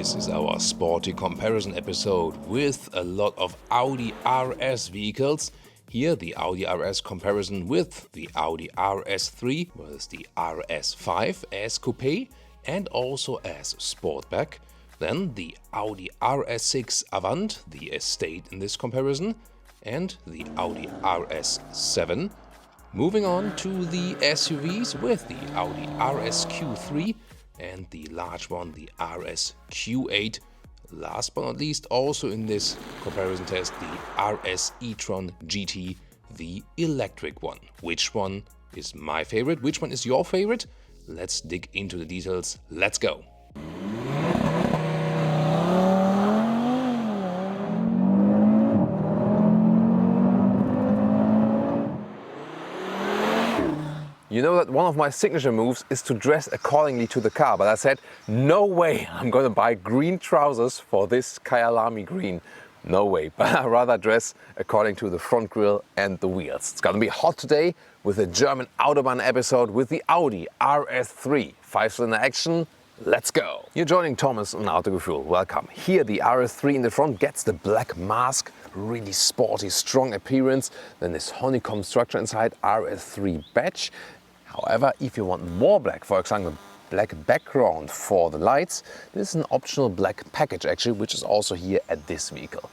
This is our sporty comparison episode with a lot of Audi RS vehicles. Here the Audi RS comparison with the Audi RS3 versus the RS5 as Coupé and also as Sportback. Then the Audi RS6 Avant, the estate in this comparison, and the Audi RS7. Moving on to the SUVs with the Audi RSQ3 and the large one, the RSQ8. Last but not least, also in this comparison test, the RS e-tron GT, the electric one. Which one is my favorite? Which one is your favorite? Let's dig into the details. Let's go! You know that one of my signature moves is to dress accordingly to the car, but I said, no way I'm gonna buy green trousers for this Kyalami green. No way, but I'd rather dress according to the front grille and the wheels. It's gonna be hot today with a German Autobahn episode with the Audi RS3. 5-cylinder action, let's go! You're joining Thomas on Autogefühl, welcome. Here the RS3 in the front gets the black mask, really sporty, strong appearance. Then this honeycomb structure inside, RS3 badge. However, if you want more black, for example, black background for the lights, this is an optional black package actually, which is also here at this vehicle.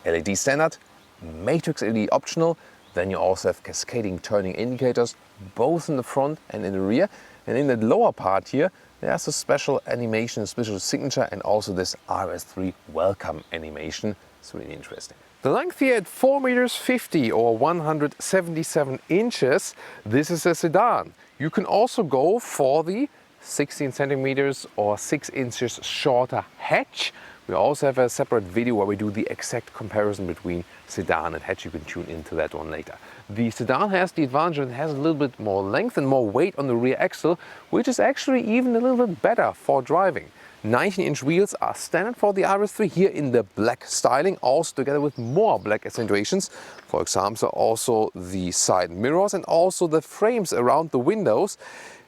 LED standard, matrix LED optional, then you also have cascading turning indicators, both in the front and in the rear. And in the lower part here, there's a special animation, a special signature, and also this RS3 welcome animation. It's really interesting. The length here at 4.50 meters or 177 inches, this is a sedan. You can also go for the 16 centimeters or 6 inches shorter hatch. We also have a separate video where we do the exact comparison between sedan and hatch. You can tune into that one later. The sedan has the advantage that it has a little bit more length and more weight on the rear axle, which is actually even a little bit better for driving. 19-inch wheels are standard for the RS3 here in the black styling, also together with more black accentuations. For example, also the side mirrors and also the frames around the windows.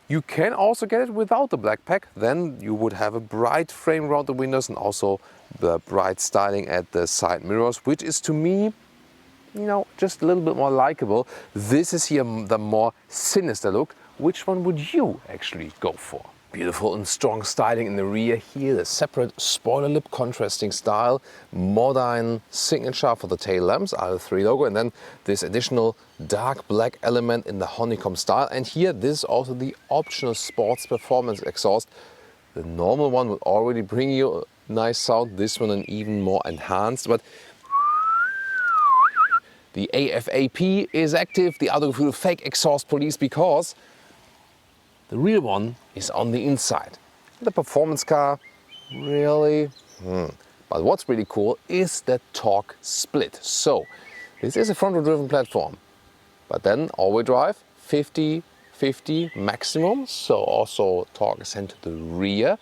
You can also get it without the black pack, then you would have a bright frame around the windows and also the bright styling at the side mirrors, which is to me, you know, just a little bit more likable. This is here the more sinister look. Which one would you actually go for? Beautiful and strong styling in the rear here, the separate spoiler lip contrasting style, modern signature for the tail lamps, RS3 logo, and then this additional dark black element in the honeycomb style. And here, this is also the optional sports performance exhaust. The normal one would already bring you a nice sound, this one an even more enhanced, but the AFAP is active, the Autogefühl fake exhaust police, because the real one is on the inside. The performance car, really? But what's really cool is the torque split. So, this is a front-wheel driven platform, but then all-wheel drive, 50-50 maximum, so also torque is sent to the rear.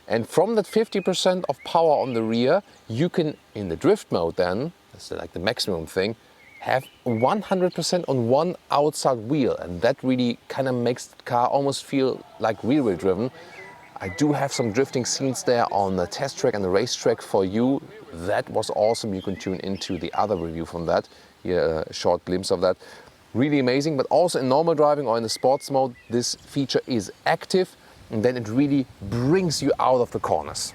And from that 50% of power on the rear, you can, in the drift mode then, that's like the maximum thing, have 100% on one outside wheel, and that really kind of makes the car almost feel like rear-wheel driven. I do have some drifting scenes there on the test track and the racetrack for you. That was awesome. You can tune into the other review from that. Here, a short glimpse of that. Really amazing, but also in normal driving or in the sports mode, this feature is active, and then it really brings you out of the corners.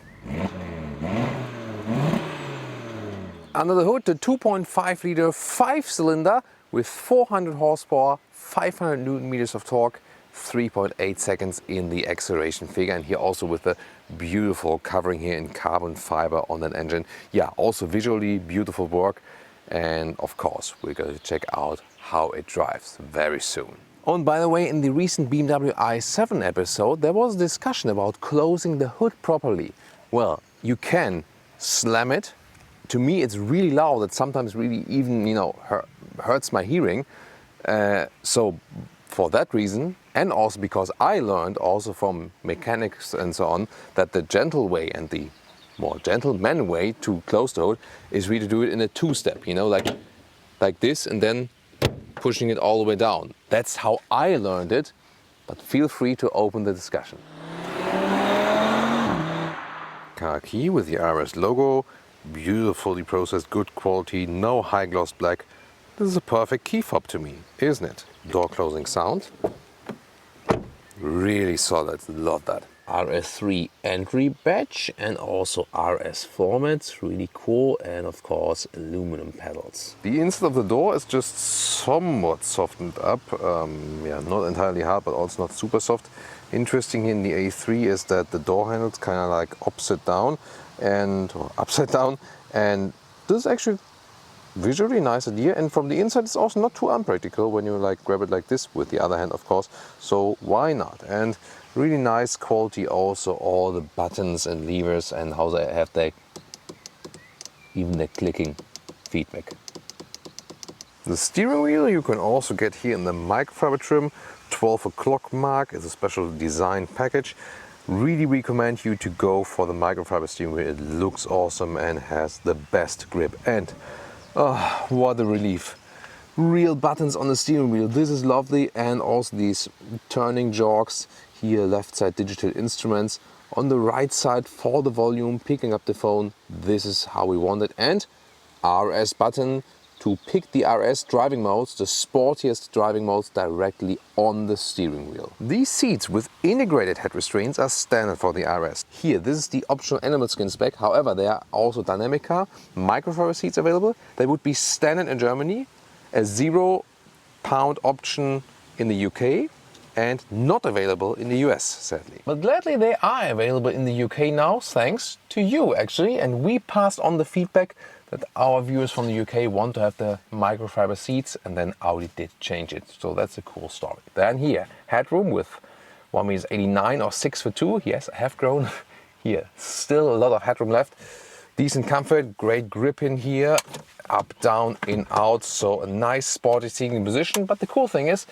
Under the hood, the 2.5-liter 5-cylinder with 400 horsepower, 500 Newton meters of torque, 3.8 seconds in the acceleration figure, and here also with the beautiful covering here in carbon fiber on that engine. Yeah, also visually beautiful work, and of course we're going to check out how it drives very soon. Oh, and by the way, in the recent BMW i7 episode, there was a discussion about closing the hood properly. Well, you can slam it. To me, it's really loud. It sometimes really even, hurts my hearing. So for that reason, and also because I learned also from mechanics and so on, that the gentle way and the more gentleman way to close the hood is really to do it in a two-step, like this, and then pushing it all the way down. That's how I learned it, but feel free to open the discussion. car key with the RS logo, beautifully processed, good quality, no high gloss black. This is a perfect key fob to me, isn't it? Door closing sound, really solid, love that. RS3 entry badge and also RS formats, really cool, and of course aluminum pedals. The inside of the door is just somewhat softened up, yeah, not entirely hard but also not super soft. Interesting in the A3 is that the door handles kind of like upside down, and this is actually visually nice idea, and from the inside it's also not too unpractical when you like grab it like this with the other hand, of course, so why not? And really nice quality also, all the buttons and levers and how they have even the clicking feedback. The steering wheel you can also get here in the microfiber trim. 12 o'clock mark is a special design package. Really recommend you to go for the microfiber steering wheel. It looks awesome and has the best grip, and oh, what a relief. Real buttons on the steering wheel, this is lovely, and also these turning jogs here, left side digital instruments, on the right side for the volume, picking up the phone, this is how we want it, and RS button to pick the RS driving modes, the sportiest driving modes, directly on the steering wheel. These seats with integrated head restraints are standard for the RS. Here, this is the optional animal skin spec, however there are also dynamic car microfiber seats available. They would be standard in Germany, a £0 option in the UK, and not available in the US, sadly. But gladly they are available in the UK now, thanks to you actually, and we passed on the feedback that our viewers from the UK want to have the microfiber seats, and then Audi did change it, so that's a cool story. Then here, headroom with 1.89 m or 6'2". Yes, I have grown. Here, still a lot of headroom left. Decent comfort, great grip in here, up, down, in, out, so a nice sporty seating position. But the cool thing is,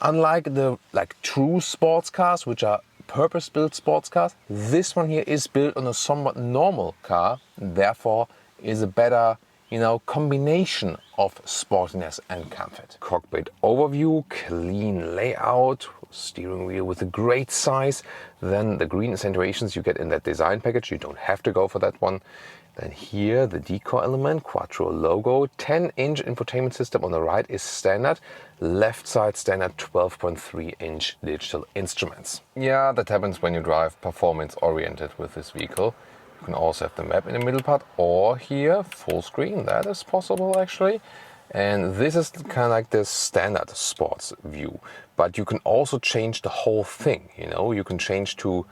unlike the true sports cars, which are purpose-built sports cars, this one here is built on a somewhat normal car, therefore is a better, combination of sportiness and comfort. Cockpit overview, clean layout, steering wheel with a great size. Then the green accentuations you get in that design package, you don't have to go for that one. Then here the decor element, Quattro logo, 10-inch infotainment system on the right is standard, left side standard 12.3-inch digital instruments. Yeah, that happens when you drive performance oriented with this vehicle. You can also have the map in the middle part, or here full screen, that is possible actually. And this is kind of like the standard sports view, but you can also change the whole thing. You can change to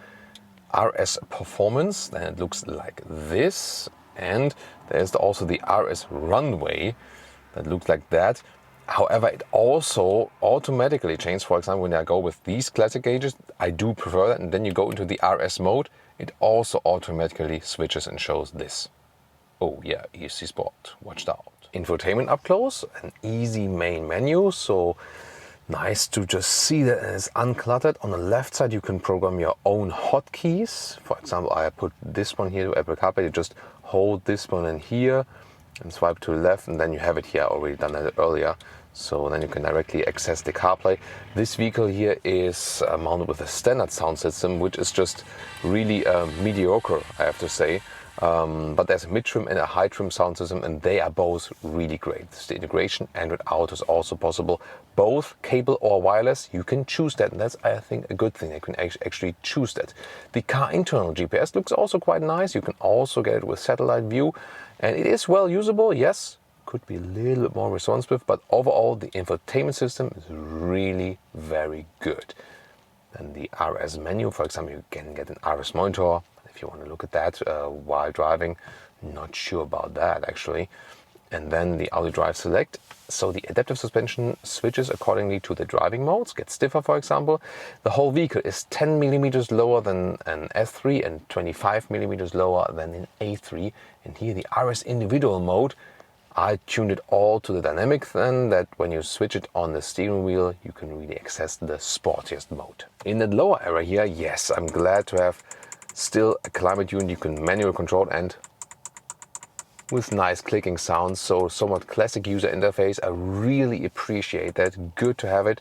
RS performance, then it looks like this, and there's also the RS runway that looks like that. However, it also automatically changes. For example, when I go with these classic gauges, I do prefer that, and then you go into the RS mode, it also automatically switches and shows this. Oh yeah, ESC Sport, watch out. Infotainment up close, an easy main menu, so nice to just see that it's uncluttered. On the left side you can program your own hotkeys. For example, I put this one here to Apple CarPlay. You just hold this one in here and swipe to the left, and then you have it here. I already done that earlier. So then you can directly access the CarPlay. This vehicle here is mounted with a standard sound system, which is just really mediocre, I have to say. But there's a mid-trim and a high-trim sound system, and they are both really great. The integration Android Auto is also possible, both cable or wireless. You can choose that, and that's, I think, a good thing. You can actually choose that. The car internal GPS looks also quite nice. You can also get it with satellite view, and it is well usable, yes. Could be a little bit more responsive, but overall the infotainment system is really very good. Then the RS menu, for example, you can get an RS monitor if you want to look at that while driving. Not sure about that actually. And then the Audi Drive Select. So the adaptive suspension switches accordingly to the driving modes, get stiffer for example. The whole vehicle is 10 millimeters lower than an S3 and 25 millimeters lower than an A3. And here the RS individual mode, I tuned it all to the dynamic then, that when you switch it on the steering wheel, you can really access the sportiest mode. In the lower area here, yes, I'm glad to have still a climate unit you can manual control, and with nice clicking sounds, so somewhat classic user interface. I really appreciate that, good to have it.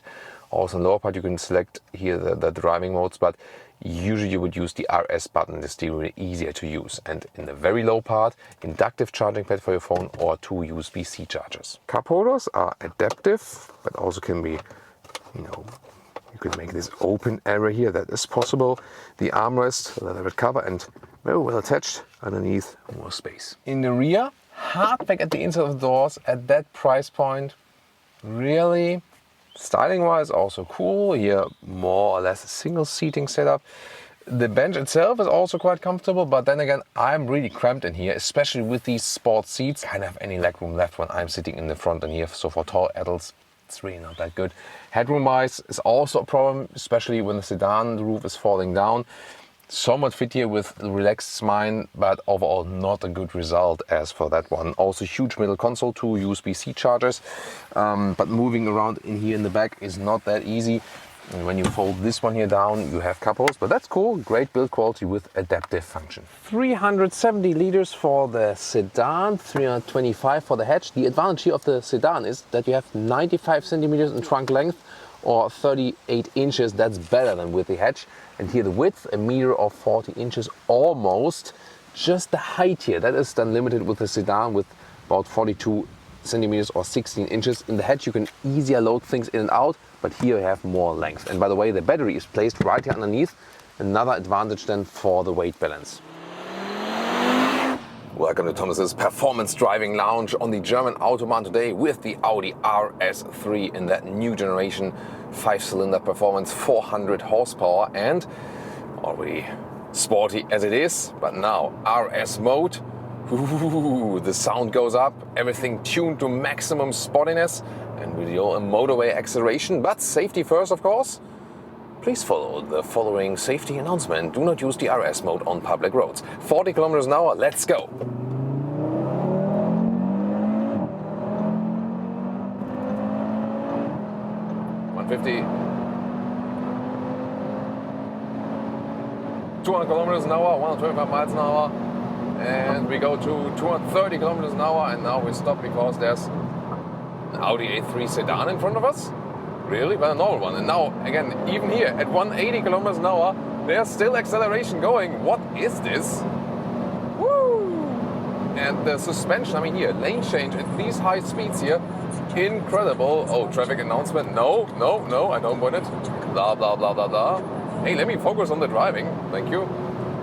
Also in the lower part you can select here the driving modes, but usually you would use the RS button. It's still easier to use. And in the very low part, inductive charging pad for your phone or 2 USB-C chargers. Cup holders are adaptive, but also can be, you know, you could make this open area here. That is possible. The armrest, leather cover, and very well attached underneath, more space. In the rear, hardback at the inside of the doors at that price point. Really, styling wise, also cool. Here, more or less a single seating setup. The bench itself is also quite comfortable, but then again, I'm really cramped in here, especially with these sport seats. Can't have any legroom left when I'm sitting in the front in here. So for tall adults, it's really not that good. Headroom wise is also a problem, especially when the sedan roof is falling down. Somewhat fit here with the relaxed spine, but overall not a good result as for that one. Also huge middle console, 2 USB-C chargers, but moving around in here in the back is not that easy. And when you fold this one here down, you have cup holders, but that's cool. Great build quality with adaptive function. 370 liters for the sedan, 325 for the hatch. The advantage here of the sedan is that you have 95 centimeters in trunk length, or 38 inches. That's better than with the hatch. And here the width, 1 meter or 40 inches almost. Just the height here, that is then limited with the sedan with about 42 centimeters or 16 inches. In the hatch you can easier load things in and out, but here you have more length. And by the way, the battery is placed right here underneath. Another advantage then for the weight balance. Welcome to Thomas's Performance Driving Lounge on the German Autobahn today with the Audi RS3 in that new generation 5-cylinder performance, 400 horsepower, and already sporty as it is, but now RS mode. Ooh, the sound goes up, everything tuned to maximum sportiness and with your motorway acceleration, but safety first, of course. Please follow the following safety announcement. Do not use the RS mode on public roads. 40 kilometers an hour, let's go. $150. 200 kilometers an hour, 125 miles an hour. And we go to 230 kilometers an hour, and now we stop because there's an Audi A3 sedan in front of us. Really? But a normal one. And now, again, even here at 180 kilometers an hour, there's still acceleration going. What is this? Woo! And the suspension, I mean here, lane change at these high speeds here, incredible. Oh, traffic announcement. No, no, no, I don't want it. Blah, blah, blah, blah, blah. Hey, let me focus on the driving. Thank you.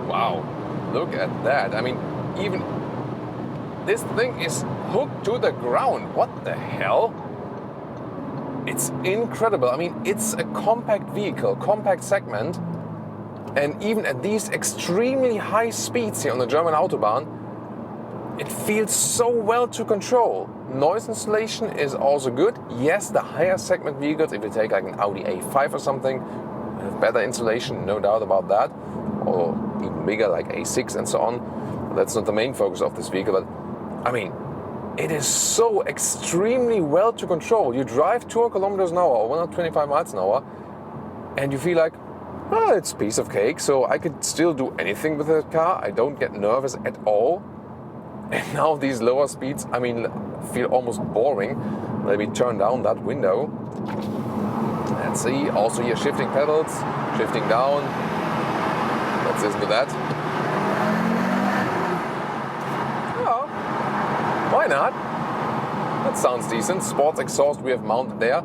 Wow, look at that. I mean, even this thing is hooked to the ground. What the hell? It's incredible. I mean, it's a compact vehicle, compact segment, and even at these extremely high speeds here on the German Autobahn, it feels so well to control. Noise insulation is also good. Yes, the higher segment vehicles, if you take like an Audi A5 or something, have better insulation, no doubt about that, or even bigger like A6 and so on. That's not the main focus of this vehicle, but I mean, it is so extremely well to control. You drive 200 kilometers an hour or 125 miles an hour and you feel like, oh, it's a piece of cake, so I could still do anything with the car. I don't get nervous at all. And now these lower speeds, I mean, feel almost boring. Let me turn down that window. Let's see, also here shifting pedals, shifting down. Let's listen to that. Why not? That sounds decent. Sports exhaust we have mounted there.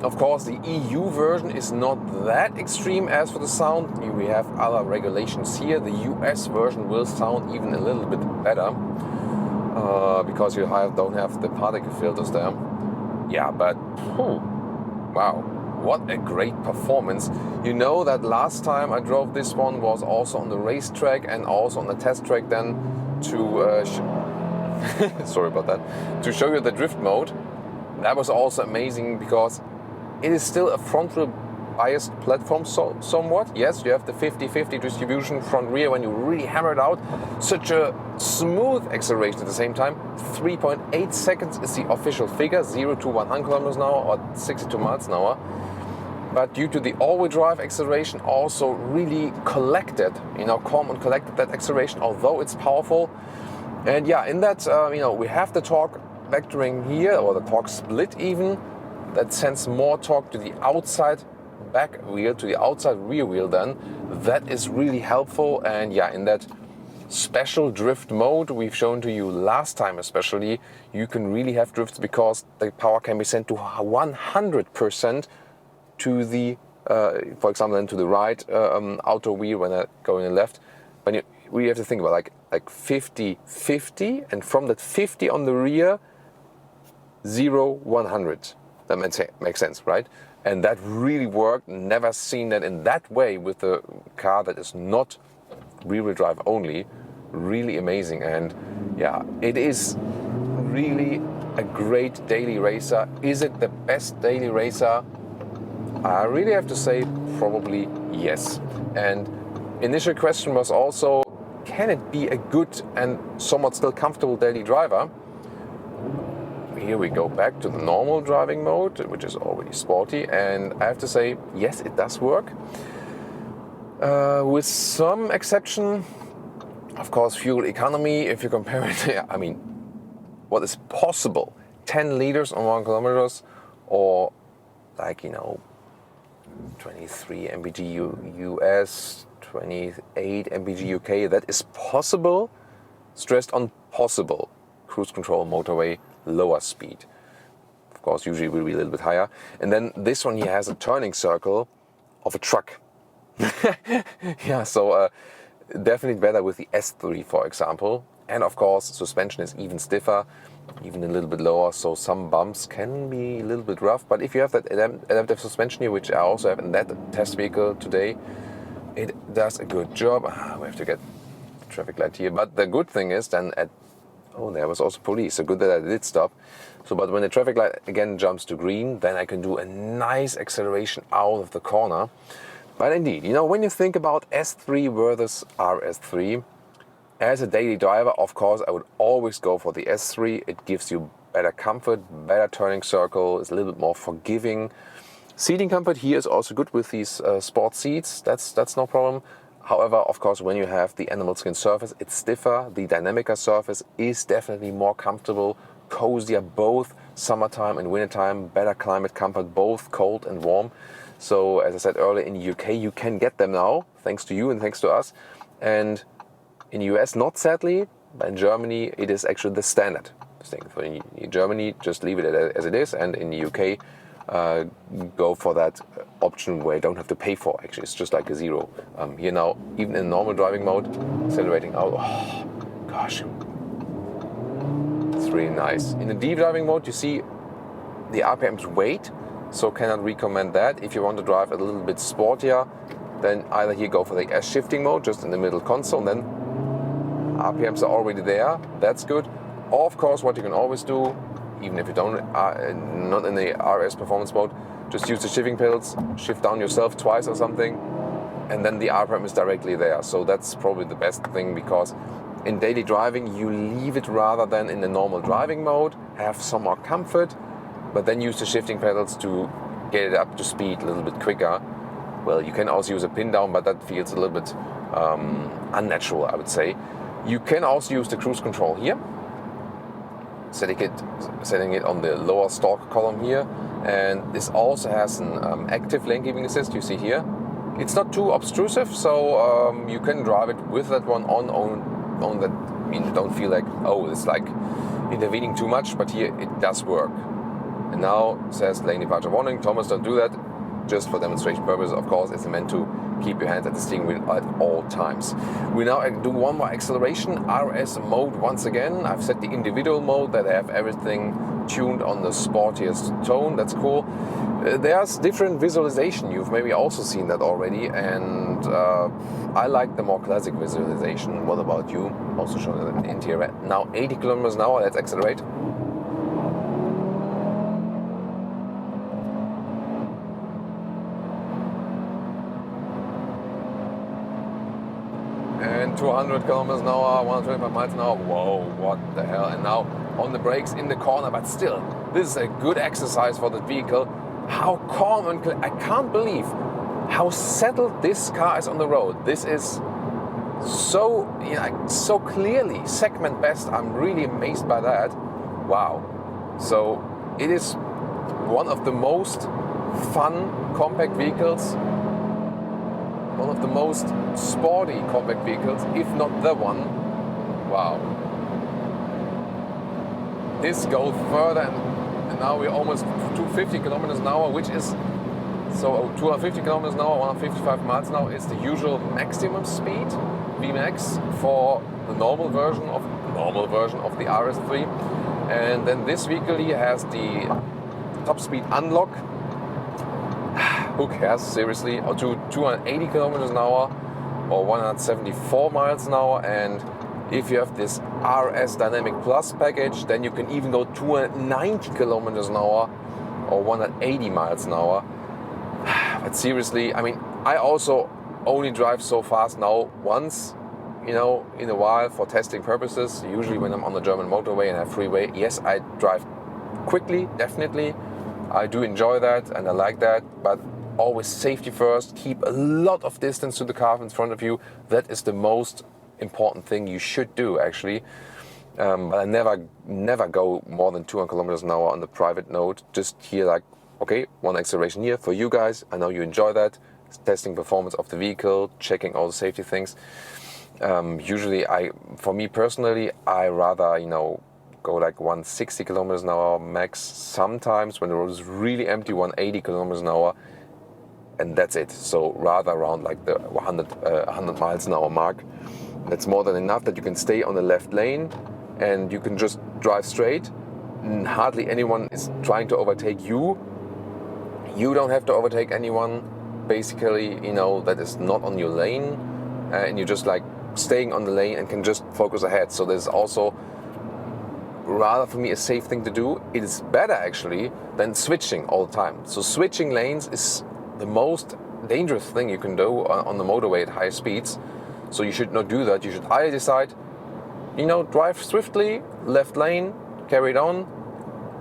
Of course, the EU version is not that extreme as for the sound. We have other regulations here. The US version will sound even a little bit better because you don't have the particle filters there. Yeah, but wow, what a great performance. You know that last time I drove this one was also on the racetrack and also on the test track then to sorry about that, to show you the drift mode. That was also amazing because it is still a frontal biased platform somewhat. Yes, you have the 50-50 distribution front rear when you really hammer it out. Such a smooth acceleration at the same time. 3.8 seconds is the official figure, 0 to 100 kilometers an hour or 62 miles an hour. But due to the all-wheel drive acceleration also really collected, calm and collected that acceleration, although it's powerful. And yeah, in that, we have the torque vectoring here, or the torque split even. that sends more torque to the outside back wheel, to the outside rear wheel then. That is really helpful, and yeah, in that special drift mode we've shown to you last time especially, you can really have drifts because the power can be sent to 100% to the, for example, then to the right outer wheel when I go in the left. But you really have to think about like 50-50, and from that 50 on the rear, 0-100. That makes sense, right? And that really worked. Never seen that in that way with a car that is not rear-wheel drive only. Really amazing. And yeah, it is really a great daily racer. Is it the best daily racer? I really have to say probably yes. And initial question was also, can it be a good and somewhat still comfortable daily driver? Here we go back to the normal driving mode, which is already sporty, and I have to say, yes, it does work. With some exception, of course, fuel economy, if you compare it, I mean, what is possible, 10 liters on 1 kilometers, or like, 23 mpg US, 28 mpg UK, that is possible, stressed on possible. Cruise control, motorway, lower speed. Of course, usually will be a little bit higher. And then this one here has a turning circle of a truck. Yeah, so definitely better with the S3, for example. And of course, suspension is even stiffer, even a little bit lower, so some bumps can be a little bit rough. But if you have that adaptive suspension here, which I also have in that test vehicle today, it does a good job. We have to get the traffic light here. But the good thing is then oh, there was also police, so good that I did stop. So, but when the traffic light again jumps to green, then I can do a nice acceleration out of the corner. But indeed, when you think about S3 versus RS3, as a daily driver, of course, I would always go for the S3. It gives you better comfort, better turning circle, it's a little bit more forgiving. Seating comfort here is also good with these sport seats, that's no problem. However, of course, when you have the animal skin surface, it's stiffer. The Dynamica surface is definitely more comfortable, cozier, both summertime and wintertime, better climate comfort, both cold and warm. So, as I said earlier, in the UK, you can get them now, thanks to you and thanks to us. And in the US, not sadly, but in Germany, it is actually the standard thing. So in Germany, just leave it as it is, and in the UK, go for that option where you don't have to pay for. Actually, it's just like a zero. Here now, even in normal driving mode, accelerating out, oh gosh, it's really nice. In the deep driving mode, you see the RPMs wait, so cannot recommend that. If you want to drive a little bit sportier, then either here go for the S shifting mode, just in the middle console, and then RPMs are already there, that's good. Or of course, what you can always do, even if you don't, not in the RS performance mode, just use the shifting pedals, shift down yourself twice or something, and then the RPM is directly there. So that's probably the best thing, because in daily driving, you leave it rather than in the normal driving mode, have some more comfort, but then use the shifting pedals to get it up to speed a little bit quicker. Well, you can also use a pin down, but that feels a little bit unnatural, I would say. You can also use the cruise control here, setting it on the lower stalk column here, and this also has an active lane keeping assist, you see here. It's not too obtrusive, so you can drive it with that one on that. I mean, you don't feel like, oh, it's like intervening too much, but here it does work. And now it says lane departure warning. Thomas, don't do that, just for demonstration purposes. Of course, it's meant to keep your hands at the steering wheel at all times. We now do one more acceleration, RS mode once again. I've set the individual mode that I have everything tuned on the sportiest tone. That's cool. There's different visualization. You've maybe also seen that already, and I like the more classic visualization. What about you? Also showing that in the interior. Now 80 kilometers an hour. Let's accelerate. And 200 kilometers an hour, 125 miles an hour. Whoa, what the hell? And now on the brakes in the corner, but still, this is a good exercise for the vehicle. How calm and I can't believe how settled this car is on the road. This is so, so clearly segment best. I'm really amazed by that. Wow. So it is one of the most fun compact vehicles, one of the most sporty compact vehicles, if not the one. Wow. This goes further, and now we're almost 250 kilometers an hour, which is, so 250 kilometers an hour, 155 miles an hour is the usual maximum speed, Vmax, for the normal version of the RS3. And then this vehicle here has the top speed unlock. Who cares, seriously? Or to 280 kilometers an hour or 174 miles an hour. And if you have this RS Dynamic Plus package, then you can even go 290 kilometers an hour or 180 miles an hour. But seriously, I mean, I also only drive so fast now once, you know, in a while for testing purposes. Usually when I'm on the German motorway and have freeway, yes, I drive quickly, definitely. I do enjoy that and I like that, but always safety first. Keep a lot of distance to the car in front of you. That is the most important thing you should do, actually. But I never go more than 200 kilometers an hour on the private note. Just here, like, okay, one acceleration here for you guys. I know you enjoy that. Testing performance of the vehicle, checking all the safety things. Usually, for me personally, I rather, you know, go like 160 kilometers an hour max. Sometimes when the road is really empty, 180 kilometers an hour. And that's it. So rather around like the 100 miles an hour mark. That's more than enough that you can stay on the left lane and you can just drive straight. Hardly anyone is trying to overtake you. You don't have to overtake anyone, basically, you know, that is not on your lane. And you're just like staying on the lane and can just focus ahead. So there's also rather for me a safe thing to do. It is better actually than switching all the time. So switching lanes is the most dangerous thing you can do on the motorway at high speeds. So you should not do that. You should either decide, you know, drive swiftly, left lane, carry it on,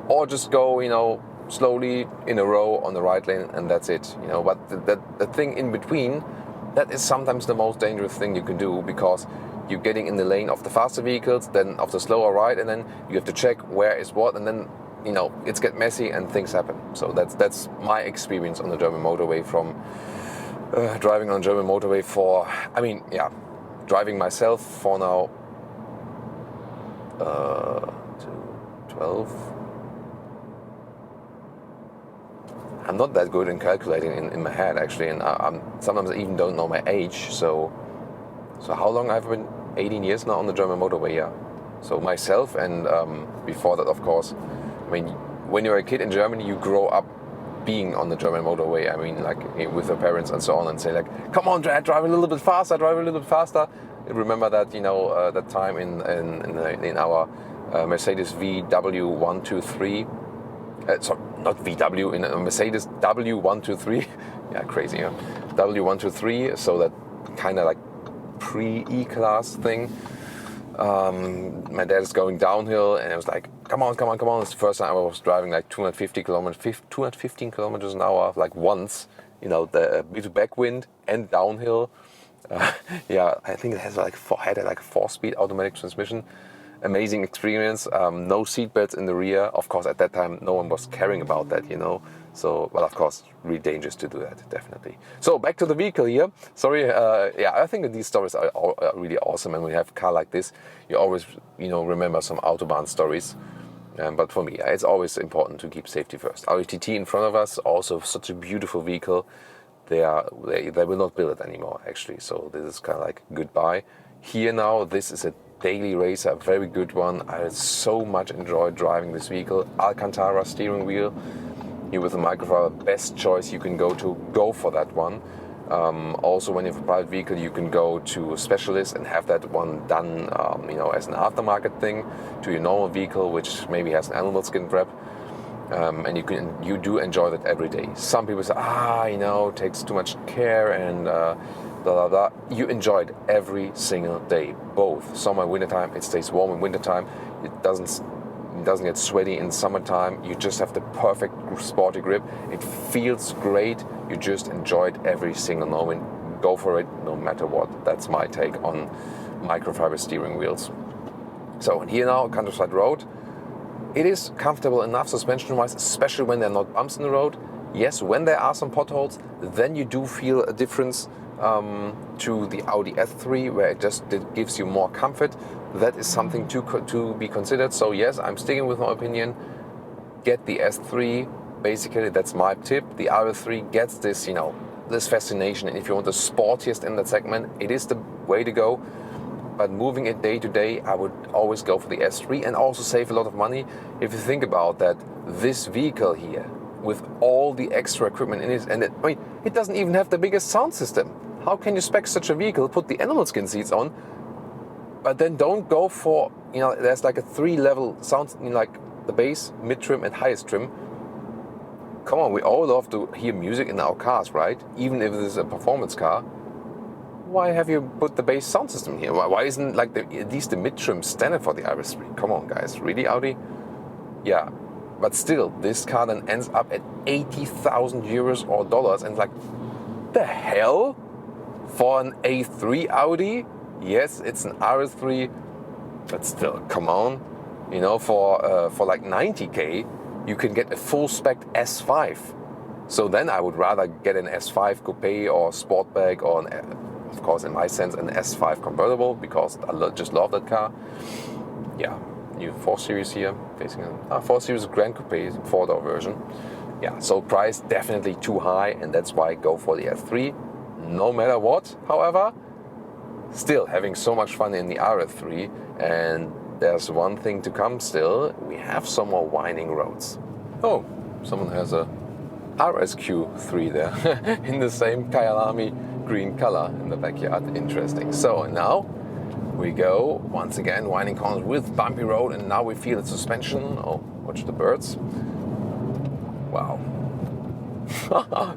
or just go, you know, slowly in a row on the right lane, and that's it. You know, but the thing in between, that is sometimes the most dangerous thing you can do, because you're getting in the lane of the faster vehicles, then of the slower right, and then you have to check where is what, and then, you know, it's get messy and things happen. So that's my experience on the German motorway from driving on German motorway for, I mean, yeah, driving myself for now 12. I'm not that good in calculating in my head actually, and I'm sometimes I even don't know my age. So how long I've been? 18 years now on the German motorway, yeah. So myself, and before that, of course, I mean, when you're a kid in Germany, you grow up being on the German motorway. I mean, like with your parents and so on, and say like, "Come on, Dad, drive a little bit faster, drive a little bit faster." I remember that, you know, that time in our Mercedes VW123. Sorry, not VW, in a Mercedes W123. Yeah, crazy, yeah. W123. So that kind of like pre-E-class thing. My dad is going downhill, and I was like, come on. It's the first time I was driving like 215 kilometers an hour, like once, you know, the bit of backwind and downhill. Yeah, I think it had like a 4-speed automatic transmission. Amazing experience. No seatbelts in the rear. Of course, at that time, no one was caring about that, you know. So, well, of course, really dangerous to do that, definitely. So, back to the vehicle here. Sorry, yeah, I think that these stories are really awesome. And when you have a car like this, you always, you know, remember some Autobahn stories. But for me, it's always important to keep safety first. Audi TT in front of us, also such a beautiful vehicle. They will not build it anymore, actually. So, this is kind of like goodbye. Here now, this is a daily racer, a very good one. I so much enjoyed driving this vehicle. Alcantara steering wheel. Here with the microfiber, best choice you can go for that one. Also, when you have a private vehicle, you can go to a specialist and have that one done, you know, as an aftermarket thing to your normal vehicle, which maybe has an animal skin wrap. And you do enjoy that every day. Some people say, you know, it takes too much care and blah blah blah. You enjoy it every single day, both summer and winter time. It stays warm in winter time. It doesn't get sweaty in summertime. You just have the perfect sporty grip. It feels great. You just enjoy it every single moment. Go for it, no matter what. That's my take on microfiber steering wheels. So here now, countryside road. it is comfortable enough suspension-wise, especially when there are not bumps in the road. Yes, when there are some potholes, then you do feel a difference to the Audi S3, where it gives you more comfort. That is something to be considered. So yes, I'm sticking with my opinion. Get the S3. Basically, that's my tip. The RS3 gets this, this fascination. And if you want the sportiest in that segment, it is the way to go. But moving it day to day, I would always go for the S3 and also save a lot of money. If you think about that, this vehicle here, with all the extra equipment in it, and it doesn't even have the biggest sound system. How can you spec such a vehicle, put the animal skin seats on, but then don't go for, there's like a 3-level sound, like the bass, mid-trim and highest trim. Come on, we all love to hear music in our cars, right? Even if it is a performance car. Why have you put the bass sound system here? Why isn't at least the mid-trim standard for the RS3? Come on, guys, really, Audi? Yeah, but still, this car then ends up at 80,000 euros or dollars, and the hell? For an A3 Audi? Yes, it's an RS3, but still, come on. For like 90k, you can get a full-spec S5. So then I would rather get an S5 Coupé or Sportback, or of course, in my sense, an S5 convertible, because I just love that car. Yeah, new 4 Series here, facing a 4 Series Grand Coupé 4-door version. Yeah, so price definitely too high, and that's why I go for the S3. No matter what, however, still having so much fun in the RS3, and there's one thing to come still. We have some more winding roads. Oh, someone has a RSQ3 there in the same Kyalami green color in the backyard. Interesting. So now we go once again winding corners with bumpy road, and now we feel the suspension. Oh, watch the birds. Wow.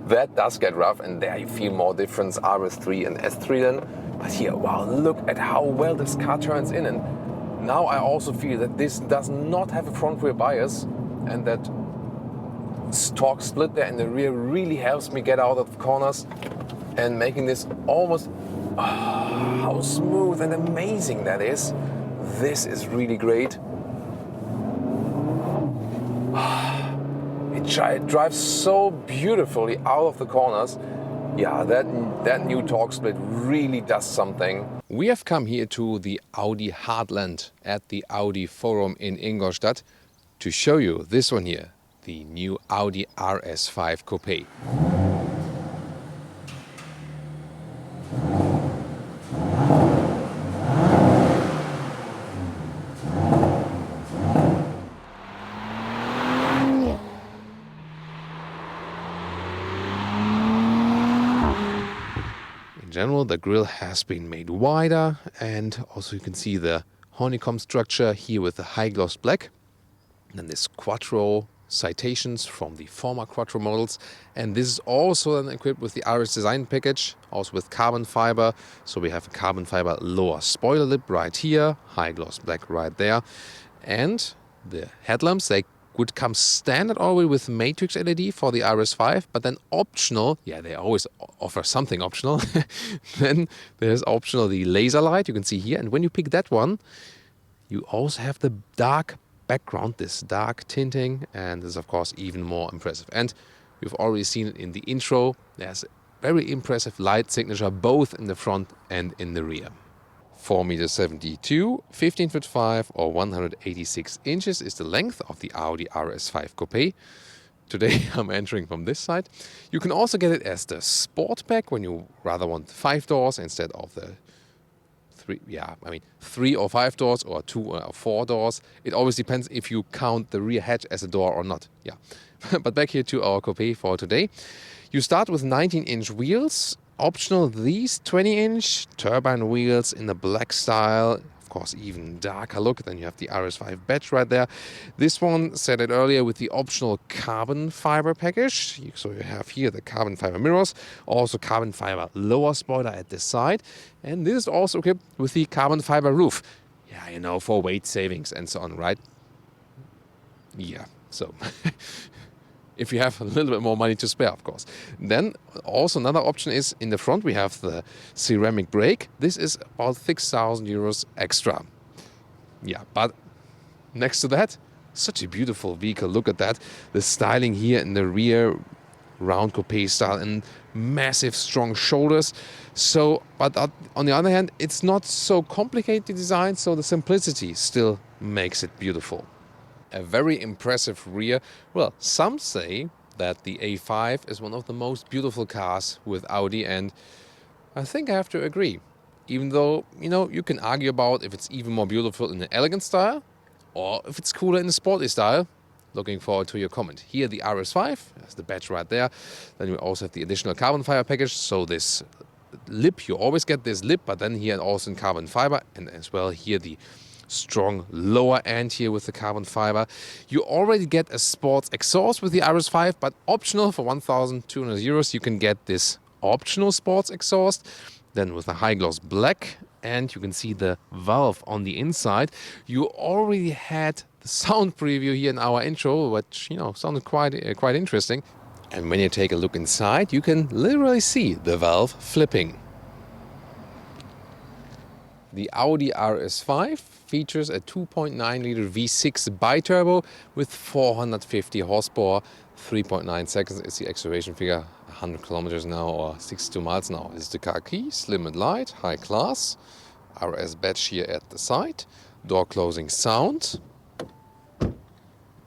That does get rough, and there you feel more difference, RS3 and S3 then. But here, wow, look at how well this car turns in. And now I also feel that this does not have a front rear bias, and that torque split there in the rear really helps me get out of the corners and making this almost, how smooth and amazing that is. This is really great. It drives so beautifully out of the corners. Yeah, that new torque split really does something. We have come here to the Audi Heartland at the Audi Forum in Ingolstadt to show you this one here, the new Audi RS5 Coupé. In general, the grille has been made wider, and also you can see the honeycomb structure here with the high gloss black. And then this Quattro citations from the former Quattro models, and this is also then equipped with the RS design package, also with carbon fiber. So we have a carbon fiber lower spoiler lip right here, high gloss black right there, and the headlamps, they would come standard already with matrix LED for the RS5, but then optional, yeah, they always offer something optional. Then there's optional the laser light, you can see here, and when you pick that one, you also have the dark background, this dark tinting, and this is of course even more impressive. And you've already seen it in the intro, there's a very impressive light signature both in the front and in the rear. 4.72 m, 15'5" or 186 inches is the length of the Audi RS5 Coupé. Today I'm entering from this side. You can also get it as the Sportback when you rather want 5 doors instead of the 3 or 5 doors, or 2 or 4 doors. It always depends if you count the rear hatch as a door or not. Yeah. But back here to our Coupé for today. You start with 19-inch wheels. Optional these 20-inch turbine wheels in the black style. Of course, even darker look. Then you have the RS5 badge right there. This one, said it earlier, with the optional carbon fiber package. So you have here the carbon fiber mirrors, also carbon fiber lower spoiler at the side. And this is also equipped with the carbon fiber roof. Yeah, you know, for weight savings and so on, right? Yeah, so if you have a little bit more money to spare, of course. Then also another option is in the front we have the ceramic brake. This is about 6,000 euros extra. Yeah, but next to that, Such a beautiful vehicle. Look at that. The styling here in the rear, round coupe style and massive strong shoulders. So, but on the other hand, it's not so complicated design, so the simplicity still makes it beautiful. A very impressive rear. Well, some say that the A5 is one of the most beautiful cars with Audi, and I think I have to agree. Even though, you can argue about if it's even more beautiful in an elegant style or if it's cooler in a sporty style. Looking forward to your comment. Here the RS5, that's the badge right there. Then we also have the additional carbon fiber package. So this lip, you always get this lip, but then here also in carbon fiber, and as well here the strong lower end here with the carbon fiber. You already get a sports exhaust with the RS5, but optional for 1,200 euros. You can get this optional sports exhaust, then with a high gloss black, and you can see the valve on the inside. You already had the sound preview here in our intro, which sounded quite interesting. And when you take a look inside, you can literally see the valve flipping. The Audi RS5 features a 2.9-liter V6 bi-turbo with 450 horsepower. 3.9 seconds is the acceleration figure, 100 kilometers an hour or 62 miles an hour. This is the car key, slim and light, high class. RS badge here at the side. Door closing sound.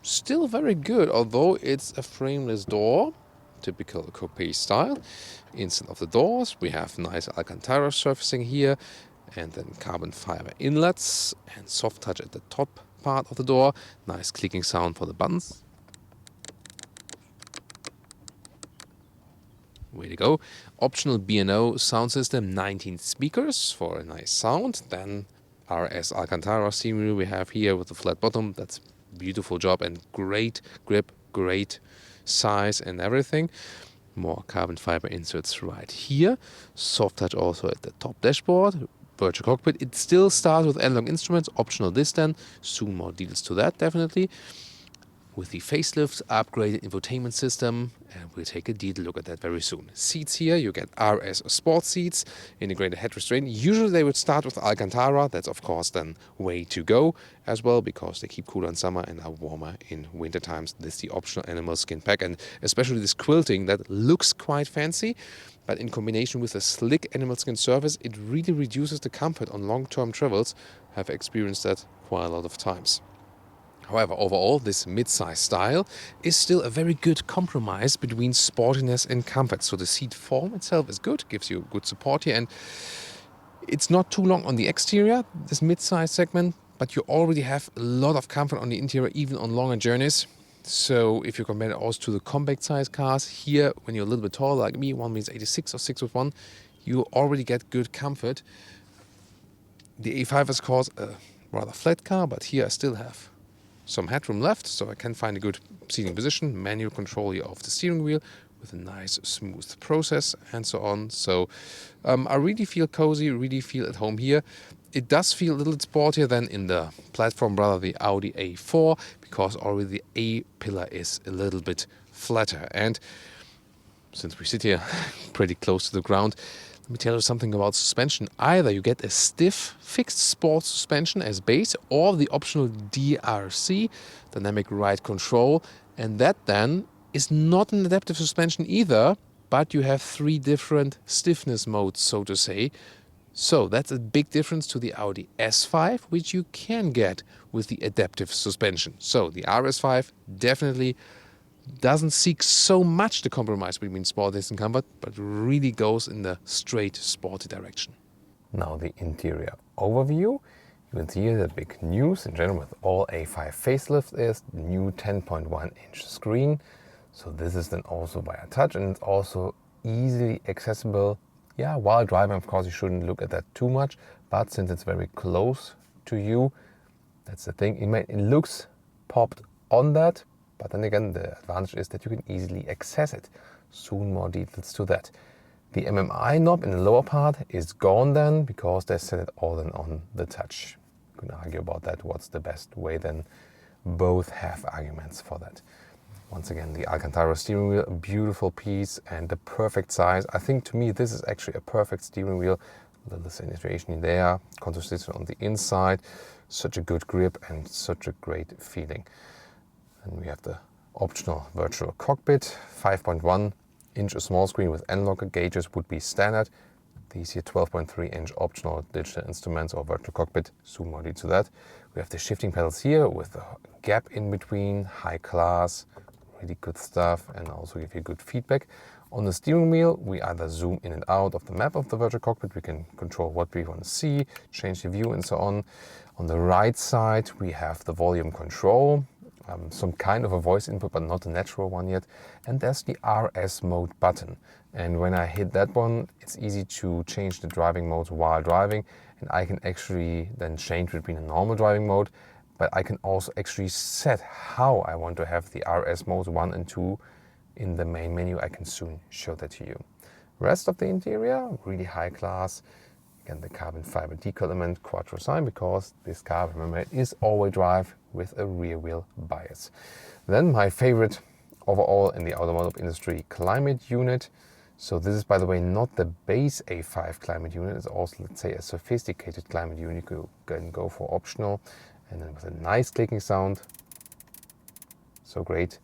Still very good, although it's a frameless door, typical coupe style. Inside of the doors, we have nice Alcantara surfacing here, and then carbon fiber inlets and soft touch at the top part of the door. Nice clicking sound for the buttons. Way to go. Optional B&O sound system, 19 speakers for a nice sound. Then RS Alcantara steering wheel we have here with the flat bottom. That's beautiful job and great grip, great size and everything. More carbon fiber inserts right here. Soft touch also at the top dashboard. Virtual cockpit. It still starts with analog instruments. Optional this then. Soon more details to that definitely. With the facelift, upgraded infotainment system, and we'll take a detailed look at that very soon. Seats here, you get RS Sport seats, integrated head restraint. Usually they would start with Alcantara. That's of course then way to go as well, because they keep cooler in summer and are warmer in winter times. This is the optional animal skin pack, and especially this quilting that looks quite fancy, but in combination with a slick animal skin surface, it really reduces the comfort on long-term travels. I've experienced that quite a lot of times. However, overall, this mid-size style is still a very good compromise between sportiness and comfort. So the seat form itself is good, gives you good support here, and it's not too long on the exterior, this mid-size segment, but you already have a lot of comfort on the interior, even on longer journeys. So if you compare it also to the compact size cars, here, when you're a little bit taller like me, 1m86 or 6'1", you already get good comfort. The A5 is called a rather flat car, but here I still have some headroom left, so I can find a good seating position, manual control here of the steering wheel with a nice smooth process and so on. So I really feel cozy, really feel at home here. It does feel a little sportier than in the platform brother, the Audi A4, because already the A pillar is a little bit flatter. And since we sit here pretty close to the ground, let me tell you something about suspension. Either you get a stiff fixed sports suspension as base, or the optional DRC, dynamic ride control, and that then is not an adaptive suspension either, but you have 3 different stiffness modes, so to say. So that's a big difference to the Audi S5, which you can get with the adaptive suspension. So the RS5 definitely doesn't seek so much the compromise between sportiness and comfort, but really goes in the straight sporty direction. Now the interior overview. You can see here the big news in general with all A5 facelift is the new 10.1-inch screen. So this is then also via touch, and it's also easily accessible. Yeah, while driving, of course, you shouldn't look at that too much, but since it's very close to you, that's the thing. It looks popped on that, but then again, the advantage is that you can easily access it. Soon more details to that. The MMI knob in the lower part is gone then, because they set it all then on the touch. You can argue about that, what's the best way then. Both have arguments for that. Once again, the Alcantara steering wheel, a beautiful piece and the perfect size. I think to me this is actually a perfect steering wheel. A little situation there, control system on the inside, such a good grip and such a great feeling. And we have the optional virtual cockpit, 5.1-inch small screen with analog gauges would be standard. These here 12.3-inch optional digital instruments or virtual cockpit, soon more to that. We have the shifting pedals here with the gap in between, high class, really good stuff, and also give you good feedback. On the steering wheel, we either zoom in and out of the map of the virtual cockpit. We can control what we want to see, change the view and so on. On the right side, we have the volume control, some kind of a voice input, but not a natural one yet. And there's the RS mode button. And when I hit that one, it's easy to change the driving modes while driving. And I can actually then change between a normal driving mode, but I can also actually set how I want to have the RS modes 1 and 2 in the main menu. I can soon show that to you. Rest of the interior, really high class. Again, the carbon fiber decal element, quattro sign, because this car, remember, it is all-wheel drive with a rear wheel bias. Then my favorite overall in the automotive industry, climate unit. So this is, by the way, not the base A5 climate unit. It's also, let's say, a sophisticated climate unit. You can go for optional, and then with a nice clicking sound. So great.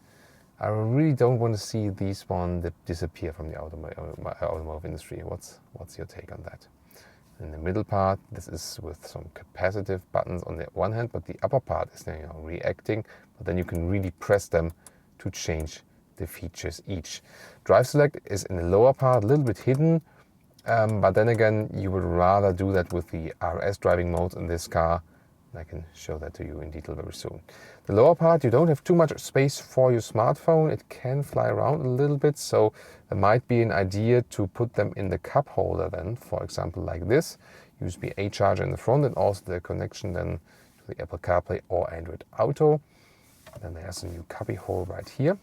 I really don't want to see these one that disappear from the automotive industry. What's your take on that? In the middle part, this is with some capacitive buttons on the one hand, but the upper part is now, reacting. But then you can really press them to change the features each. Drive select is in the lower part, a little bit hidden, but then again, you would rather do that with the RS driving modes in this car. I can show that to you in detail very soon. The lower part, you don't have too much space for your smartphone. It can fly around a little bit, so there might be an idea to put them in the cup holder then, for example, like this. USB-A charger in the front, and also the connection then to the Apple CarPlay or Android Auto. And then there's a new cubby hole right here,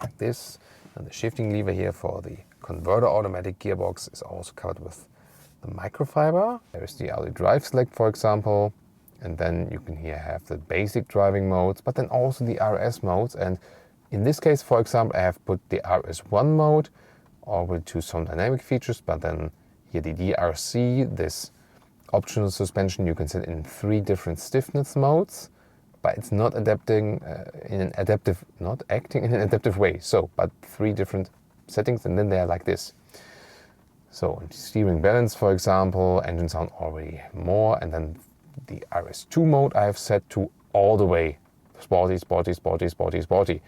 like this. And the shifting lever here for the converter automatic gearbox is also covered with the microfiber. There is the Audi Drive Select, for example. And then you can here have the basic driving modes, but then also the RS modes. And in this case, for example, I have put the RS1 mode, or will choose some dynamic features, but then here the DRC, this optional suspension, you can set in 3 different stiffness modes, but it's not adapting not acting in an adaptive way. So, but 3 different settings, and then they are like this. So steering balance, for example, engine sound already more, and then the RS2 mode I have set to all the way sporty, sporty, sporty, sporty, sporty.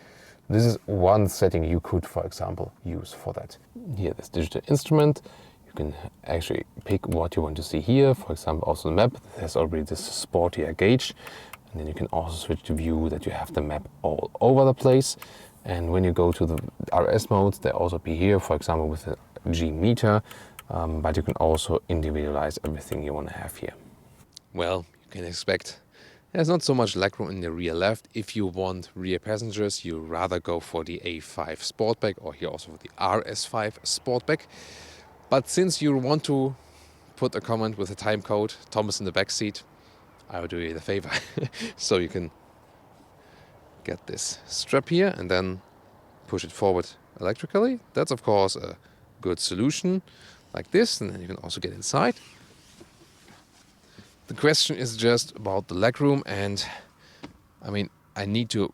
This is one setting you could, for example, use for that. Here, this digital instrument, you can actually pick what you want to see here. For example, also the map. There's already this sportier gauge, and then you can also switch to view that you have the map all over the place. And when you go to the RS modes, they also be here, for example, with the G meter, but you can also individualize everything you want to have here. Well, you can expect there's not so much legroom in the rear left. If you want rear passengers, you rather go for the A5 Sportback, or here also for the RS5 Sportback. But since you want to put a comment with a time code, Thomas in the back seat, I will do you the favor. So you can get this strap here and then push it forward electrically. That's of course a good solution, like this, and then you can also get inside. The question is just about the legroom, and I mean, I need to,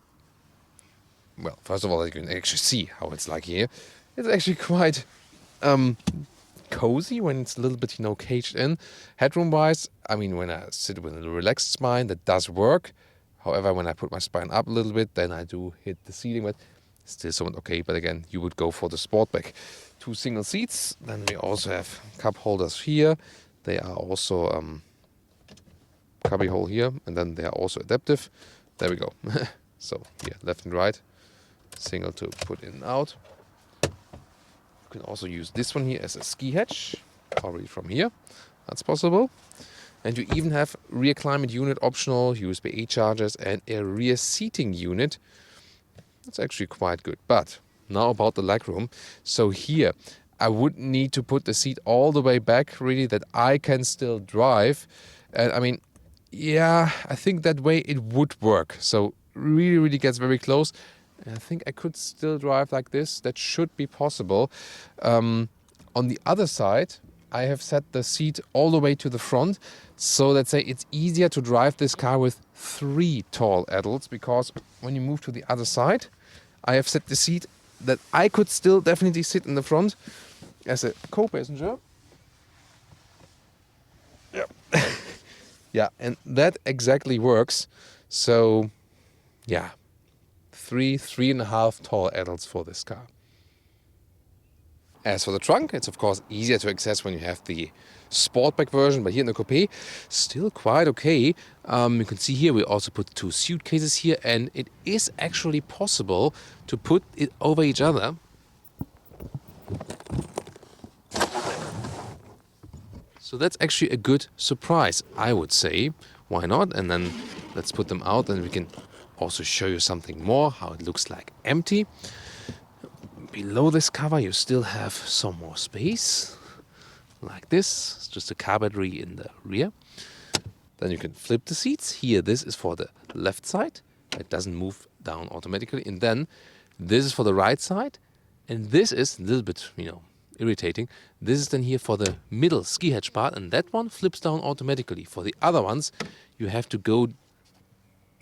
well, first of all, you can actually see how it's like here. It's actually quite cozy when it's a little bit, caged in. Headroom wise, I mean, when I sit with a relaxed spine, that does work. However, when I put my spine up a little bit, then I do hit the ceiling, but still somewhat okay. But again, you would go for the Sportback. 2 single seats. Then we also have cup holders here. They are also cubby hole here, and then they are also adaptive. There we go. So here, left and right, single to put in and out. You can also use this one here as a ski hatch, already from here. That's possible. And you even have rear climate unit optional, USB-A chargers, and a rear seating unit. That's actually quite good. But now about the legroom. So here, I would need to put the seat all the way back, really, that I can still drive. And I mean, yeah, I think that way it would work. So really, really gets very close. And I think I could still drive like this. That should be possible. On the other side, I have set the seat all the way to the front. So let's say it's easier to drive this car with 3 tall adults, because when you move to the other side, I have set the seat that I could still definitely sit in the front as a co-passenger. Yeah. Yeah, and that exactly works. So yeah, 3.5 tall adults for this car. As for the trunk, it's of course easier to access when you have the Sportback version, but here in the Coupé, still quite okay. You can see here we also put 2 suitcases here, and it is actually possible to put it over each other. So that's actually a good surprise, I would say. Why not? And then let's put them out, and we can also show you something more, how it looks like empty. Below this cover you still have some more space, like this. It's just a car battery in the rear. Then you can flip the seats. Here, this is for the left side. It doesn't move down automatically. And then this is for the right side. And this is a little bit, irritating. This is then here for the middle ski hatch part, and that one flips down automatically. For the other ones, you have to go,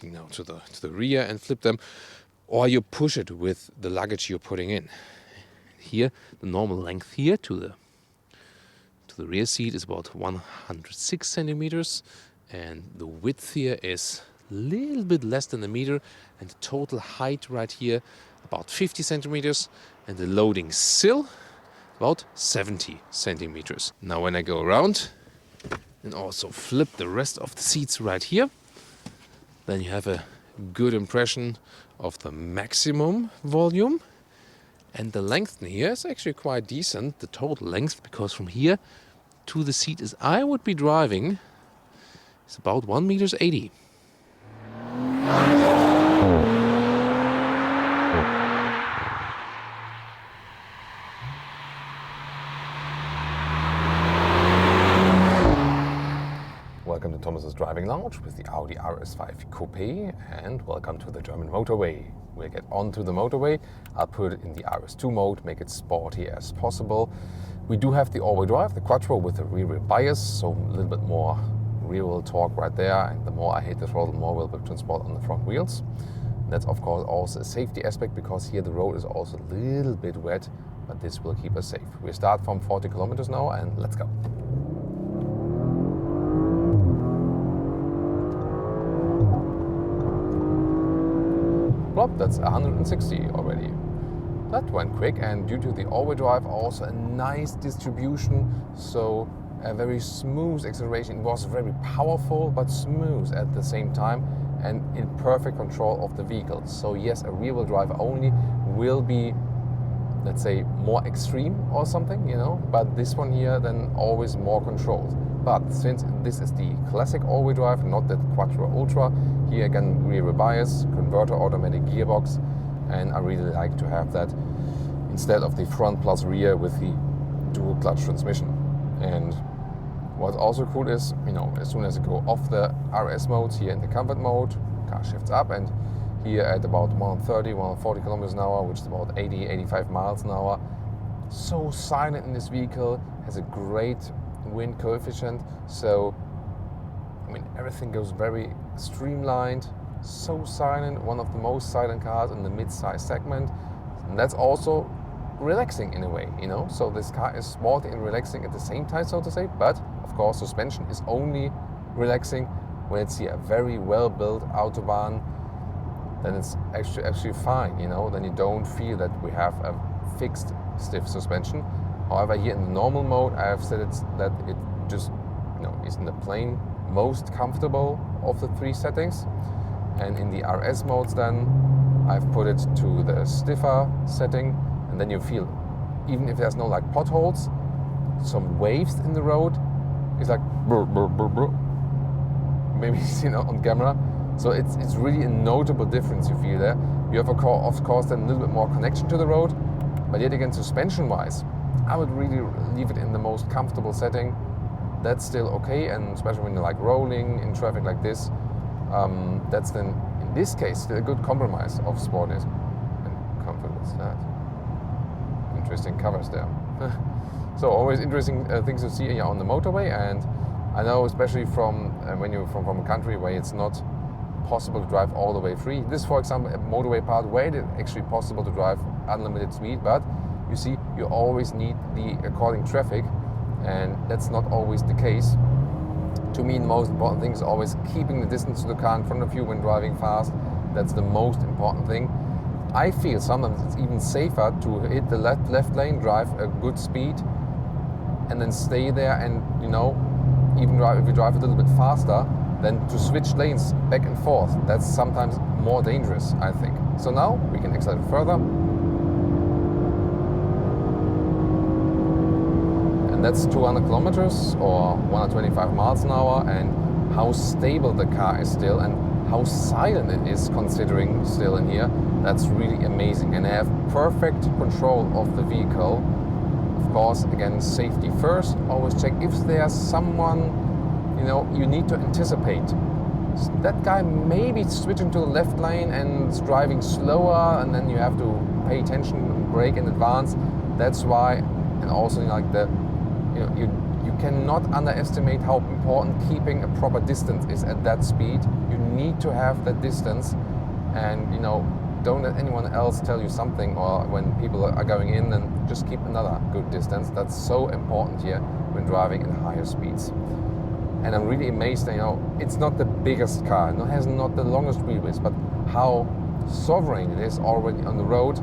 to the rear and flip them, or you push it with the luggage you're putting in. Here, the normal length here to the rear seat is about 106 centimeters, and the width here is a little bit less than a meter, and the total height right here about 50 centimeters, and the loading sill about 70 centimeters. Now when I go around and also flip the rest of the seats right here, then you have a good impression of the maximum volume. And the length in here is actually quite decent, the total length, because from here to the seat as I would be driving is about 1.80 meters. Welcome to Thomas's Driving Lounge with the Audi RS5 Coupé, and welcome to the German motorway. We'll get onto the motorway. I'll put it in the RS2 mode, make it sporty as possible. We do have the all-wheel drive, the quattro with the rear-wheel bias, so a little bit more rear-wheel torque right there, and the more I hit the throttle, more will be transport on the front wheels. That's of course also a safety aspect, because here the road is also a little bit wet, but this will keep us safe. We start from 40 kilometers now, and let's go. Plop, that's 160 already. That went quick, and due to the all-wheel drive, also a nice distribution, so a very smooth acceleration. It was very powerful but smooth at the same time, and in perfect control of the vehicle. So yes, a rear-wheel drive only will be, let's say, more extreme or something, but this one here then always more controlled. But since this is the classic all-wheel drive, not the Quattro Ultra, here again rear bias, converter automatic gearbox, and I really like to have that instead of the front plus rear with the dual clutch transmission. And what's also cool is, as soon as you go off the RS mode, here in the comfort mode, car shifts up, and here at about 130, 140 kilometers an hour, which is about 80, 85 miles an hour. So silent in this vehicle, has a great wind coefficient, so everything goes very streamlined, so silent, one of the most silent cars in the mid-size segment, and that's also relaxing in a way, so this car is sporty and relaxing at the same time, so to say. But of course suspension is only relaxing when it's here a very well built Autobahn, then it's actually fine, then you don't feel that we have a fixed stiff suspension. However, here in the normal mode, I have set it that it just is in the plain most comfortable of the 3 settings, and in the RS modes then I've put it to the stiffer setting, and then you feel, even if there's no potholes, some waves in the road, it's like brr, brr, brr, brr. Maybe seen on camera. So it's really a notable difference you feel there. You have of course then a little bit more connection to the road, but yet again suspension wise, I would really leave it in the most comfortable setting. That's still okay, and especially when you're rolling in traffic like this, that's then in this case still a good compromise of sportiness and comfort. What's that? Interesting covers there. So always interesting things to see here on the motorway, and I know especially from when you're from a country where it's not possible to drive all the way free. This, for example, a motorway part where it is actually possible to drive unlimited speed, but you see, you always need the according traffic, and that's not always the case. To me, the most important thing is always keeping the distance to the car in front of you when driving fast. That's the most important thing. I feel sometimes it's even safer to hit the left lane, drive a good speed, and then stay there, and even if you drive a little bit faster, than to switch lanes back and forth. That's sometimes more dangerous, I think. So now we can accelerate further. And that's 200 kilometers or 125 miles an hour, and how stable the car is still and how silent it is considering still in here. That's really amazing. And I have perfect control of the vehicle. Of course, again, safety first. Always check if there's someone, you need to anticipate. That guy may be switching to the left lane and is driving slower, and then you have to pay attention and brake in advance. That's why, and also you cannot underestimate how important keeping a proper distance is at that speed. You need to have that distance, and don't let anyone else tell you something, or when people are going in, then just keep another good distance. That's so important here when driving in higher speeds. And I'm really amazed, it's not the biggest car, it has not the longest wheelbase, but how sovereign it is already on the road.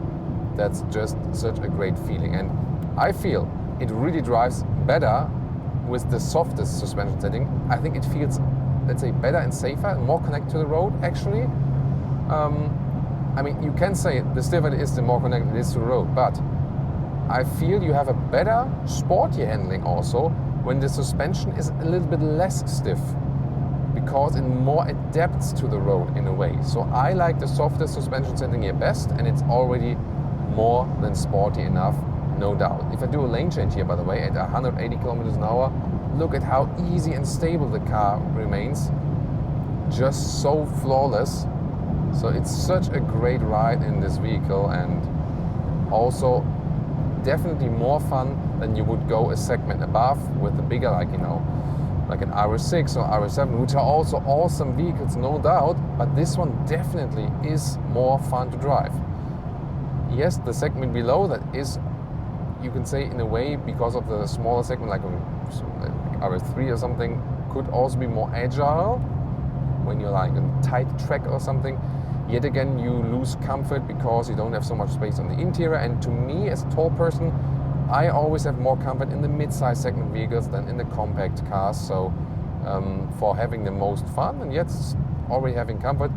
That's just such a great feeling. And I feel it really drives better with the softest suspension setting. I think it feels, let's say, better and safer and more connected to the road, actually. You can say the stiffer it is, the more connected it is to the road, but I feel you have a better, sporty handling also when the suspension is a little bit less stiff, because it more adapts to the road in a way. So I like the softest suspension setting here best, and it's already more than sporty enough, no doubt. If I do a lane change here, by the way, at 180 kilometers an hour, look at how easy and stable the car remains. Just so flawless. So it's such a great ride in this vehicle, and also definitely more fun than you would go a segment above with the bigger, like an RS6 or RS7, which are also awesome vehicles, no doubt, but this one definitely is more fun to drive. Yes, the segment below that is, you can say in a way, because of the smaller segment, like RS3 or something, could also be more agile when you're like on a tight track or something. Yet again, you lose comfort because you don't have so much space on the interior. And to me, as a tall person, I always have more comfort in the mid-size segment vehicles than in the compact cars. So for having the most fun and yet already having comfort,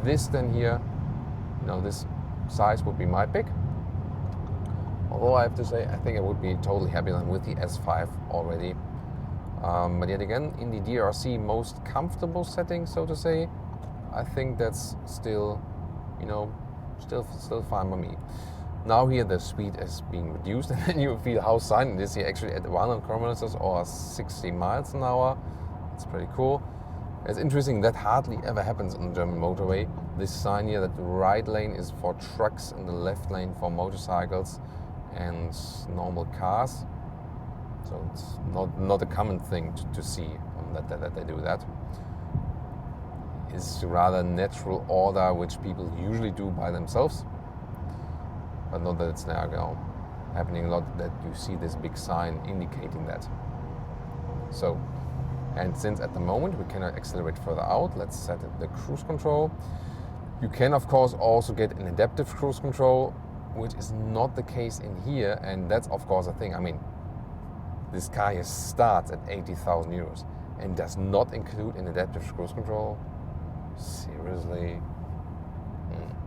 this then here, this size would be my pick. Although I have to say, I think I would be totally happy with the S5 already. But yet again, in the DRC most comfortable setting, so to say, I think that's still, still fine by me. Now here the speed is being reduced, and then you feel how silent it is here actually at 100 kilometers or 60 miles an hour. It's pretty cool. It's interesting that hardly ever happens on the German motorway. This sign here that the right lane is for trucks and the left lane for motorcycles and normal cars. So it's not a common thing to see that they do that. It's rather natural order which people usually do by themselves, but not that it's now happening a lot that you see this big sign indicating that. So, and since at the moment we cannot accelerate further out, let's set the cruise control. You can of course also get an adaptive cruise control, which is not the case in here, and that's of course a thing. This car here starts at 80,000 euros and does not include an adaptive cruise control. Seriously?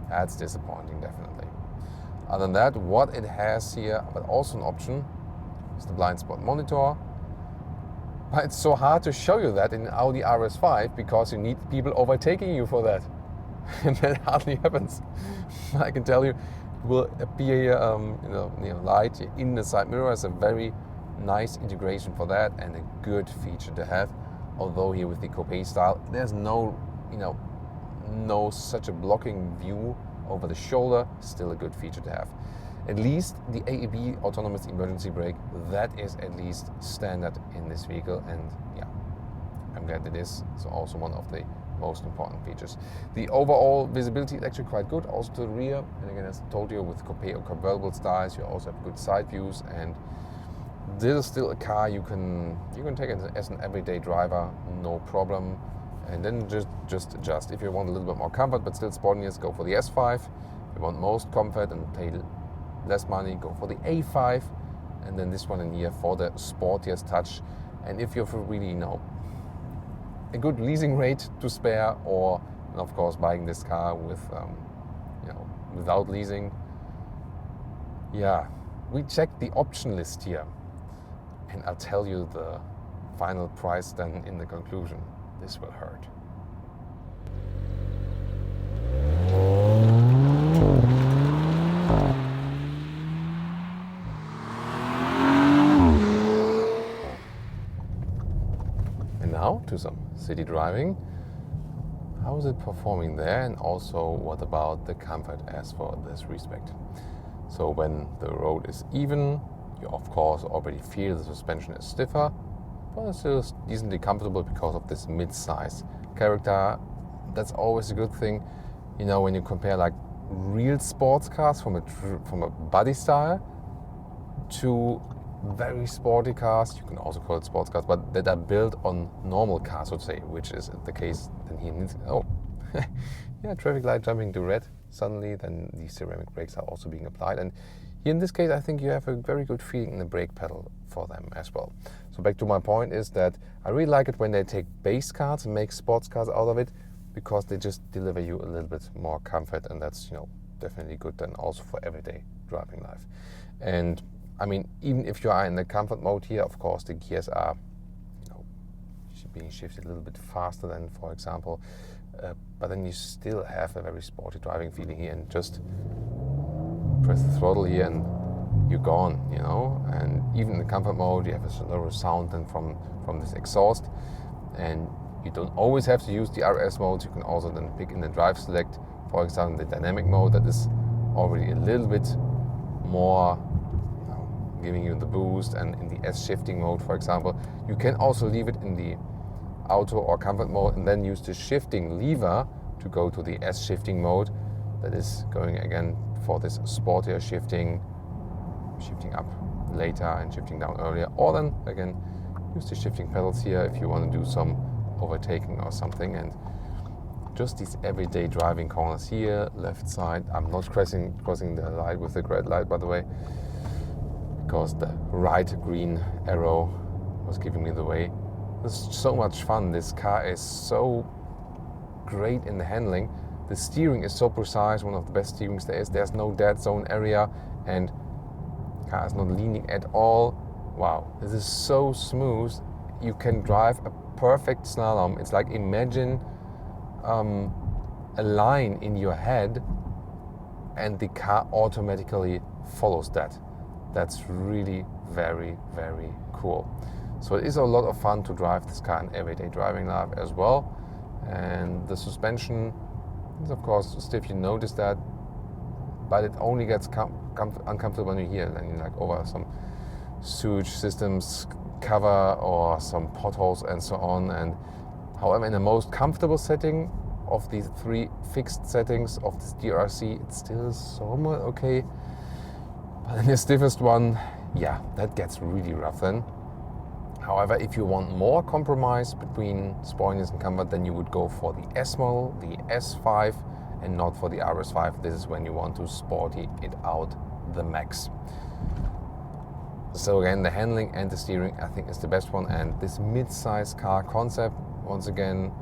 That's disappointing, definitely. Other than that, what it has here, but also an option, is the blind spot monitor. But it's so hard to show you that in Audi RS5 because you need people overtaking you for that. And that hardly happens. I can tell you, it will appear here, light in the side mirror as a very nice integration for that and a good feature to have. Although here with the Coupé style, there's no such a blocking view over the shoulder, still a good feature to have. At least the AEB, autonomous emergency brake, that is at least standard in this vehicle, and yeah, I'm glad it is. It's also one of the most important features. The overall visibility is actually quite good, also to the rear. And again, as I told you, with coupé or convertible styles, you also have good side views, and this is still a car you can take it as an everyday driver, no problem. And then just adjust. If you want a little bit more comfort but still sportiness, go for the S5. If you want most comfort and pay less money, go for the A5. And then this one in here for the sportiest touch. And if you're really, a good leasing rate to spare, or of course buying this car with, without leasing, yeah, we checked the option list here, and I'll tell you the final price then in the conclusion. This will hurt. And now to some city driving. How is it performing there? And also, what about the comfort as for this respect? So when the road is even, you of course already feel the suspension is stiffer, but it's still decently comfortable because of this mid-size character. That's always a good thing, when you compare like real sports cars from a body style to very sporty cars. You can also call it sports cars, but that are built on normal cars, so to say, which is the case. Then he needs, yeah, traffic light jumping to red suddenly. Then the ceramic brakes are also being applied, and here in this case, I think you have a very good feeling in the brake pedal for them as well. So back to my point is that I really like it when they take base cars and make sports cars out of it, because they just deliver you a little bit more comfort, and that's definitely good then also for everyday driving life. And I mean, even if you are in the comfort mode here, of course the gears are being shifted a little bit faster than, for example, but then you still have a very sporty driving feeling here, and just press the throttle here and you're gone, and even in the comfort mode you have a slower sound than from this exhaust. And you don't always have to use the RS modes. You can also then pick in the drive select, for example, the dynamic mode that is already a little bit more giving you the boost, and in the S shifting mode, for example, you can also leave it in the auto or comfort mode and then use the shifting lever to go to the S shifting mode, that is going again for this sportier shifting up later and shifting down earlier, or then again use the shifting pedals here if you want to do some overtaking or something. And just these everyday driving corners here, left side. I'm not crossing the light with the red light, by the way, because the right green arrow was giving me the way. This is so much fun. This car is so great in the handling. The steering is so precise, one of the best steerings there is. There's no dead zone area, and the car is not leaning at all. Wow, this is so smooth. You can drive a perfect slalom. It's like, imagine a line in your head and the car automatically follows that. That's really very, very cool. So it is a lot of fun to drive this car in everyday driving life as well. And the suspension is of course stiff, you notice that, but it only gets uncomfortable when you're here, and like over some sewage systems cover or some potholes and so on. And however, in the most comfortable setting of these 3 fixed settings of this DRC, it's still somewhat okay. But in the stiffest one, yeah, that gets really rough then. However, if you want more compromise between sportiness and comfort, then you would go for the S model, the S5, and not for the RS5. This is when you want to sporty it out the max. So again, the handling and the steering, I think, is the best one. And this mid-size car concept, once again,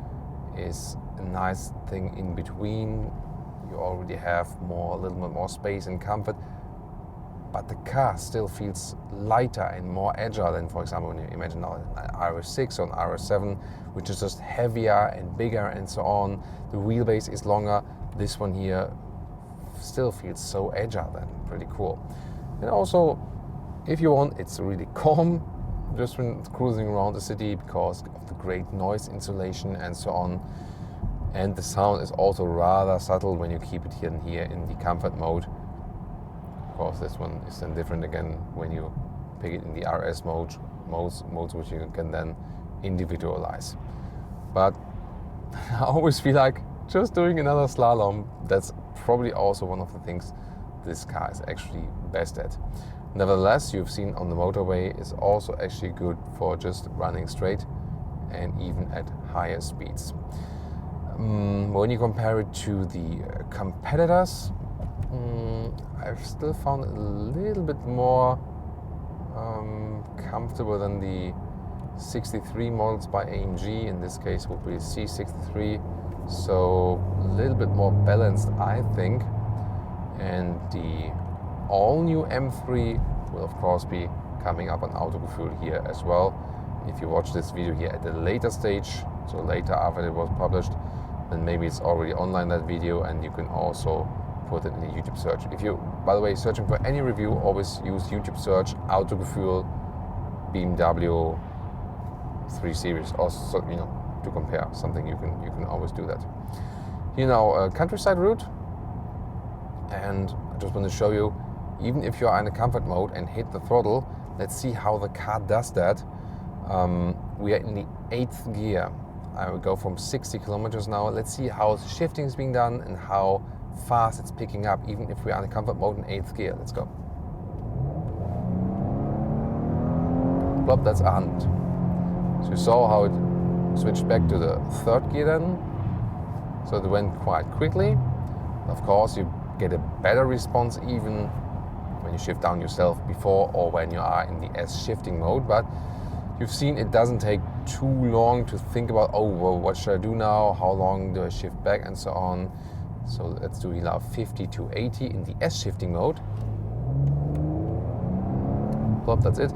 is a nice thing in between. You already have a little bit more space and comfort, but the car still feels lighter and more agile than, for example, when you imagine now an RS6 or an RS7, which is just heavier and bigger and so on. The wheelbase is longer. This one here still feels so agile and pretty cool. And also, if you want, it's really calm just when cruising around the city because of the great noise insulation and so on. And the sound is also rather subtle when you keep it here and here in the comfort mode. course this one is then different again when you pick it in the RS modes which you can then individualize. But I always feel like just doing another slalom, that's probably also one of the things this car is actually best at. Nevertheless, you've seen on the motorway is also actually good for just running straight and even at higher speeds. When you compare it to the competitors, I've still found it a little bit more comfortable than the 63 models by AMG. In this case would be C63, so a little bit more balanced, I think. And the all-new M3 will of course be coming up on Autogefühl here as well. If you watch this video here at a later stage, so later after it was published, then maybe it's already online, that video, and you can also put it in the YouTube search. If you, by the way, searching for any review, always use YouTube search Autogefühl BMW 3 Series, also, you know, to compare something. You can always do that. Here now, a countryside route, and I just want to show you, even if you are in a comfort mode and hit the throttle, let's see how the car does that. We are in the 8th gear. I will go from 60 kilometers now. Let's see how the shifting is being done and how fast it's picking up, even if we are in comfort mode in 8th gear. Let's go. Plop, that's 100. So you saw how it switched back to the 3rd gear then. So it went quite quickly. Of course, you get a better response even when you shift down yourself before or when you are in the S shifting mode. But you've seen it doesn't take too long to think about, oh, well, what should I do now? How long do I shift back and so on? So let's do now 50 to 80 in the S shifting mode. Plop, that's it.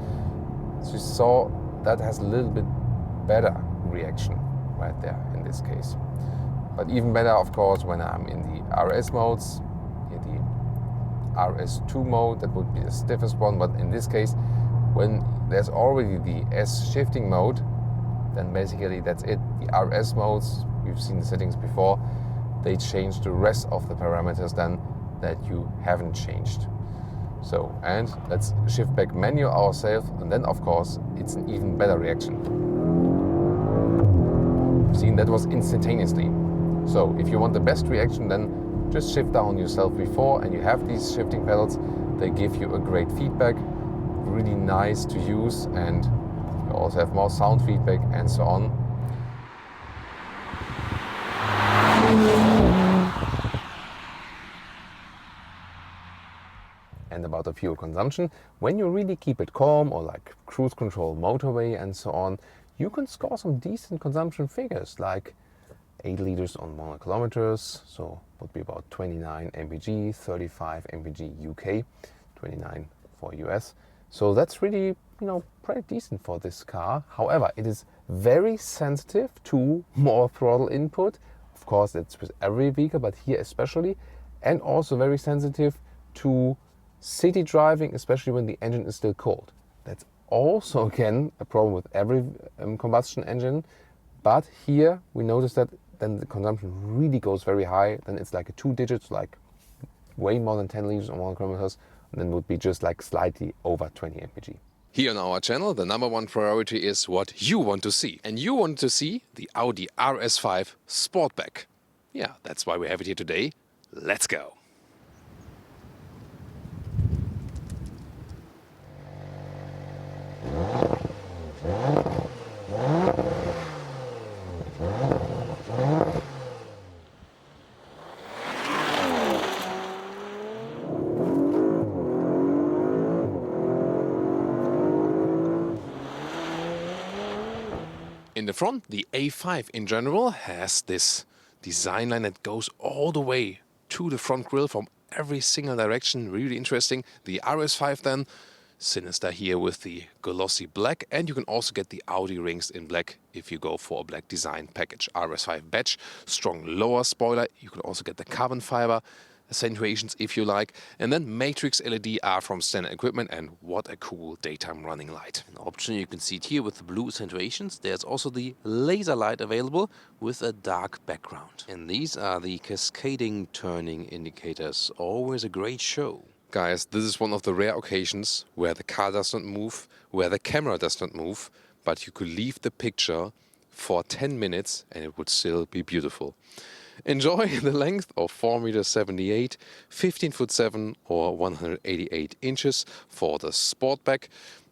So you saw that has a little bit better reaction right there in this case. But even better, of course, when I'm in the RS modes, here the RS2 mode, that would be the stiffest one. But in this case, when there's already the S shifting mode, then basically that's it. The RS modes, you've seen the settings before, they change the rest of the parameters then that you haven't changed. So, and let's shift back manual ourselves, and then of course it's an even better reaction. Seen, that was instantaneously. So if you want the best reaction, then just shift down yourself before, and you have these shifting pedals. They give you a great feedback, really nice to use, and you also have more sound feedback and so on. And about the fuel consumption, when you really keep it calm or like cruise control motorway and so on, you can score some decent consumption figures, like 8 liters on 100 kilometers, so would be about 29 mpg, 35 mpg UK, 29 for US. So that's really, you know, pretty decent for this car. However, it is very sensitive to more throttle input. Of course, it's with every vehicle, but here especially, and also very sensitive to city driving, especially when the engine is still cold. That's also again a problem with every combustion engine, but here we notice that then the consumption really goes very high. Then it's like a 2 digits, like way more than 10 liters on 100 kilometers, and then would be just like slightly over 20 mpg. Here on our channel, the #1 priority is what you want to see. And you want to see the Audi RS5 Sportback. Yeah, that's why we have it here today. Let's go. In the front, the A5 in general has this design line that goes all the way to the front grille from every single direction. Really interesting. The RS5 then, sinister here with the glossy black, and you can also get the Audi rings in black if you go for a black design package. RS5 badge, strong lower spoiler. You can also get the carbon fiber accentuations if you like, and then matrix LED are from standard equipment, and what a cool daytime running light. An option you can see it here with the blue accentuations. There's also the laser light available with a dark background, and these are the cascading turning indicators. Always a great show. Guys, this is one of the rare occasions where the car does not move, where the camera does not move, but you could leave the picture for 10 minutes and it would still be beautiful. Enjoy the length of 4.78 meters, 15'7" or 188 inches for the Sportback.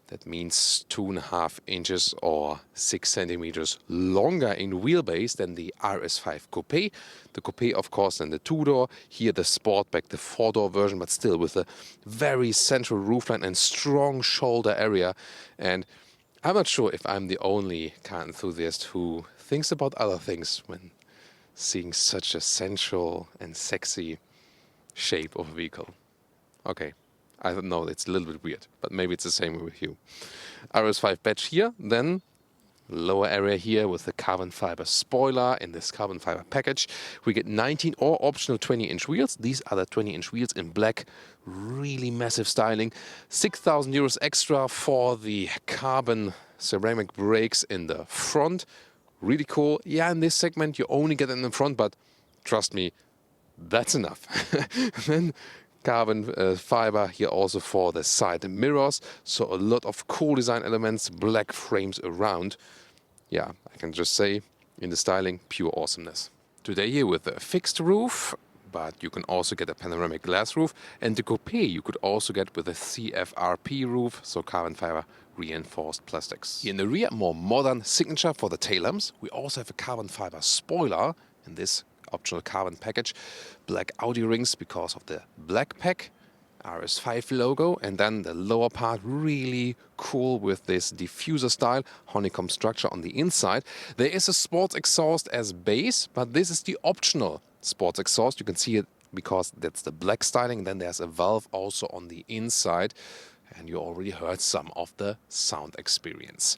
That means 2.5 inches or 6 centimeters longer in wheelbase than the RS5 Coupé. The Coupé, of course, and the two-door. Here the Sportback, the four-door version, but still with a very central roofline and strong shoulder area. And I'm not sure if I'm the only car enthusiast who thinks about other things when seeing such a sensual and sexy shape of a vehicle. Okay. I don't know, it's a little bit weird, but maybe it's the same with you. RS5 badge here, then lower area here with the carbon fiber spoiler in this carbon fiber package. We get 19 or optional 20-inch wheels. These are the 20-inch wheels in black, really massive styling. 6,000 euros extra for the carbon ceramic brakes in the front. Really cool. Yeah, in this segment you only get in the front, but trust me, that's enough. Then carbon fiber here also for the side mirrors, so a lot of cool design elements, black frames around. Yeah, I can just say, in the styling, pure awesomeness. Today here with a fixed roof, but you can also get a panoramic glass roof, and the Coupé you could also get with a CFRP roof, so carbon fiber reinforced plastics. Here in the rear, more modern signature for the tail lamps. We also have a carbon fiber spoiler in this optional carbon package, black Audi rings because of the black pack, RS5 logo, and then the lower part really cool with this diffuser style honeycomb structure on the inside. There is a sports exhaust as base, but this is the optional sports exhaust. You can see it because that's the black styling. Then there's a valve also on the inside, and you already heard some of the sound experience.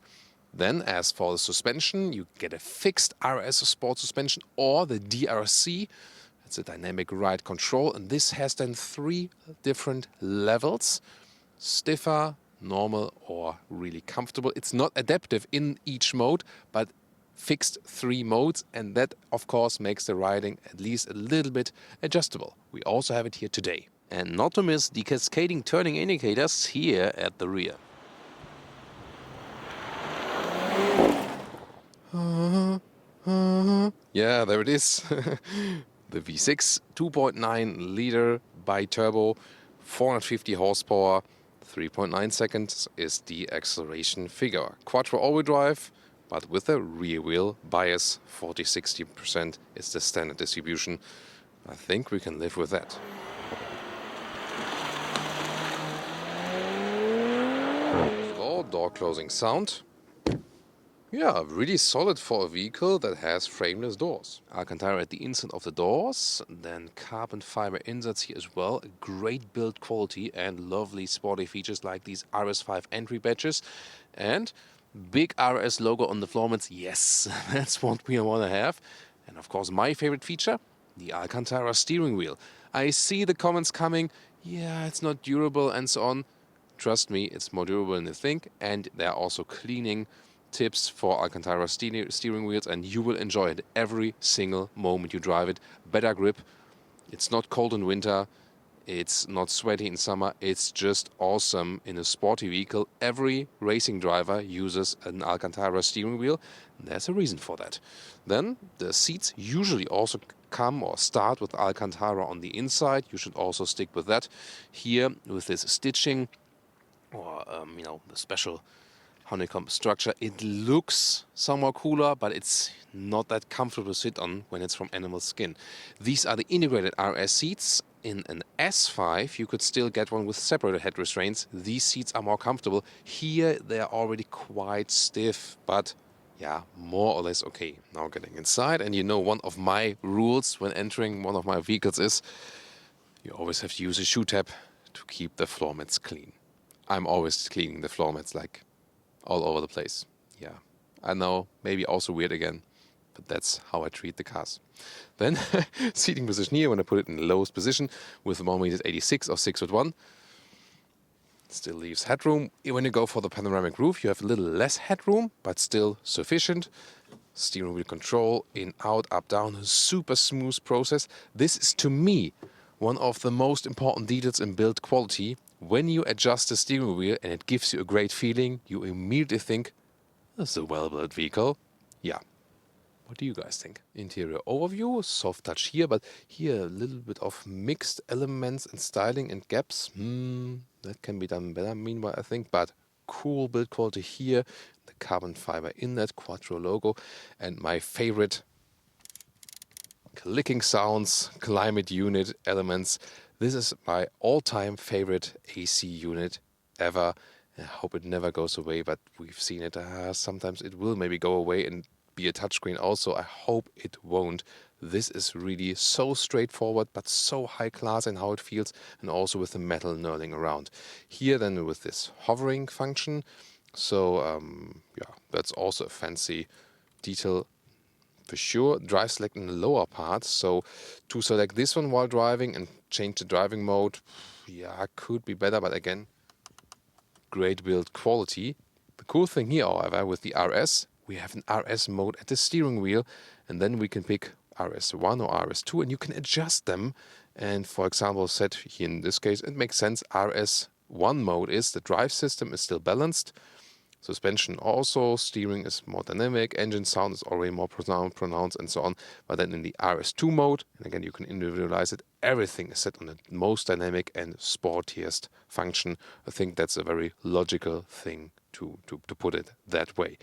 Then, as for the suspension, you get a fixed RS Sport suspension or the DRC. It's a dynamic ride control, and this has then 3 different levels: stiffer, normal, or really comfortable. It's not adaptive in each mode, but fixed 3 modes, and that, of course, makes the riding at least a little bit adjustable. We also have it here today. And not to miss the cascading turning indicators here at the rear. Yeah, there it is. The V6 2.9 liter bi-turbo, 450 horsepower, 3.9 seconds is the acceleration figure. Quattro all-wheel drive, but with a rear wheel bias, 40-60% is the standard distribution. I think we can live with that. Door closing sound. Yeah, really solid for a vehicle that has frameless doors. Alcantara at the inside of the doors, then carbon fiber inserts here as well. Great build quality and lovely sporty features like these RS5 entry badges. And big RS logo on the floor mats. Yes, that's what we want to have. And of course, my favorite feature, the Alcantara steering wheel. I see the comments coming, yeah, it's not durable and so on. Trust me, it's more durable than you think. And there are also cleaning tips for Alcantara steering wheels, and you will enjoy it every single moment you drive it. Better grip. It's not cold in winter. It's not sweaty in summer. It's just awesome in a sporty vehicle. Every racing driver uses an Alcantara steering wheel. There's a reason for that. Then the seats usually also come or start with Alcantara on the inside. You should also stick with that. Here with this stitching or the special honeycomb structure, it looks somewhat cooler, but it's not that comfortable to sit on when it's from animal skin. These are the integrated RS seats. In an S5 you could still get one with separated head restraints. These seats are more comfortable. Here they are already quite stiff, but yeah, more or less okay. Now getting inside, and one of my rules when entering one of my vehicles is you always have to use a shoe tab to keep the floor mats clean. I'm always cleaning the floor mats like all over the place. Yeah, I know, maybe also weird again, but that's how I treat the cars. Then seating position here, when I put it in the lowest position with 1.86 or 6'1". Still leaves headroom. When you go for the panoramic roof, you have a little less headroom, but still sufficient. Steering wheel control, in, out, up, down, super smooth process. This is, to me, one of the most important details in build quality. When you adjust the steering wheel and it gives you a great feeling, you immediately think, that's a well-built vehicle. Yeah. What do you guys think? Interior overview, soft touch here, but here a little bit of mixed elements and styling and gaps. That can be done better, meanwhile, I think, but cool build quality here. The carbon fiber inlet, Quattro logo, and my favorite clicking sounds, climate unit elements. This is my all-time favorite AC unit ever. I hope it never goes away, but we've seen it. Sometimes it will maybe go away and be a touchscreen also. I hope it won't. This is really so straightforward, but so high class in how it feels, and also with the metal knurling around. Here then with this hovering function. So yeah, that's also a fancy detail for sure. Drive select in the lower part. So to select this one while driving and change the driving mode, yeah, could be better, but again, great build quality. The cool thing here, however, with the RS, we have an RS mode at the steering wheel, and then we can pick RS1 or RS2, and you can adjust them. And for example, set here in this case, it makes sense. RS1 mode is the drive system is still balanced. Suspension also, steering is more dynamic, engine sound is already more pronounced and so on. But then in the RS2 mode, and again you can individualize it, everything is set on the most dynamic and sportiest function. I think that's a very logical thing to put it that way.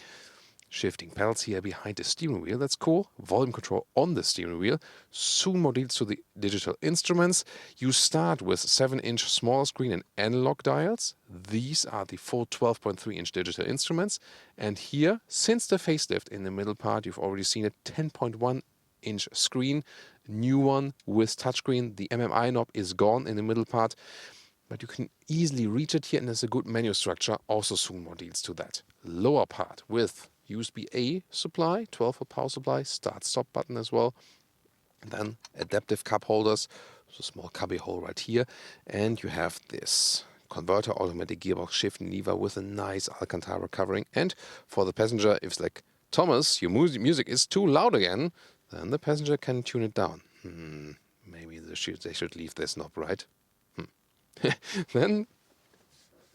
Shifting pedals here behind the steering wheel, that's cool. Volume control on the steering wheel. Soon more details to the digital instruments. You start with 7-inch small screen and analog dials. These are the full 12.3-inch digital instruments. And here, since the facelift in the middle part, you've already seen a 10.1-inch screen. New one with touchscreen. The MMI knob is gone in the middle part, but you can easily reach it here, and there's a good menu structure. Also soon more deals to that. Lower part with USB-A supply, 12-volt power supply, start-stop button as well. And then adaptive cup holders, so small cubby hole right here. And you have this converter automatic gearbox shifting lever with a nice Alcantara covering. And for the passenger, if it's like, Thomas, your music is too loud again, then the passenger can tune it down. Maybe they should leave this knob, right? Then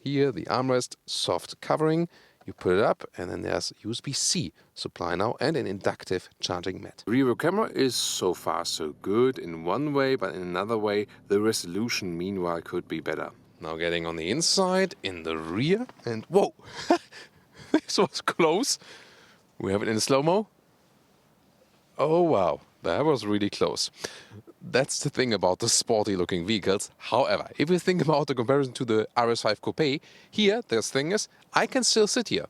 here the armrest, soft covering. You put it up, and then there's USB-C supply now and an inductive charging mat. Rear view camera is so far so good in one way, but in another way the resolution meanwhile could be better. Now getting on the inside, in the rear, and whoa! This was close. We have it in slow-mo. Oh wow, that was really close. That's the thing about the sporty looking vehicles. However, if you think about the comparison to the RS5 Coupé, here the thing is, I can still sit here.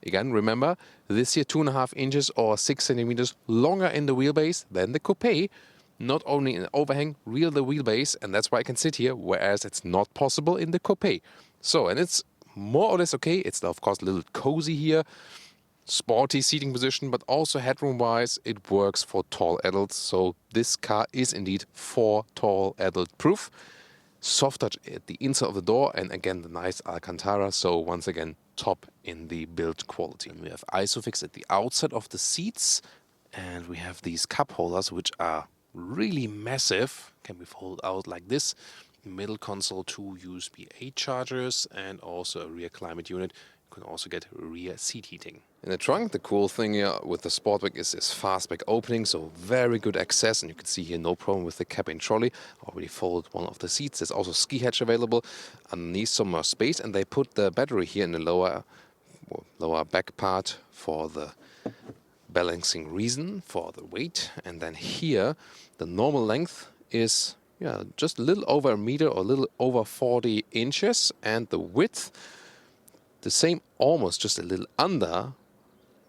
Again, remember, this here 2.5 inches or 6 centimeters longer in the wheelbase than the Coupé. Not only in overhang, real the wheelbase, and that's why I can sit here, whereas it's not possible in the Coupé. So, and it's more or less okay. It's of course a little cozy here. Sporty seating position, but also headroom-wise, it works for tall adults. So this car is indeed for tall adult proof. Soft touch at the inside of the door, and again the nice Alcantara. So once again, top in the build quality. And we have Isofix at the outside of the seats, and we have these cup holders, which are really massive. Can be folded out like this. Middle console, 2 USB-A chargers, and also a rear climate unit. You can also get rear seat heating. In the trunk, the cool thing here with the Sportback is this fastback opening, so very good access, and you can see here no problem with the cabin trolley. Already folded one of the seats. There's also ski hatch available. Underneath some more space, and they put the battery here in the lower back part for the balancing reason, for the weight. And then here, the normal length is just a little over a meter or a little over 40 inches, and the width the same, almost just a little under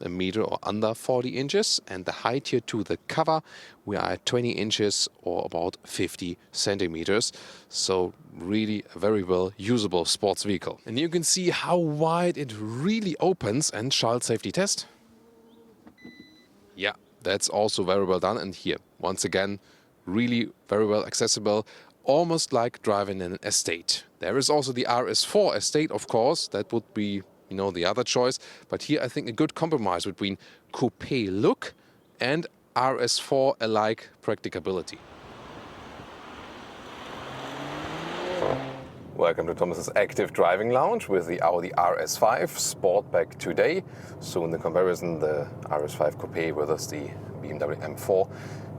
a meter or under 40 inches, and the height here to the cover, we are at 20 inches or about 50 centimeters. So really a very well usable sports vehicle. And you can see how wide it really opens. And child safety test. Yeah, that's also very well done. And here, once again, really very well accessible. Almost like driving in an estate. There is also the RS4 estate, of course. That would be, the other choice. But here I think a good compromise between coupe look and RS4 alike practicability. Welcome to Thomas's Active Driving Lounge with the Audi RS5 Sportback today. So in the comparison, the RS5 Coupé versus the BMW M4.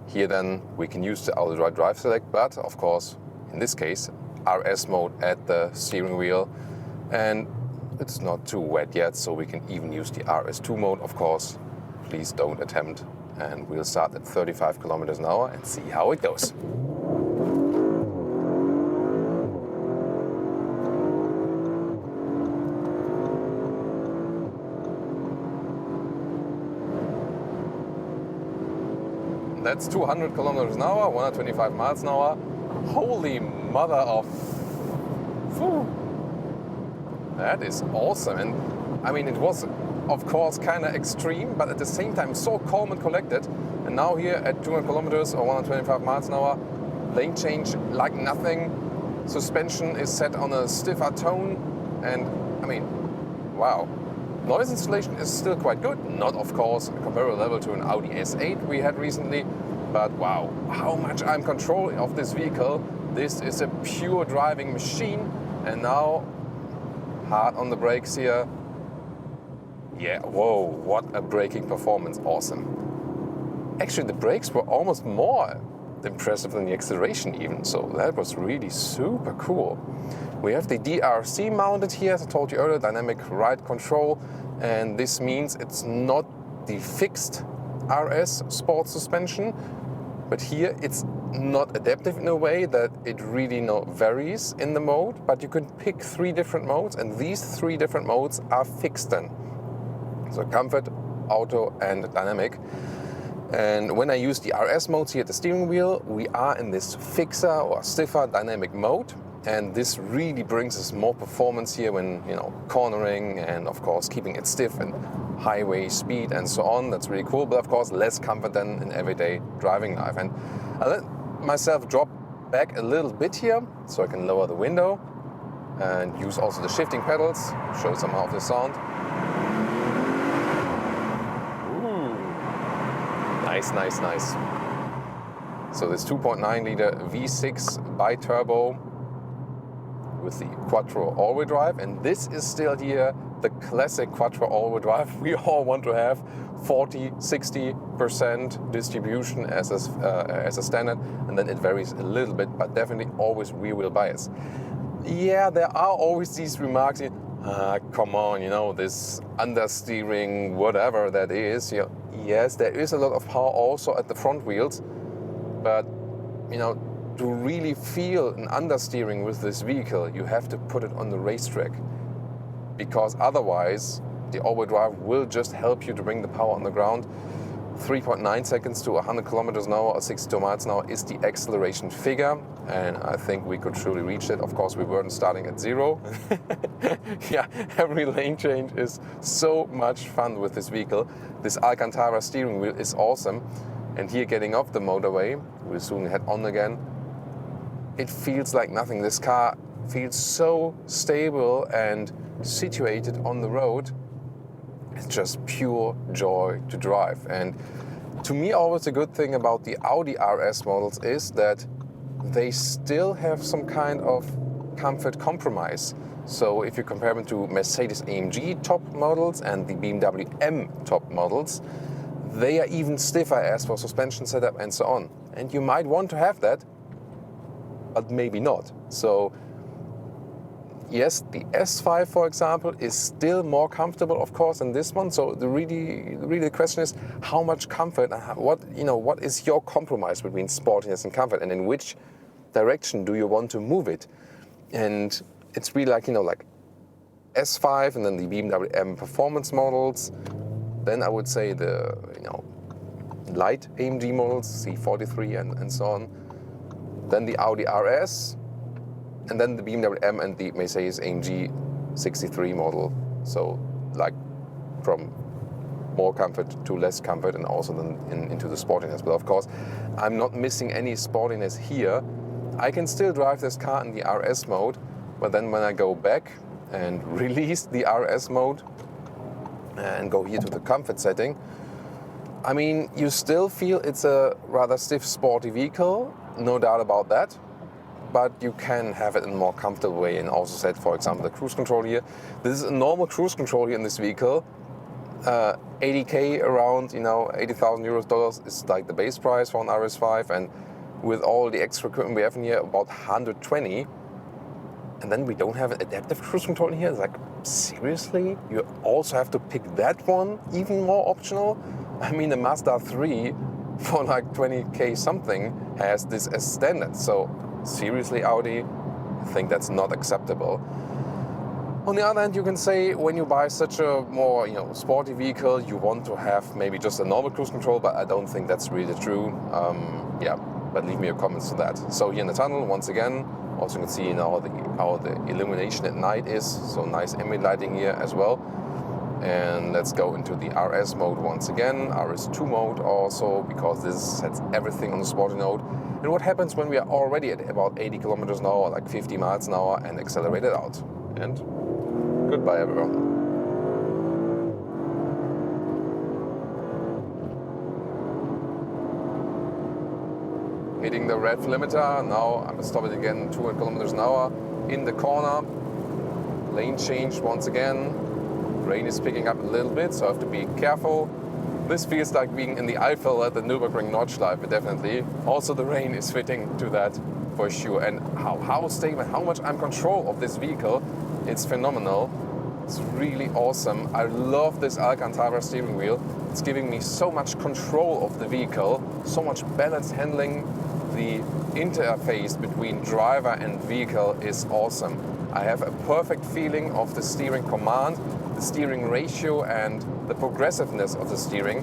Here then we can use the Audi Drive Select, but of course in this case RS mode at the steering wheel, and it's not too wet yet, so we can even use the RS2 mode. Of course, please don't attempt, and we'll start at 35 kilometers an hour and see how it goes. That's 200 kilometers an hour, 125 miles an hour. Holy mother of... Phew. That is awesome. And I mean, it was, of course, kind of extreme, but at the same time so calm and collected. And now here at 200 kilometers or 125 miles an hour, lane change like nothing. Suspension is set on a stiffer tone. And I mean, wow. Noise installation is still quite good. Not, of course, a comparable level to an Audi S8 we had recently. But wow, how much I'm controlling of this vehicle. This is a pure driving machine. And now, hard on the brakes here. Yeah, whoa, what a braking performance, awesome. Actually, the brakes were almost more impressive than the acceleration even, so that was really super cool. We have the DRC mounted here, as I told you earlier, dynamic ride control, and this means it's not the fixed RS sport suspension, but here it's not adaptive in a way that it really varies in the mode, but you can pick 3 different modes, and these 3 different modes are fixed then. So comfort, auto and dynamic. And when I use the RS modes here at the steering wheel, we are in this fixer or stiffer dynamic mode. And this really brings us more performance here when, cornering and of course keeping it stiff and highway speed and so on. That's really cool, but of course less comfort than in everyday driving life. And I let myself drop back a little bit here so I can lower the window and use also the shifting pedals, show some of the sound. Nice, nice, nice. So this 2.9 liter V6 bi-turbo with the Quattro all-wheel drive, and this is still here the classic Quattro all-wheel drive we all want to have. 40-60% distribution as a standard, and then it varies a little bit, but definitely always rear-wheel bias. Yeah, there are always these remarks here, come on, this understeering, whatever that is. Yes, there is a lot of power also at the front wheels, but to really feel an understeering with this vehicle, you have to put it on the racetrack, because otherwise the all-wheel drive will just help you to bring the power on the ground. 3.9 seconds to 100 kilometers an hour or 62 miles an hour is the acceleration figure, and I think we could truly reach it. Of course, we weren't starting at 0. Yeah, every lane change is so much fun with this vehicle. This Alcantara steering wheel is awesome, and here getting off the motorway, we'll soon head on again. It feels like nothing. This car feels so stable and situated on the road. It's just pure joy to drive. And to me, always a good thing about the Audi RS models is that they still have some kind of comfort compromise. So if you compare them to Mercedes-AMG top models and the BMW M top models, they are even stiffer as for suspension setup and so on. And you might want to have that, but maybe not. So yes, the S5, for example, is still more comfortable, of course, than this one. So the question is, how much comfort? What is your compromise between sportiness and comfort, and in which direction do you want to move it? And it's really like S5, and then the BMW M performance models. Then I would say the light AMG models, C43 and so on. Then the Audi RS. And then the BMW M and the Mercedes-AMG 63 model. So from more comfort to less comfort, and also then into the sportiness. But of course, I'm not missing any sportiness here. I can still drive this car in the RS mode, but then when I go back and release the RS mode and go here to the comfort setting, I mean, you still feel it's a rather stiff, sporty vehicle, no doubt about that. but you can have it in a more comfortable way and also set, for example, the cruise control here. This is a normal cruise control here in this vehicle. 80k around, 80,000 euros is like the base price for an RS5, and with all the extra equipment we have in here, about 120. And then we don't have an adaptive cruise control in here. It's like, seriously? You also have to pick that one, even more optional? I mean, the Mazda 3 for like 20k something has this as standard. So seriously, Audi, I think that's not acceptable. On the other hand, you can say when you buy such a more sporty vehicle, you want to have maybe just a normal cruise control, but I don't think that's really true. Yeah, but leave me your comments to that. So here in the tunnel, once again, also you can see now how the illumination at night is. So nice ambient lighting here as well. And let's go into the RS mode once again, RS2 mode also, because this sets everything on the sporty mode. And what happens when we are already at about 80 kilometers an hour, like 50 miles an hour, and accelerate it out. And goodbye, everyone. Hitting the red limiter, now I'm gonna stop it again, 200 kilometers an hour in the corner. Lane change once again. Rain is picking up a little bit, so I have to be careful. This feels like being in the Eifel at the Nürburgring Nordschleife, definitely. Also the rain is fitting to that for sure. And how stable, how much I'm in control of this vehicle, it's phenomenal. It's really awesome. I love this Alcantara steering wheel. It's giving me so much control of the vehicle, so much balance handling. The interface between driver and vehicle is awesome. I have a perfect feeling of the steering command, the steering ratio and the progressiveness of the steering.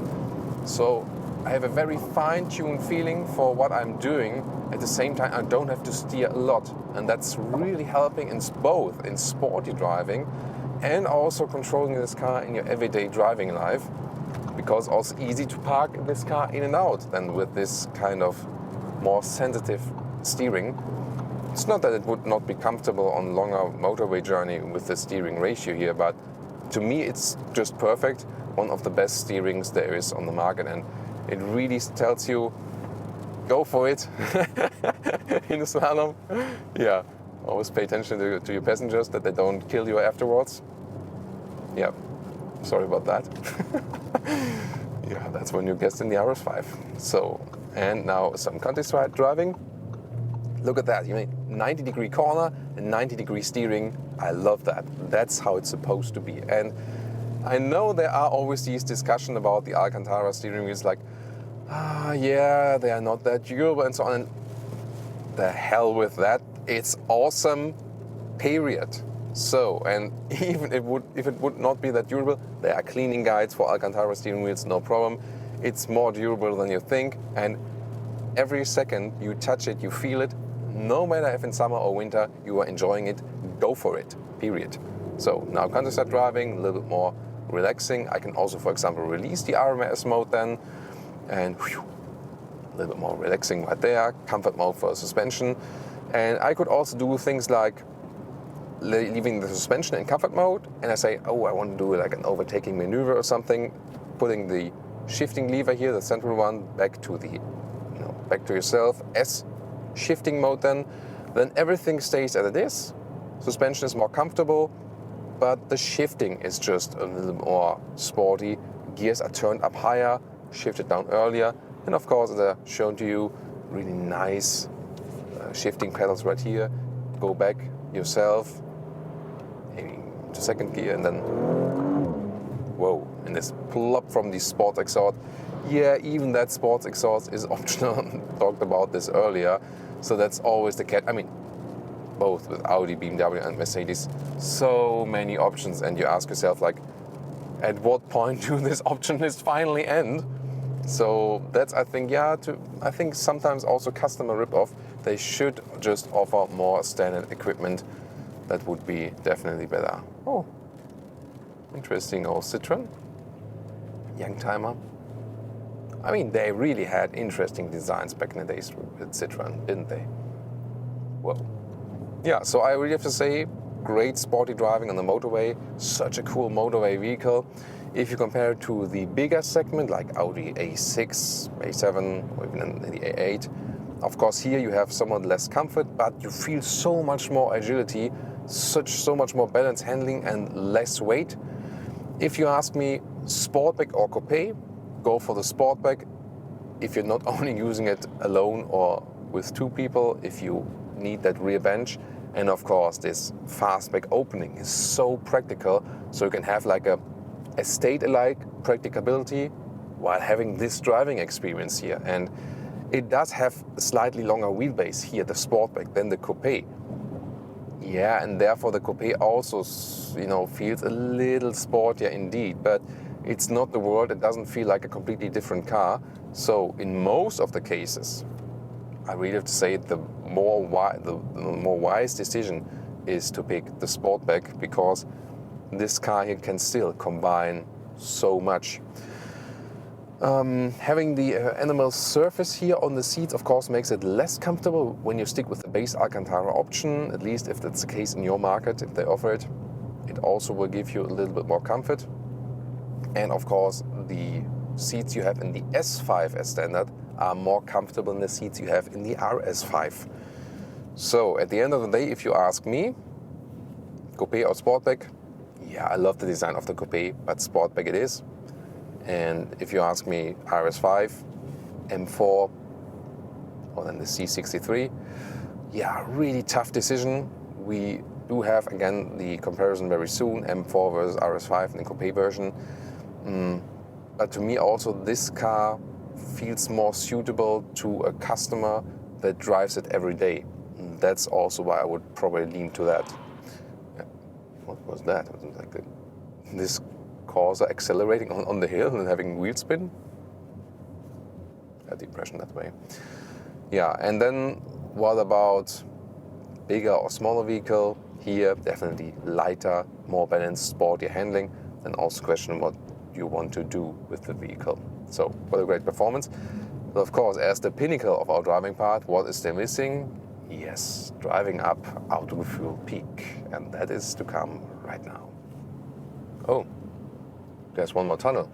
So I have a very fine-tuned feeling for what I'm doing. At the same time, I don't have to steer a lot. And that's really helping in both in sporty driving and also controlling this car in your everyday driving life. Because also easy to park this car in and out than with this kind of more sensitive steering. It's not that it would not be comfortable on longer motorway journey with the steering ratio here, but to me it's just perfect. One of the best steerings there is on the market, and it really tells you, go for it in the slalom. Yeah, always pay attention to your passengers, that they don't kill you afterwards. Yeah, sorry about that. Yeah, that's when you guessed in the RS5. So, and now some countryside driving. Look at that, 90-degree corner and 90-degree steering. I love that. That's how it's supposed to be. And I know there are always these discussions about the Alcantara steering wheels, like, yeah, they are not that durable and so on. And the hell with that. It's awesome, period. So, and even if it would not be that durable, there are cleaning guides for Alcantara steering wheels, no problem. It's more durable than you think, and every second you touch it, you feel it. No matter if in summer or winter, you are enjoying it, go for it, period. So now countryside driving, a little bit more relaxing. I can also, for example, release the RMS mode then, and whew, a little bit more relaxing right there, comfort mode for suspension. And I could also do things like leaving the suspension in comfort mode, and I say, oh, I want to do like an overtaking maneuver or something, putting the shifting lever here, the central one, back to the, back to yourself as shifting mode then everything stays as it is. Suspension is more comfortable, but the shifting is just a little more sporty. Gears are turned up higher, shifted down earlier, and of course, as I've shown to you, really nice shifting pedals right here. Go back yourself, maybe to second gear, and then whoa, and this plop from the sports exhaust. Yeah, even that sports exhaust is optional. Talked about this earlier. So that's always the catch. I mean, both with Audi, BMW and Mercedes, so many options, and you ask yourself, like, at what point do this option list finally end? So that's, I think, I think sometimes also customer rip-off. They should just offer more standard equipment. That would be definitely better. Oh, interesting old Citroen. Youngtimer. I mean, they really had interesting designs back in the days with Citroen, didn't they? Well, yeah, so I really have to say, great sporty driving on the motorway, such a cool motorway vehicle. If you compare it to the bigger segment, like Audi A6, A7, or even the A8, Of course, here you have somewhat less comfort, but you feel so much more agility, so much more balance handling and less weight. If you ask me Sportback or Coupé, go for the Sportback. If you're not only using it alone or with two people, if you need that rear bench. And of course, this fastback opening is so practical, so you can have like a estate-alike practicability while having this driving experience here. And it does have a slightly longer wheelbase here, the Sportback, than the Coupé. Yeah, and therefore the Coupé also, feels a little sportier indeed, but it's not the world. It doesn't feel like a completely different car. So in most of the cases, I really have to say the more wise decision is to pick the Sportback, because this car here can still combine so much. Having the animal surface here on the seats, of course, makes it less comfortable when you stick with the base Alcantara option, at least if that's the case in your market, if they offer it. It also will give you a little bit more comfort. And of course, the seats you have in the S5 as standard are more comfortable than the seats you have in the RS5. So at the end of the day, if you ask me, Coupé or Sportback, yeah, I love the design of the Coupé, but Sportback it is. And if you ask me RS5, M4, or then the C63, yeah, really tough decision. We do have, again, the comparison very soon, M4 versus RS5 in the Coupé version. But to me also, this car feels more suitable to a customer that drives it every day. That's also why I would probably lean to that. Yeah. What was that? It was like this Corsa accelerating on the hill and having wheel spin. I had the impression that way. Yeah, and then what about bigger or smaller vehicle? Here, definitely lighter, more balanced, sportier handling, and also question what you want to do with the vehicle. So, what a great performance. But of course, as the pinnacle of our driving part, what is still missing? Yes, driving up Autogefühl peak, and that is to come right now. Oh, there's one more tunnel.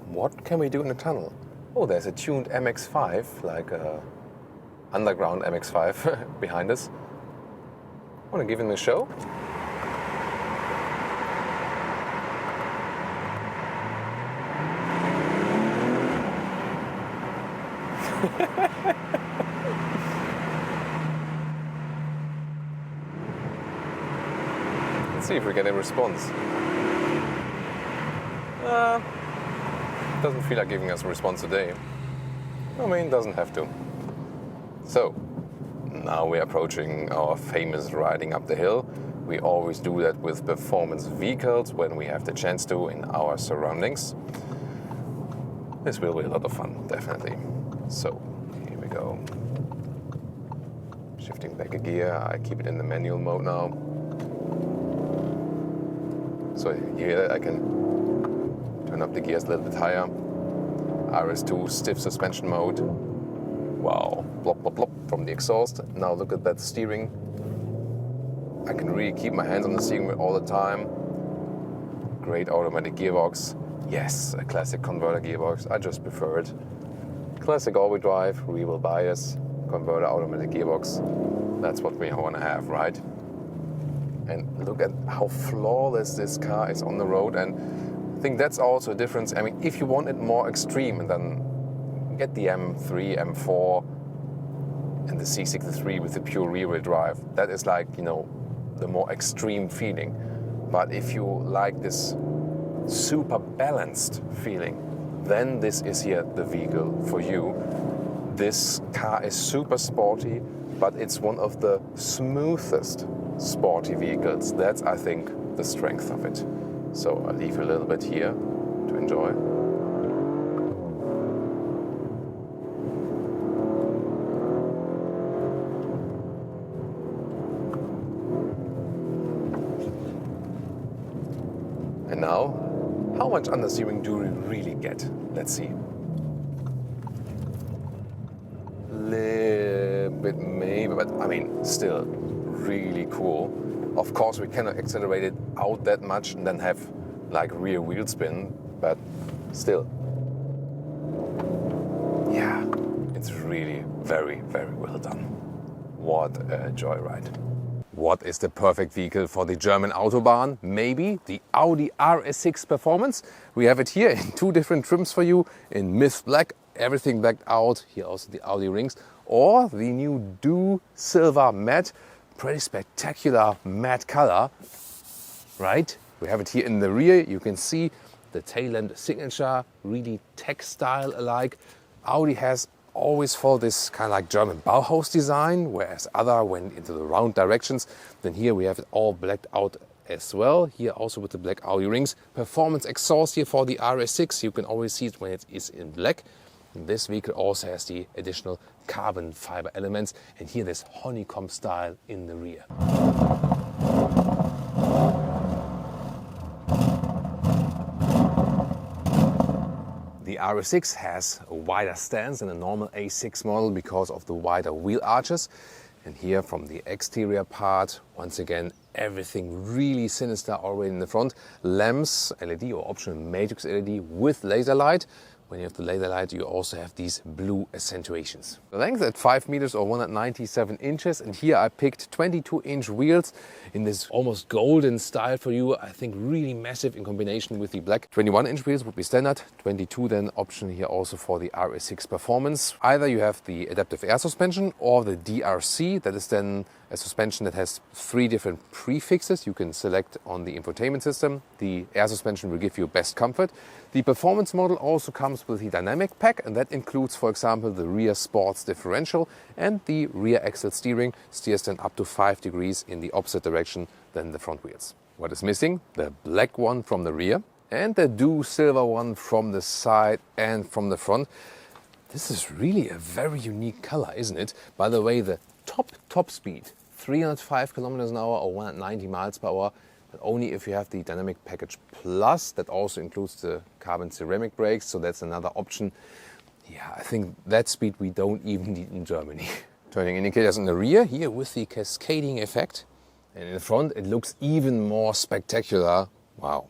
What can we do in the tunnel? Oh, there's a tuned MX-5, like a underground MX-5 behind us. Want to give him a show? Let's see if we get a response. Doesn't feel like giving us a response today. I mean, doesn't have to. So, now we're approaching our famous riding up the hill. We always do that with performance vehicles when we have the chance to in our surroundings. This will be a lot of fun, definitely. So, here we go. Shifting back a gear, I keep it in the manual mode now. So here I can turn up the gears a little bit higher. RS2 stiff suspension mode. Wow, blop, blop, blop from the exhaust. Now look at that steering. I can really keep my hands on the steering wheel all the time. Great automatic gearbox. Yes, a classic converter gearbox. I just prefer it. Classic all-wheel drive, rear-wheel bias, converter automatic gearbox. That's what we want to have, right? And look at how flawless this car is on the road. And I think that's also a difference. I mean, if you want it more extreme, then get the M3, M4, and the C63 with the pure rear-wheel drive. That is like, the more extreme feeling. But if you like this super balanced feeling, then this is here the vehicle for you. This car is super sporty, but it's one of the smoothest sporty vehicles. That's, I think, the strength of it. So I'll leave you a little bit here to enjoy. And now, how much understeering do we really get? Let's see. Little bit maybe, but I mean, still really cool. Of course, we cannot accelerate it out that much and then have like rear wheel spin, but still. Yeah, It's really very, very well done. What a joyride. What is the perfect vehicle for the German Autobahn? Maybe the Audi RS6 Performance. We have it here in two different trims for you, in Myth Black, everything blacked out, here also the Audi rings, or the new Dew Silver Matte, pretty spectacular matte color, right? We have it here in the rear. You can see the tail lamp signature, really textile alike. Audi has always followed this kind of like German Bauhaus design, whereas other went into the round directions. Then here we have it all blacked out as well. Here also with the black Audi rings. Performance exhaust here for the RS6. You can always see it when it is in black. And this vehicle also has the additional carbon fiber elements. And here this honeycomb style in the rear. The RS6 has a wider stance than a normal A6 model because of the wider wheel arches. And here from the exterior part, once again, everything really sinister already in the front. Lamps, LED or optional matrix LED with laser light. When you have the laser light, you also have these blue accentuations. The length at 5 meters or 197 inches. And here I picked 22-inch wheels in this almost golden style for you. I think really massive in combination with the black. 21-inch wheels would be standard. 22 then option here also for the RS6 Performance. Either you have the adaptive air suspension or the DRC. That is then a suspension that has 3 different prefixes you can select on the infotainment system. The air suspension will give you best comfort. The performance model also comes with the dynamic pack, and that includes, for example, the rear sports differential, and the rear axle steering steers then up to 5 degrees in the opposite direction than the front wheels. What is missing? The black one from the rear and the Dew silver one from the side and from the front. This is really a very unique color, isn't it? By the way, the top speed, 305 kilometers an hour or 190 miles per hour, but only if you have the Dynamic Package Plus. That also includes the carbon ceramic brakes, so that's another option. Yeah, I think that speed we don't even need in Germany. Turning indicators in the rear, here with the cascading effect. And in the front, it looks even more spectacular. Wow,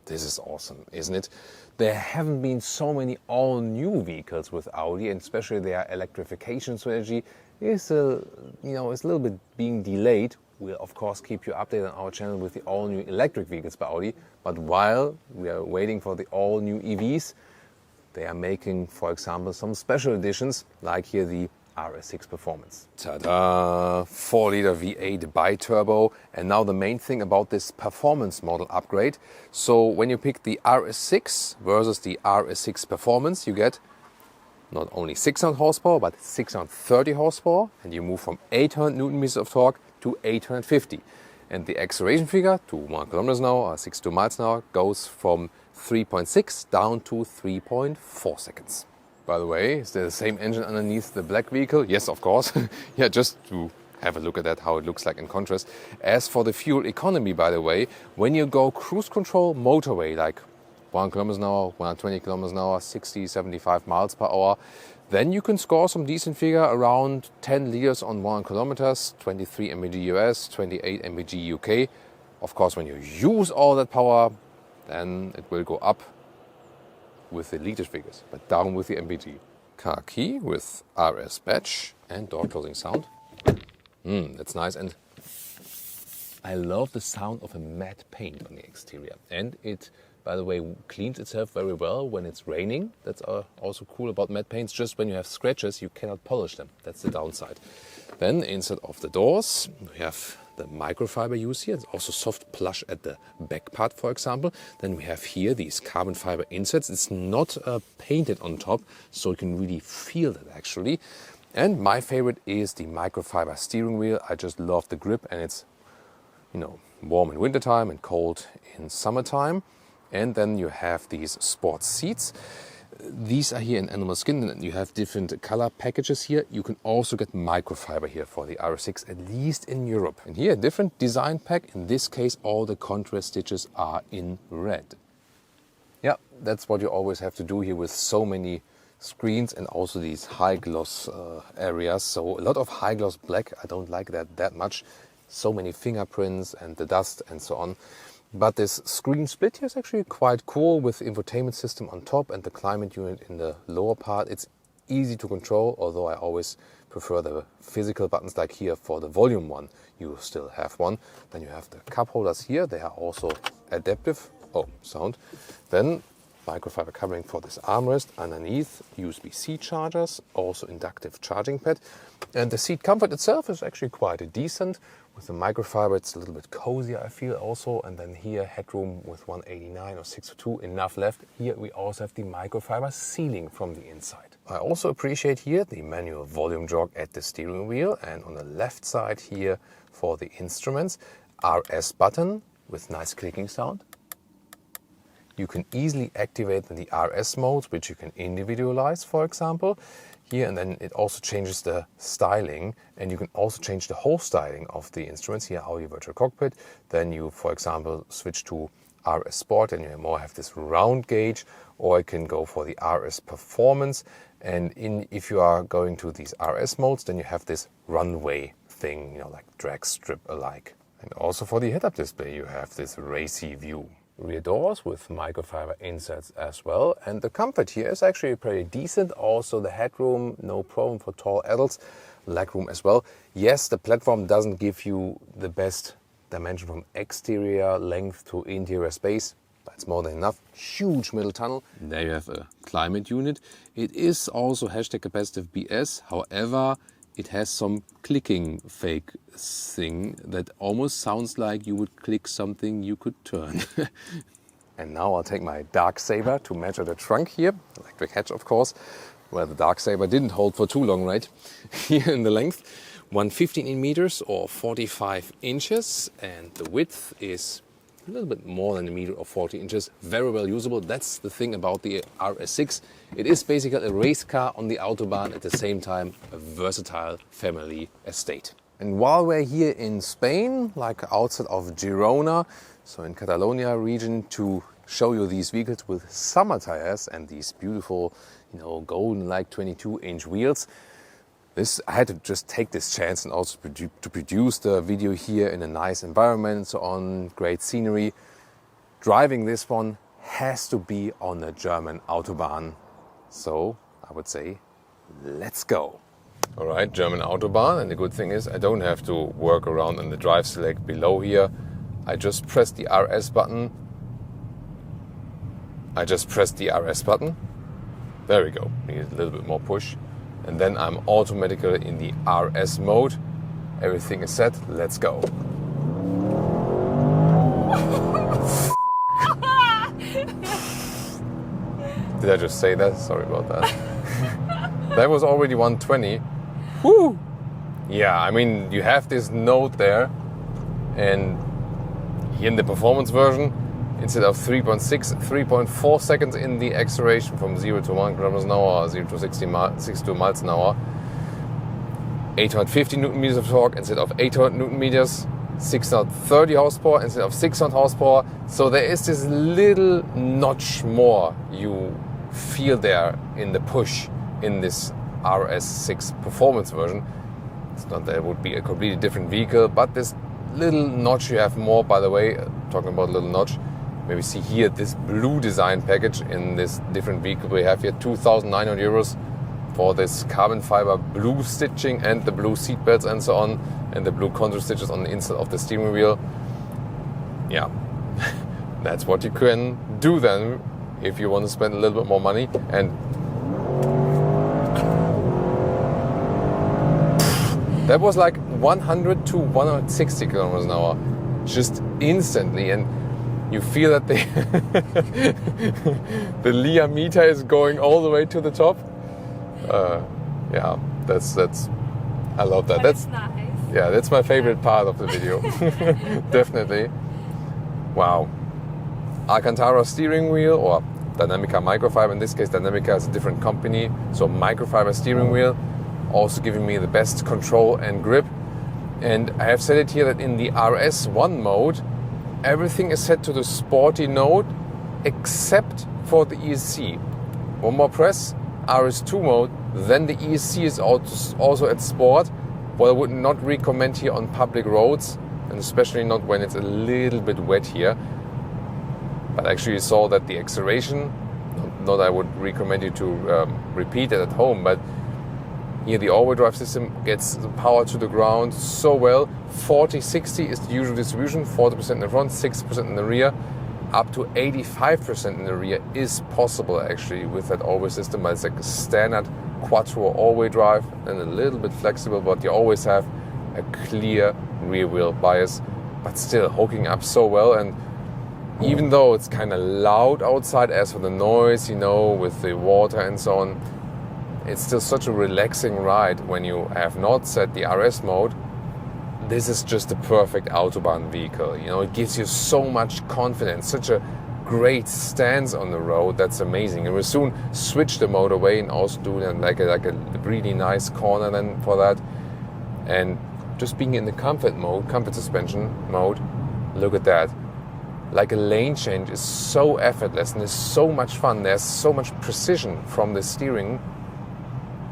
this is awesome, isn't it? There haven't been so many all-new vehicles with Audi, and especially their electrification strategy is a little bit being delayed. We'll of course keep you updated on our channel with the all-new electric vehicles by Audi. But while we are waiting for the all-new EVs, they are making, for example, some special editions, like here the RS6 Performance. Ta-da! 4-liter V8 bi-turbo. And now the main thing about this performance model upgrade. So when you pick the RS6 versus the RS6 Performance, you get not only 600 horsepower, but 630 horsepower. And you move from 800 Newton meters of torque to 850. And the acceleration figure to 1 kilometers an hour or 62 miles an hour goes from 3.6 down to 3.4 seconds. By the way, is there the same engine underneath the black vehicle? Yes, of course. Yeah, just to have a look at that, how it looks like in contrast. As for the fuel economy, by the way, when you go cruise control motorway, like 1 kilometers an hour, 120 kilometers an hour, 60, 75 miles per hour, then you can score some decent figure around 10 liters on 1 kilometers, 23 mpg US, 28 mpg UK. Of course, when you use all that power, then it will go up with the liter figures, but down with the mpg. Car key with RS badge and door closing sound. That's nice, and I love the sound of a matte paint on the exterior. And it, by the way, cleans itself very well when it's raining. That's also cool about matte paints. Just when you have scratches, you cannot polish them. That's the downside. Then inside of the doors, we have the microfiber use here. It's also soft plush at the back part, for example. Then we have here these carbon fiber insets. It's not painted on top, so you can really feel that actually. And my favorite is the microfiber steering wheel. I just love the grip, and it's, warm in wintertime and cold in summertime. And then you have these sports seats. These are here in animal skin, and you have different color packages here. You can also get microfiber here for the RS6, at least in Europe. And here, a different design pack. In this case, all the contrast stitches are in red. Yeah, that's what you always have to do here with so many screens and also these high gloss areas. So a lot of high gloss black. I don't like that much. So many fingerprints and the dust and so on. But this screen split here is actually quite cool with the infotainment system on top and the climate unit in the lower part. It's easy to control, although I always prefer the physical buttons, like here for the volume one, you still have one. Then you have the cup holders here, they are also adaptive. Oh, sound. Then microfiber covering for this armrest, underneath USB-C chargers, also inductive charging pad. And the seat comfort itself is actually quite decent. With the microfiber it's a little bit cozier, I feel, also. And then here headroom with 189 or 602, enough left. Here we also have the microfiber ceiling from the inside. I also appreciate here the manual volume jog at the steering wheel, and on the left side here for the instruments, RS button with nice clicking sound. You can easily activate the RS mode, which you can individualize, for example, here, and then it also changes the styling, and you can also change the whole styling of the instruments here, Audi Virtual Cockpit. Then you, for example, switch to RS Sport and you more have this round gauge, or you can go for the RS Performance. And if you are going to these RS modes, then you have this runway thing, you know, like drag strip alike. And also for the head-up display, you have this racy view. Rear doors with microfiber inserts as well, and the comfort here is actually pretty decent. Also the headroom, no problem for tall adults. Legroom as well. Yes, the platform doesn't give you the best dimension from exterior length to interior space. That's more than enough. Huge middle tunnel. There you have a climate unit. It is also hashtag capacitive BS. However, it has some clicking fake thing that almost sounds like you would click something you could turn. And now I'll take my Dark Saber to measure the trunk here. Electric hatch, of course. Well, the Dark Saber didn't hold for too long, right? Here in the length, 115 meters or 45 inches. And the width is a little bit more than a meter or 40 inches. Very well usable. That's the thing about the RS6. It is basically a race car on the Autobahn, at the same time a versatile family estate. And while we're here in Spain, like outside of Girona, so in Catalonia region, to show you these vehicles with summer tires and these beautiful, you know, golden like 22-inch wheels, I had to just take this chance and also to produce the video here in a nice environment and so on, great scenery. Driving this one has to be on a German Autobahn. So I would say, let's go. All right, German Autobahn, and the good thing is I don't have to work around in the drive select below here. I just press the RS button. There we go, need a little bit more push. And then I'm automatically in the RS mode. Everything is set, let's go. Did I just say that? Sorry about that. That was already 120. Woo! Yeah, I mean, you have this note there, and here in the performance version, instead of 3.4 seconds in the acceleration from 0 to 1 kilometers an hour, 0 to 62 miles an hour, 850 Newton meters of torque instead of 800 Newton meters, 630 horsepower instead of 600 horsepower. So there is this little notch more you feel there in the push in this RS6 performance version. It's not that it would be a completely different vehicle, but this little notch you have more, by the way, talking about little notch, maybe see here this blue design package in this different vehicle we have here, 2,900 euros for this carbon fiber blue stitching and the blue seat belts and so on, and the blue contour stitches on the inside of the steering wheel. Yeah, that's what you can do then if you want to spend a little bit more money. And that was like 100 to 160 kilometers an hour, just instantly, and you feel that the the Lia meter is going all the way to the top. Yeah, that's I love that. But That's it's nice. Yeah, that's my favorite part of the video. Definitely. Wow. Alcantara steering wheel, or Dynamica microfiber. In this case, Dynamica is a different company. So microfiber steering wheel, also giving me the best control and grip. And I have said it here that in the RS1 mode, everything is set to the sporty mode except for the ESC. One more press, RS2 mode, then the ESC is also at sport. What I would not recommend here on public roads, and especially not when it's a little bit wet here. But actually you saw that the acceleration, not I would recommend you to repeat it at home, but here the all-wheel drive system gets the power to the ground so well. 40-60 is the usual distribution, 40% in the front, 60% in the rear. Up to 85% in the rear is possible actually with that all-wheel system, but it's like a standard quattro all-wheel drive and a little bit flexible, but you always have a clear rear wheel bias, but still hooking up so well. And even though it's kind of loud outside as for the noise, you know, with the water and so on, it's still such a relaxing ride when you have not set the RS mode. This is just the perfect Autobahn vehicle. You know, it gives you so much confidence, such a great stance on the road. That's amazing. And we'll soon switch the motorway and also do like a really nice corner then for that. And just being in the comfort mode, comfort suspension mode, look at that. Like a lane change is so effortless and it's so much fun. There's so much precision from the steering.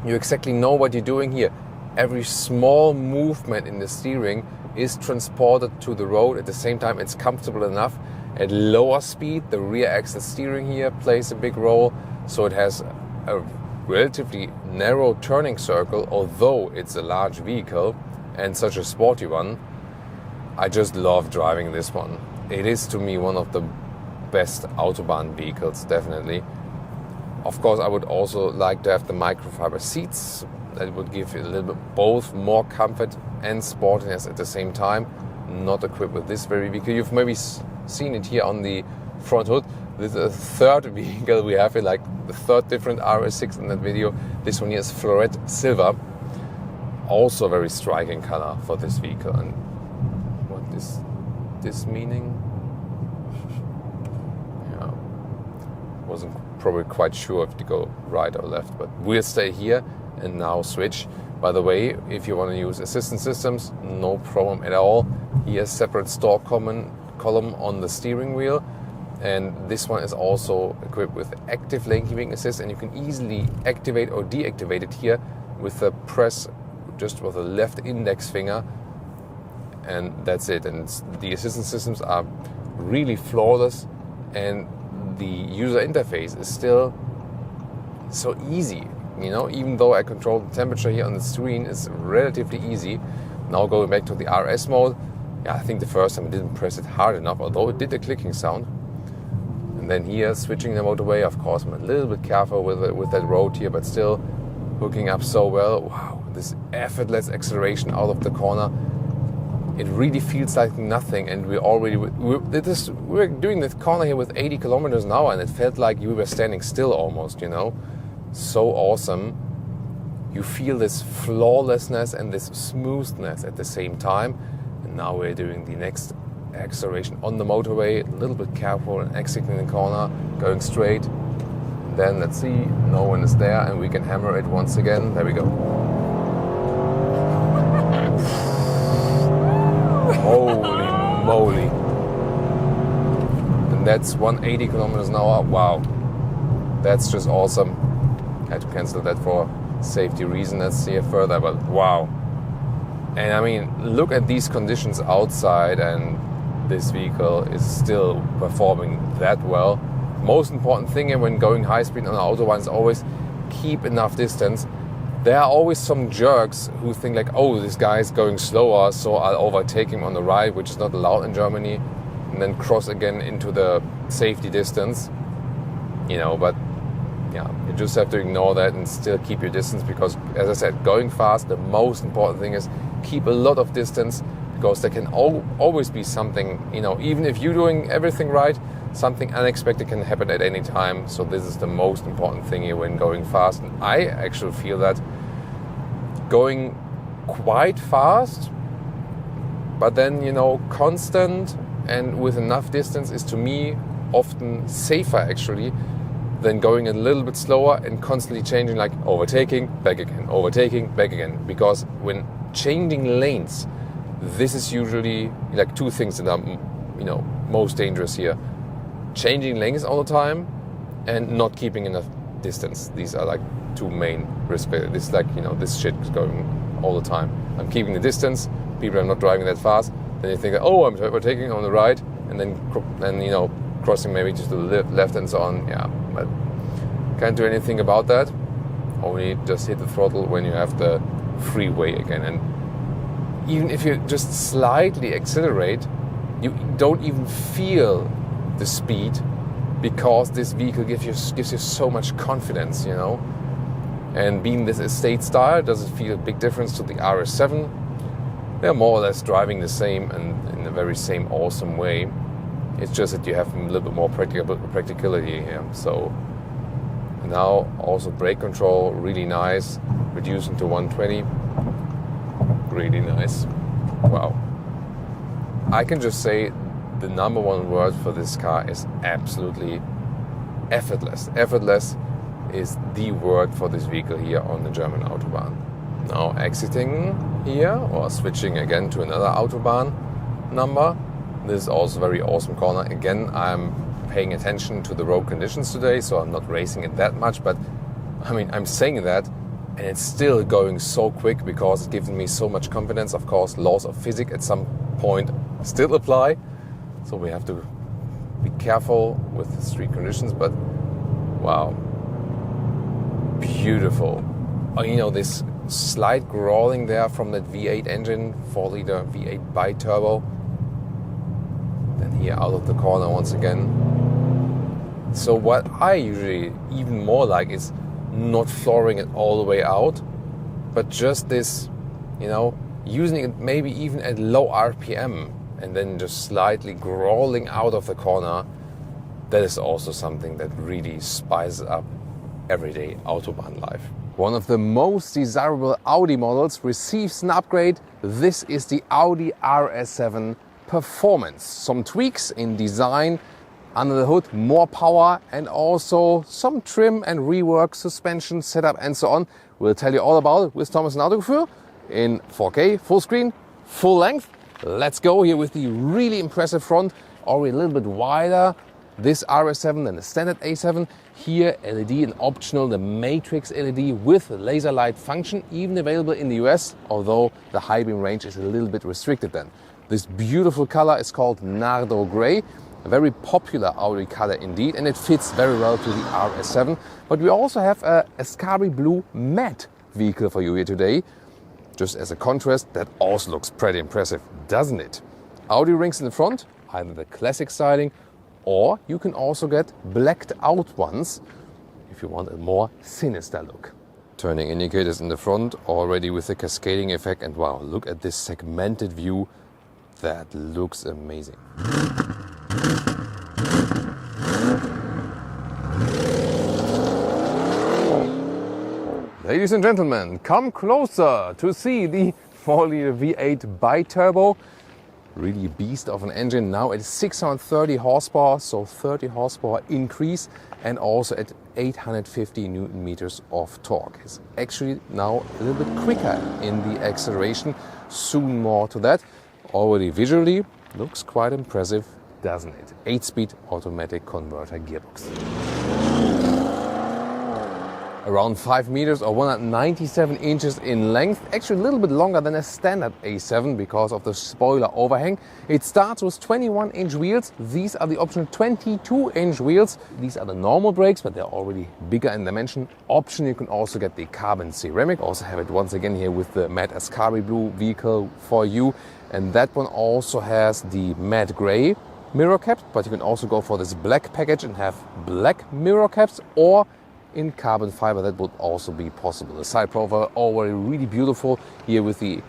You exactly know what you're doing here. Every small movement in the steering is transported to the road. At the same time, it's comfortable enough. At lower speed, the rear axle steering here plays a big role. So it has a relatively narrow turning circle, although it's a large vehicle and such a sporty one. I just love driving this one. It is, to me, one of the best Autobahn vehicles, definitely. Of course, I would also like to have the microfiber seats. That would give you a little bit both more comfort and sportiness at the same time. Not equipped with this very vehicle. You've maybe seen it here on the front hood. This is a third vehicle we have here, like the third different RS6 in that video. This one here is Floret Silver. Also a very striking color for this vehicle. And what is this meaning? Yeah, wasn't probably quite sure if to go right or left, but we'll stay here and now switch. By the way, if you want to use assistance systems, no problem at all. Here's separate store column on the steering wheel, and this one is also equipped with active lane keeping assist, and you can easily activate or deactivate it here with a press just with the left index finger, and that's it. And the assistance systems are really flawless, and the user interface is still so easy. You know, even though I control the temperature here on the screen, it's relatively easy. Now going back to the RS mode, yeah, I think the first time I didn't press it hard enough, although it did a clicking sound. And then here, switching the motorway, of course, I'm a little bit careful with that road here, but still hooking up so well. Wow, this effortless acceleration out of the corner. It really feels like nothing, and we're doing this corner here with 80 kilometers an hour, and it felt like you were standing still almost, you know. So awesome. You feel this flawlessness and this smoothness at the same time. And now we're doing the next acceleration on the motorway, a little bit careful and exiting the corner, going straight. Then let's see, no one is there, and we can hammer it once again. There we go. Holy moly. And that's 180 kilometers an hour. Wow. That's just awesome. I had to cancel that for safety reason. Let's see it further, but wow. And I mean, look at these conditions outside, and this vehicle is still performing that well. Most important thing when going high speed on the Autobahn is always keep enough distance. There are always some jerks who think like, oh, this guy is going slower, so I'll overtake him on the right, which is not allowed in Germany, and then cross again into the safety distance. You know, but yeah, you just have to ignore that and still keep your distance, because, as I said, going fast, the most important thing is keep a lot of distance, because there can always be something, you know, even if you're doing everything right, something unexpected can happen at any time. So this is the most important thing here when going fast. And I actually feel that going quite fast, but then, you know, constant and with enough distance is, to me, often safer actually than going a little bit slower and constantly changing, like overtaking, back again. Because when changing lanes, this is usually like two things that are, you know, most dangerous here. Changing lanes all the time and not keeping enough distance. These are like two main risk factors. This is like, you know, this shit is going all the time. I'm keeping the distance, people are not driving that fast, then you think, oh, I'm overtaking on the right, and then you know, crossing maybe just to the left and so on. Yeah, but Can't do anything about that. Only just hit the throttle when you have the freeway again. And even if you just slightly accelerate, you don't even feel the speed, because this vehicle gives you so much confidence, you know. And being this estate style, does it feel a big difference to the RS7? They're more or less driving the same and in the very same awesome way. It's just that you have a little bit more practicality here. So now also brake control, really nice, reducing to 120, really nice. Wow. I can just say the number one word for this car is absolutely effortless. Effortless is the word for this vehicle here on the German Autobahn. Now exiting here, or switching again to another Autobahn number. This is also a very awesome corner. Again, I'm paying attention to the road conditions today, so I'm not racing it that much, but I mean, I'm saying that and it's still going so quick because it gives me so much confidence. Of course, laws of physics at some point still apply, so we have to be careful with the street conditions, but wow, beautiful. Oh, you know, this slight growling there from that V8 engine, 4-liter V8 bi-turbo. Then here out of the corner once again. So what I usually even more like is not flooring it all the way out, but just this, you know, using it maybe even at low RPM and then just slightly growling out of the corner. That is also something that really spices up everyday Autobahn life. One of the most desirable Audi models receives an upgrade. This is the Audi RS7 Performance. Some tweaks in design, under the hood, more power, and also some trim and rework, suspension setup, and so on. We'll tell you all about it with Thomas and Autogefühl in 4K, full screen, full length. Let's go here with the really impressive front, already a little bit wider. This RS7 than the standard A7. Here LED and optional the Matrix LED with laser light function, even available in the US, although the high beam range is a little bit restricted then. This beautiful color is called Nardo Grey, a very popular Audi color indeed, and it fits very well to the RS7. But we also have a Ascari Blue matte vehicle for you here today. Just as a contrast, that also looks pretty impressive, doesn't it? Audi rings in the front, either the classic styling, or you can also get blacked out ones if you want a more sinister look. Turning indicators in the front, already with the cascading effect, and wow, look at this segmented view. That looks amazing. Ladies and gentlemen, come closer to see the 4-liter V8 bi-turbo. Really beast of an engine, now at 630 horsepower, so 30 horsepower increase, and also at 850 Newton meters of torque. It's actually now a little bit quicker in the acceleration, soon more to that. Already visually looks quite impressive, doesn't it? 8-speed automatic converter gearbox. Around 5 meters or 197 inches in length, actually a little bit longer than a standard A7 because of the spoiler overhang. It starts with 21-inch wheels. These are the optional 22-inch wheels. These are the normal brakes, but they're already bigger in dimension. Option, you can also get the carbon ceramic. Also have it once again here with the matte Ascari Blue vehicle for you. And that one also has the matte gray mirror caps, but you can also go for this black package and have black mirror caps, or in carbon fiber, that would also be possible. The side profile already really beautiful here with the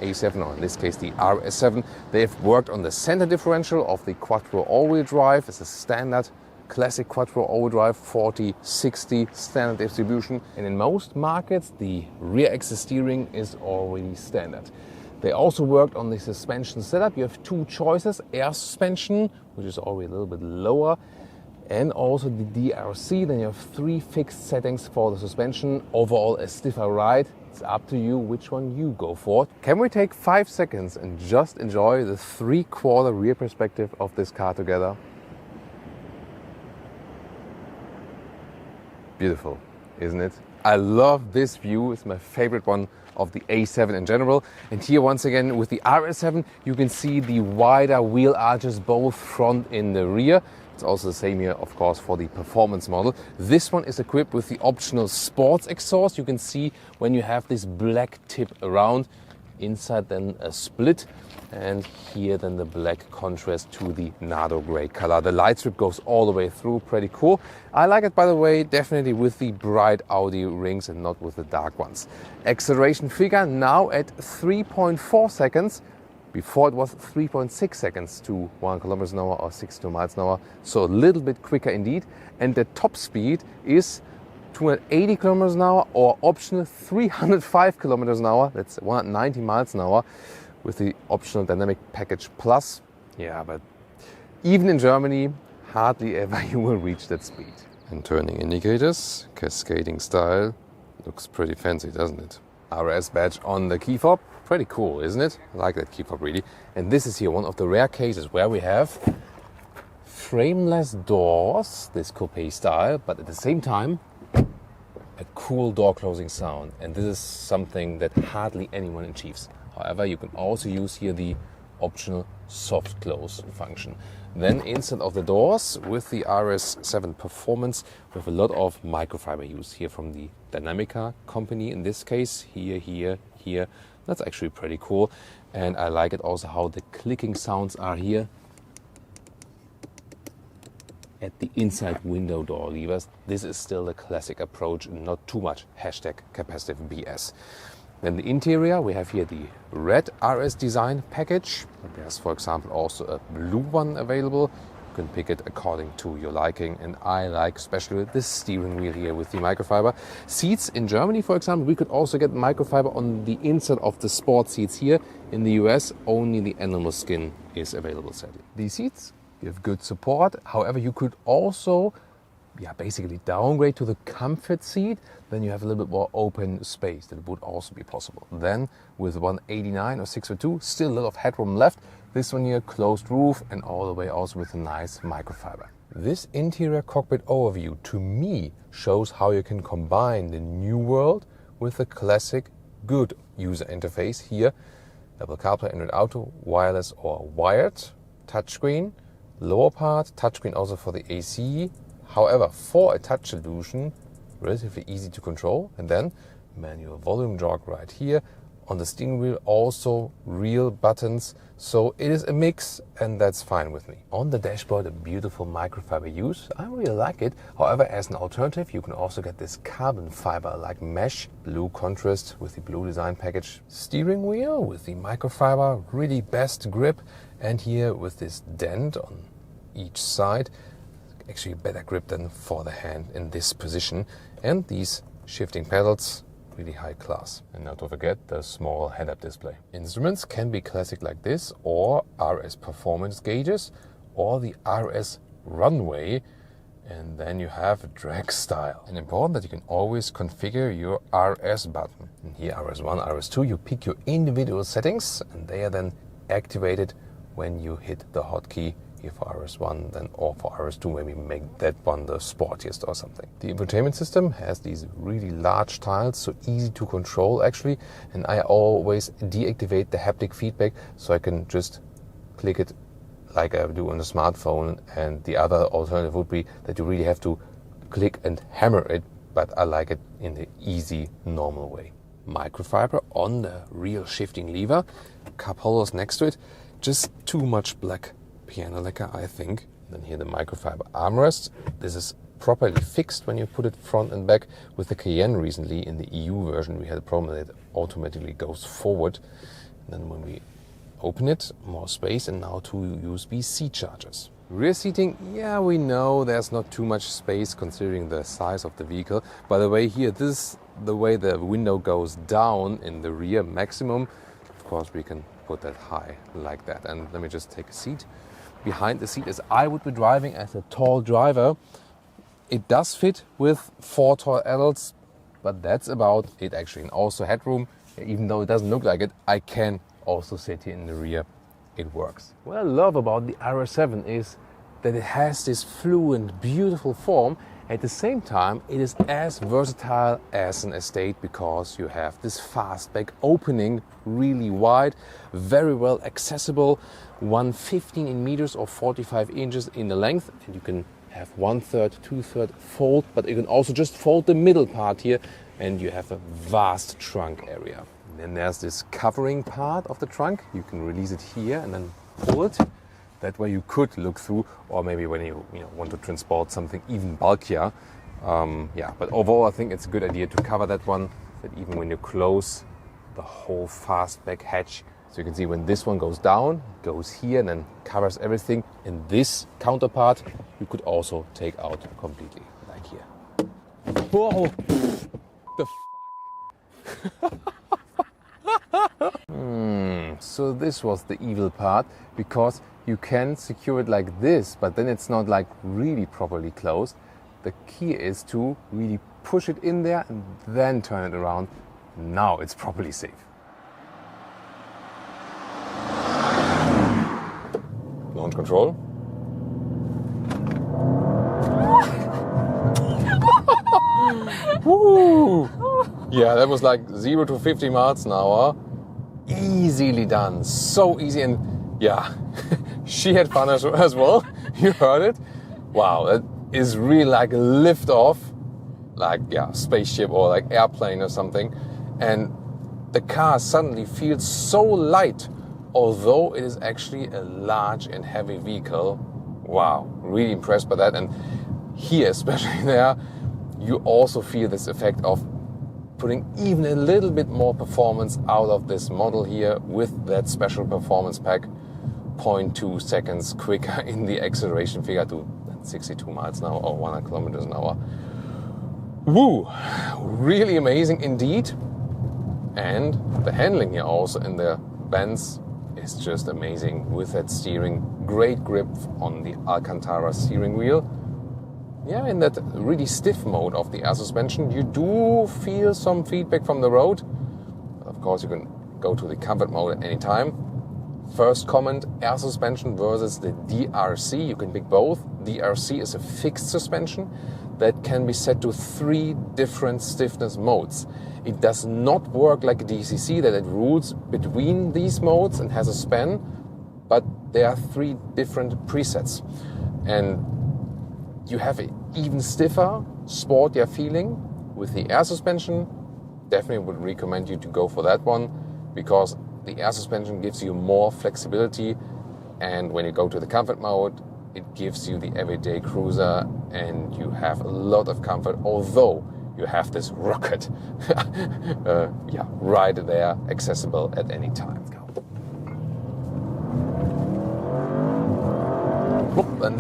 A7, or in this case the RS7. They've worked on the center differential of the Quattro all-wheel drive. It's a standard classic Quattro all-wheel drive, 40/60 standard distribution. And in most markets, the rear axis steering is already standard. They also worked on the suspension setup. You have two choices: air suspension, which is already a little bit lower, and also the DRC. Then you have 3 fixed settings for the suspension. Overall a stiffer ride. It's up to you which one you go for. Can we take 5 seconds and just enjoy the 3/4 rear perspective of this car together? Beautiful, isn't it? I love this view. It's my favorite one of the A7 in general. And here once again with the RS7, you can see the wider wheel arches both front and the rear. It's also the same here, of course, for the performance model. This one is equipped with the optional sports exhaust. You can see when you have this black tip around, inside then a split, and here then the black contrast to the Nardo grey color. The light strip goes all the way through, pretty cool. I like it, by the way, definitely with the bright Audi rings and not with the dark ones. Acceleration figure now at 3.4 seconds. Before it was 3.6 seconds to 1 kilometers an hour or 62 miles an hour, so a little bit quicker indeed. And the top speed is 280 kilometers an hour or optional 305 kilometers an hour. That's 190 miles an hour with the optional dynamic package plus. Yeah, but even in Germany, hardly ever you will reach that speed. And turning indicators, cascading style, looks pretty fancy, doesn't it? RS badge on the key fob. Pretty cool, isn't it? I like that key fob really. And this is here one of the rare cases where we have frameless doors, this coupe style, but at the same time a cool door closing sound. And this is something that hardly anyone achieves. However, you can also use here the optional soft close function. Then instead of the doors, with the RS7 Performance, we have a lot of microfiber use here from the Dynamica company. In this case, here. That's actually pretty cool. And I like it also how the clicking sounds are here at the inside window door levers. This is still the classic approach and not too much #capacitive BS. Then the interior, we have here the red RS design package. There's, for example, also a blue one available. You can pick it according to your liking, and I like especially the steering wheel here with the microfiber. Seats in Germany, for example, we could also get microfiber on the inside of the sport seats here. In the US, only the animal skin is available, sadly. These seats give good support. However, you could also basically downgrade to the comfort seat. Then you have a little bit more open space. That would also be possible. Then with 189 or 602, still a lot of headroom left. This one here, closed roof, and all the way also with a nice microfiber. This interior cockpit overview to me shows how you can combine the new world with the classic good user interface here. Apple CarPlay, Android Auto, wireless or wired, touchscreen, lower part, touchscreen also for the AC. However, for a touch solution, relatively easy to control. And then manual volume jog right here. On the steering wheel also real buttons. So it is a mix, and that's fine with me. On the dashboard, a beautiful microfiber use. I really like it. However, as an alternative, you can also get this carbon fiber like mesh, blue contrast with the blue design package. Steering wheel with the microfiber, really best grip. And here with this dent on each side, actually better grip than for the hand in this position. And these shifting pedals, really high class. And not to forget the small head-up display. Instruments can be classic like this, or RS performance gauges, or the RS runway. And then you have a drag style. And important that you can always configure your RS button. And here RS1, RS2, you pick your individual settings, and they are then activated when you hit the hotkey. Here for RS1, then or for RS2, maybe make that one the sportiest or something. The infotainment system has these really large tiles, so easy to control actually. And I always deactivate the haptic feedback, so I can just click it like I do on the smartphone. And the other alternative would be that you really have to click and hammer it, but I like it in the easy, normal way. Microfiber on the rear shifting lever, cup holders next to it, just too much black piano lacquer, I think. Then here the microfiber armrest. This is properly fixed when you put it front and back. With the Cayenne recently in the EU version, we had a problem that it automatically goes forward. And then when we open it, more space, and now 2 USB-C chargers. Rear seating, yeah, we know there's not too much space considering the size of the vehicle. By the way, here, this is the way the window goes down in the rear maximum. Of course, we can put that high like that. And let me just take a seat. Behind the seat as I would be driving as a tall driver. It does fit with 4 tall adults, but that's about it actually. And also headroom, even though it doesn't look like it, I can also sit here in the rear. It works. What I love about the RS7 is that it has this fluent, beautiful form, At the same time, it is as versatile as an estate because you have this fastback opening really wide, very well accessible, 115 in meters or 45 inches in the length, and you can have 1/3, 2/3 fold, but you can also just fold the middle part here and you have a vast trunk area. And then there's this covering part of the trunk. You can release it here and then pull it. That way you could look through, or maybe when you want to transport something even bulkier. But overall I think it's a good idea to cover that one, that even when you close the whole fastback hatch, so you can see when this one goes down, it goes here and then covers everything. And this counterpart you could also take out completely, like here. Whoa! The So this was the evil part, because you can secure it like this, but then it's not like really properly closed. The key is to really push it in there and then turn it around. Now it's properly safe. Launch control. Woo! Yeah, that was like 0 to 50 miles an hour. Easily done, so easy. And yeah, she had fun as well. You heard it. Wow, that is really like a lift off, like spaceship or like airplane or something. And the car suddenly feels so light, although it is actually a large and heavy vehicle. Wow, really impressed by that. And here, especially there, you also feel this effect of putting even a little bit more performance out of this model here with that special performance pack. 0.2 seconds quicker in the acceleration figure to 62 miles an hour or 100 kilometers an hour. Woo! Really amazing indeed. And the handling here also in the Benz is just amazing with that steering. Great grip on the Alcantara steering wheel. Yeah, in that really stiff mode of the air suspension, you do feel some feedback from the road. But of course, you can go to the comfort mode at any time. First comment, air suspension versus the DRC. You can pick both. DRC is a fixed suspension that can be set to 3 different stiffness modes. It does not work like a DCC, that it rules between these modes and has a span, but there are 3 different presets. And you have an even stiffer, sportier feeling with the air suspension. Definitely would recommend you to go for that one, because the air suspension gives you more flexibility, and when you go to the comfort mode, it gives you the everyday cruiser and you have a lot of comfort, although you have this rocket right there, accessible at any time. And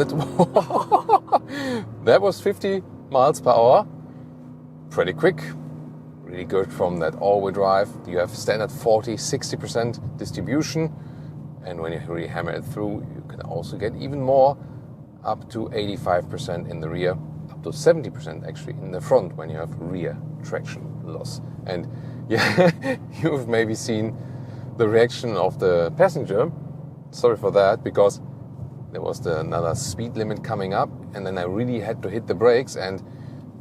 that was 50 miles per hour. Pretty quick. Really good from that all-wheel drive. You have standard 40-60% distribution, and when you really hammer it through, you can also get even more, up to 85% in the rear, up to 70% actually in the front when you have rear traction loss. And yeah, you've maybe seen the reaction of the passenger. Sorry for that, because there was another speed limit coming up, and then I really had to hit the brakes, and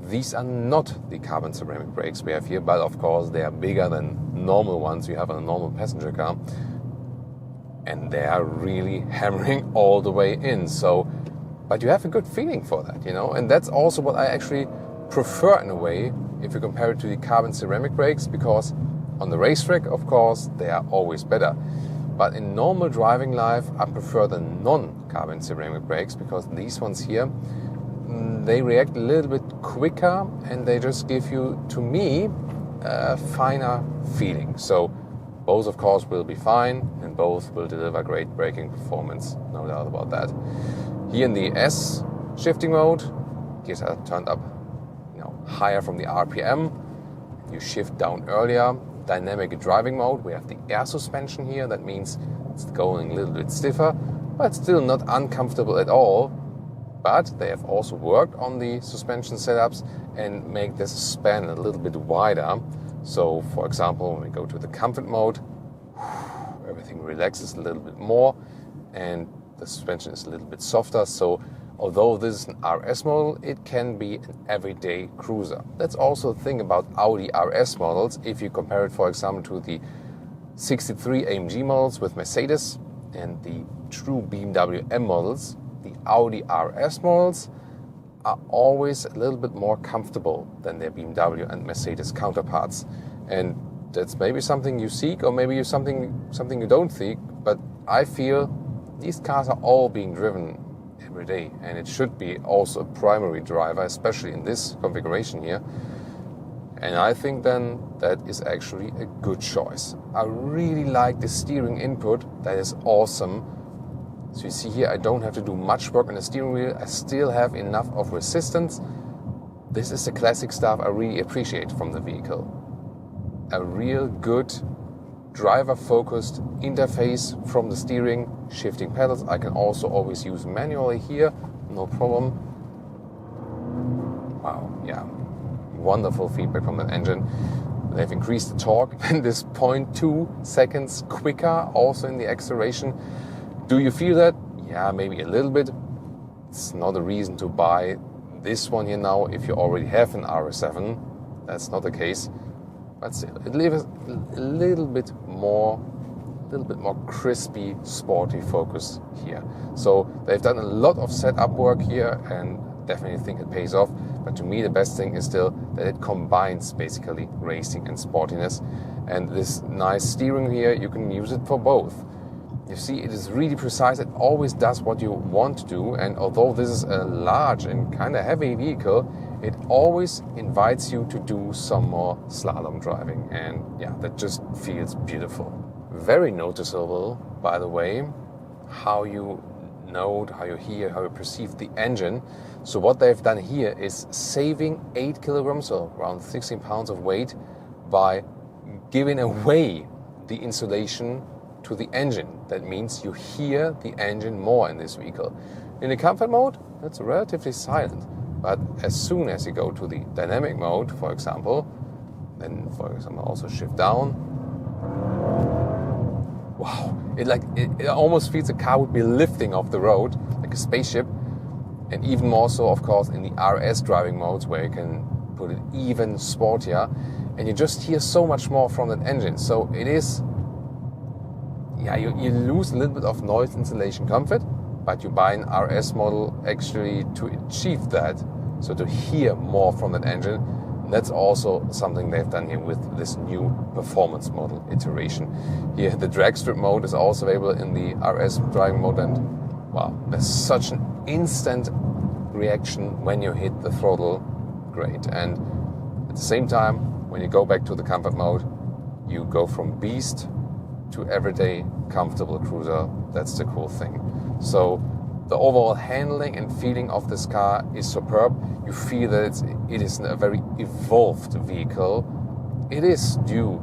these are not the carbon ceramic brakes we have here, but of course they are bigger than normal ones you have on a normal passenger car, and they are really hammering all the way in. So, but you have a good feeling for that, and that's also what I actually prefer in a way if you compare it to the carbon ceramic brakes, because on the racetrack, of course, they are always better. But in normal driving life, I prefer the non-carbon ceramic brakes, because these ones here, they react a little bit quicker and they just give you, to me, a finer feeling. So both, of course, will be fine and both will deliver great braking performance, no doubt about that. Here in the S shifting mode, gears are turned up higher from the RPM. You shift down earlier. Dynamic driving mode, we have the air suspension here. That means it's going a little bit stiffer, but still not uncomfortable at all. But they have also worked on the suspension setups and make this span a little bit wider. So, for example, when we go to the comfort mode, everything relaxes a little bit more and the suspension is a little bit softer. So although this is an RS model, it can be an everyday cruiser. That's also the thing about Audi RS models. If you compare it, for example, to the 63 AMG models with Mercedes and the true BMW M models, the Audi RS models are always a little bit more comfortable than their BMW and Mercedes counterparts. And that's maybe something you seek, or maybe something you don't seek, but I feel these cars are all being driven every day, and it should be also a primary driver, especially in this configuration here. And I think then that is actually a good choice. I really like the steering input, that is awesome. So you see here, I don't have to do much work on the steering wheel, I still have enough of resistance. This is the classic stuff I really appreciate from the vehicle. A real good driver-focused interface from the steering, shifting pedals. I can also always use manually here, no problem. Wow, yeah, wonderful feedback from that engine. They've increased the torque in this 0.2 seconds quicker, also in the acceleration. Do you feel that? Yeah, maybe a little bit. It's not a reason to buy this one here now if you already have an RS7. That's not the case. But still, it leaves a little bit more crispy, sporty focus here. So they've done a lot of setup work here, and definitely think it pays off. But to me, the best thing is still that it combines basically racing and sportiness. And this nice steering here, you can use it for both. You see, it is really precise. It always does what you want to do. And although this is a large and kind of heavy vehicle, it always invites you to do some more slalom driving. And yeah, that just feels beautiful. Very noticeable, by the way, how you note, how you hear, how you perceive the engine. So what they've done here is saving 8 kilograms, or around 16 pounds of weight, by giving away the insulation to the engine. That means you hear the engine more in this vehicle. In the comfort mode, it's relatively silent. But as soon as you go to the dynamic mode, for example, then also shift down. Wow, it almost feels the car would be lifting off the road like a spaceship. And even more so, of course, in the RS driving modes, where you can put it even sportier, and you just hear so much more from that engine. So it is, yeah, you lose a little bit of noise insulation comfort, but you buy an RS model actually to achieve that, so to hear more from that engine. That's also something they've done here with this new performance model iteration. Here, the drag strip mode is also available in the RS driving mode, and wow, there's such an instant reaction when you hit the throttle. Great. And at the same time, when you go back to the comfort mode, you go from beast to everyday comfortable cruiser. That's the cool thing. So the overall handling and feeling of this car is superb. You feel that it is a very evolved vehicle. It is due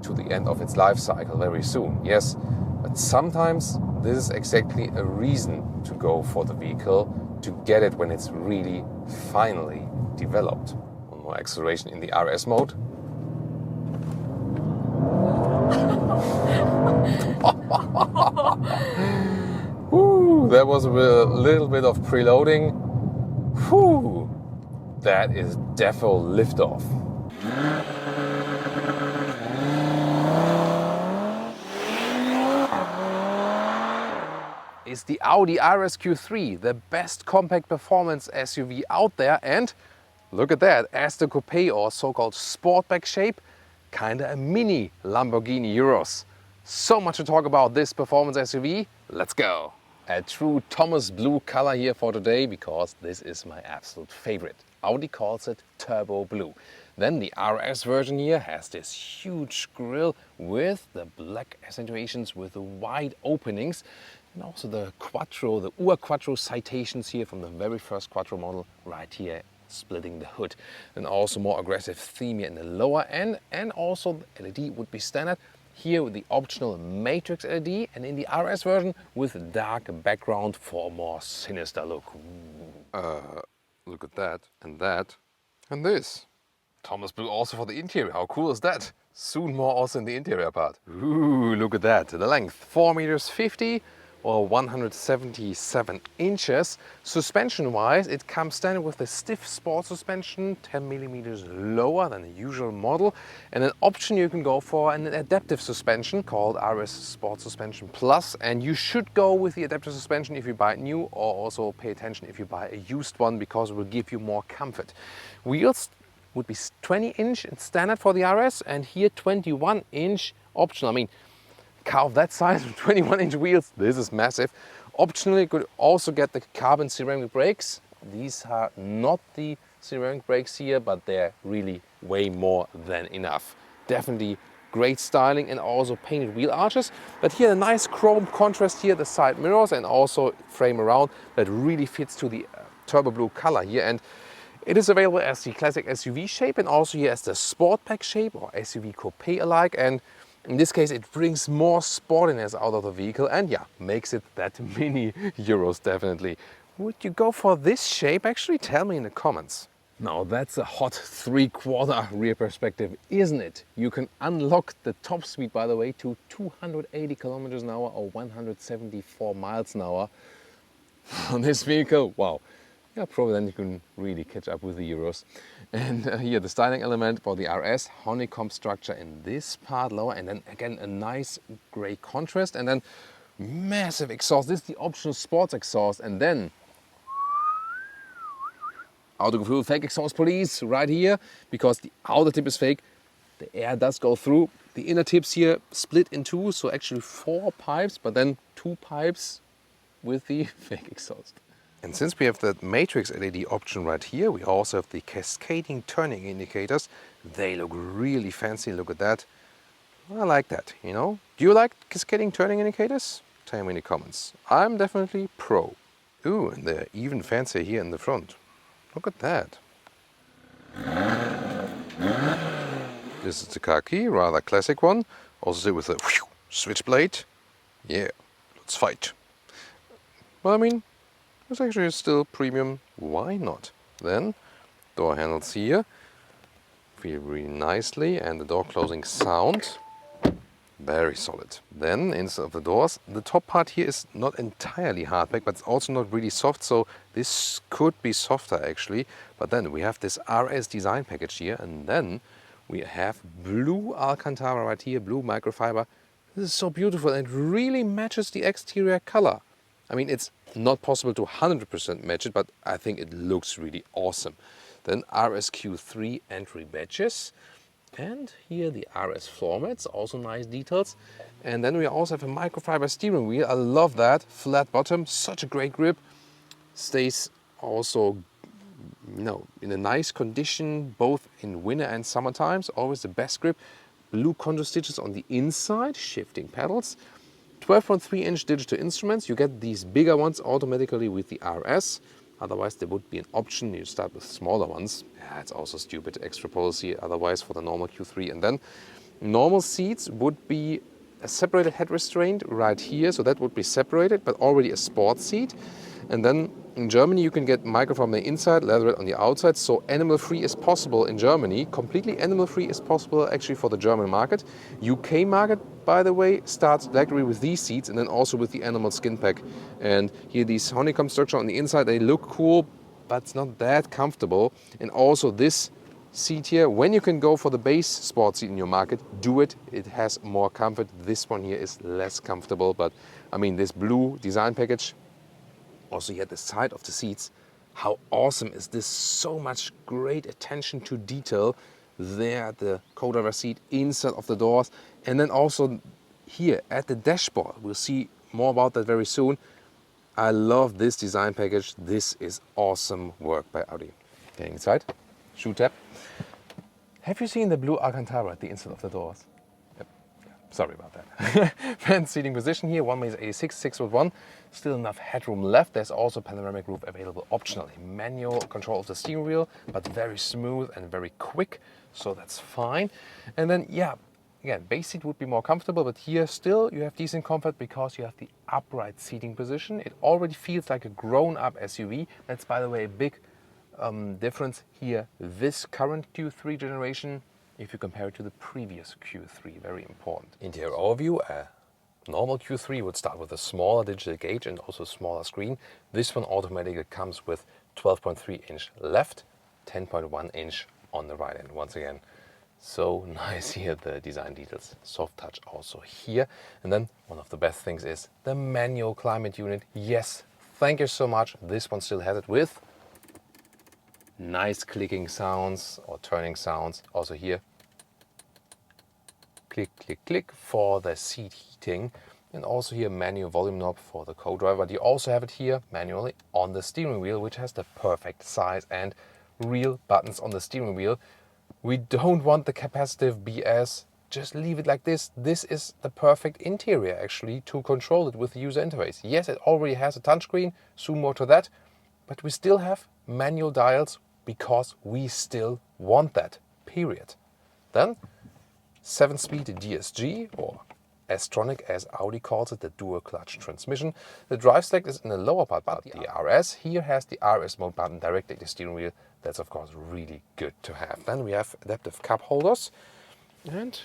to the end of its life cycle very soon, yes, but sometimes this is exactly a reason to go for the vehicle, to get it when it's really finally developed. One more acceleration in the RS mode. Whew, that was a little bit of preloading. Whew, that is defo liftoff. Is the Audi RSQ3 the best compact performance SUV out there? And look at that, as the Coupé, or so-called Sportback shape, kinda a mini Lamborghini Urus. So much to talk about this performance SUV. Let's go! A true Thomas Blue color here for today, because this is my absolute favorite. Audi calls it Turbo Blue. Then the RS version here has this huge grille with the black accentuations with the wide openings, and also the Quattro, the Ur Quattro citations here from the very first Quattro model right here, splitting the hood. And also more aggressive theme here in the lower end, and also the LED would be standard. Here with the optional Matrix LED, and in the RS version with dark background for a more sinister look. Look at that, and this. Thomas Blue also for the interior, how cool is that? Soon more also in the interior part. Ooh, look at that, the length 4.50 meters or 177 inches. Suspension-wise, it comes standard with a stiff sport suspension, 10 millimeters lower than the usual model. And an option you can go for an adaptive suspension called RS Sport Suspension Plus. And you should go with the adaptive suspension if you buy it new, or also pay attention if you buy a used one, because it will give you more comfort. Wheels would be 20-inch standard for the RS, and here 21-inch optional. I mean, car of that size with 21-inch wheels, this is massive. Optionally, you could also get the carbon ceramic brakes. These are not the ceramic brakes here, but they're really way more than enough. Definitely great styling, and also painted wheel arches. But here a nice chrome contrast here, the side mirrors, and also frame around that really fits to the turbo blue color here. And it is available as the classic SUV shape, and also here as the Sportback shape, or SUV Coupé alike. And in this case, it brings more sportiness out of the vehicle, and yeah, makes it that mini Euros definitely. Would you go for this shape? Actually, tell me in the comments. Now that's a hot 3/4 rear perspective, isn't it? You can unlock the top speed, by the way, to 280 kilometers an hour or 174 miles an hour on this vehicle. Wow. Yeah, probably then you can really catch up with the Euros. And here the styling element for the RS, honeycomb structure in this part lower, and then again a nice grey contrast, and then massive exhaust. This is the optional sports exhaust, and then Autogefühl fake exhaust police right here, because the outer tip is fake. The air does go through. The inner tips here split in two, so actually 4 pipes, but then 2 pipes with the fake exhaust. And since we have that matrix LED option right here, we also have the cascading turning indicators. They look really fancy, look at that. I like that, you know. Do you like cascading turning indicators? Tell me in the comments. I'm definitely pro. Ooh, and they're even fancier here in the front. Look at that. This is the car key, rather classic one. Also with a switchblade. Yeah, let's fight. Well, I mean, it's actually still premium, why not? Then, door handles here, feel really nicely, and the door closing sound, very solid. Then, instead of the doors, the top part here is not entirely hardback, but it's also not really soft, so this could be softer actually. But then we have this RS design package here, and then we have blue Alcantara right here, blue microfiber. This is so beautiful, and it really matches the exterior color. I mean, it's not possible to 100% match it, but I think it looks really awesome. Then RSQ3 entry badges. And here the RS floor mats, also nice details. And then we also have a microfiber steering wheel. I love that. Flat bottom, such a great grip. Stays also, you know, in a nice condition, both in winter and summer times. Always the best grip. Blue contour stitches on the inside, shifting pedals. 12.3-inch digital instruments. You get these bigger ones automatically with the RS. Otherwise, there would be an option. You start with smaller ones. Yeah, it's also stupid extra policy otherwise for the normal Q3. And then normal seats would be a separated head restraint right here. So that would be separated, but already a sport seat. And then in Germany, you can get microfiber on the inside, leatherette on the outside. So animal-free is possible in Germany. Completely animal-free is possible actually for the German market. UK market, by the way, starts directly with these seats and then also with the animal skin pack. And here these honeycomb structure on the inside, they look cool, but it's not that comfortable. And also this seat here, when you can go for the base sport seat in your market, do it. It has more comfort. This one here is less comfortable, but I mean, this blue design package, also here at the side of the seats, how awesome is this? So much great attention to detail there at the co-driver seat, inside of the doors, and then also here at the dashboard. We'll see more about that very soon. I love this design package. This is awesome work by Audi. Getting inside, shoe tab. Have you seen the blue Alcantara at the inside of the doors? Yep. Sorry about that. Fan seating position here, 1m86, 6'1". Still enough headroom left. There's also panoramic roof available optionally. Manual control of the steering wheel, but very smooth and very quick, so that's fine. And then, yeah, again, base seat would be more comfortable, but here still you have decent comfort because you have the upright seating position. It already feels like a grown-up SUV. That's, by the way, a big difference here. This current Q3 generation, if you compare it to the previous Q3, very important. Interior overview, a normal Q3 would start with a smaller digital gauge and also a smaller screen. This one automatically comes with 12.3-inch left, 10.1-inch on the right end. Once again, so nice here, the design details. Soft touch also here. And then one of the best things is the manual climate unit. Yes, thank you so much. This one still has it with nice clicking sounds or turning sounds. Also here, click, click, click for the seat heating. And also here, manual volume knob for the co-driver. You also have it here manually on the steering wheel, which has the perfect size and real buttons on the steering wheel. We don't want the capacitive BS. Just leave it like this. This is the perfect interior actually to control it with the user interface. Yes, it already has a touchscreen, soon more to that, but we still have manual dials because we still want that, period. Then 7-speed DSG, or S-tronic as Audi calls it, the dual clutch transmission. The drive select is in the lower part, but the RS here has the RS mode button directly at the steering wheel. That's of course really good to have. Then we have adaptive cup holders and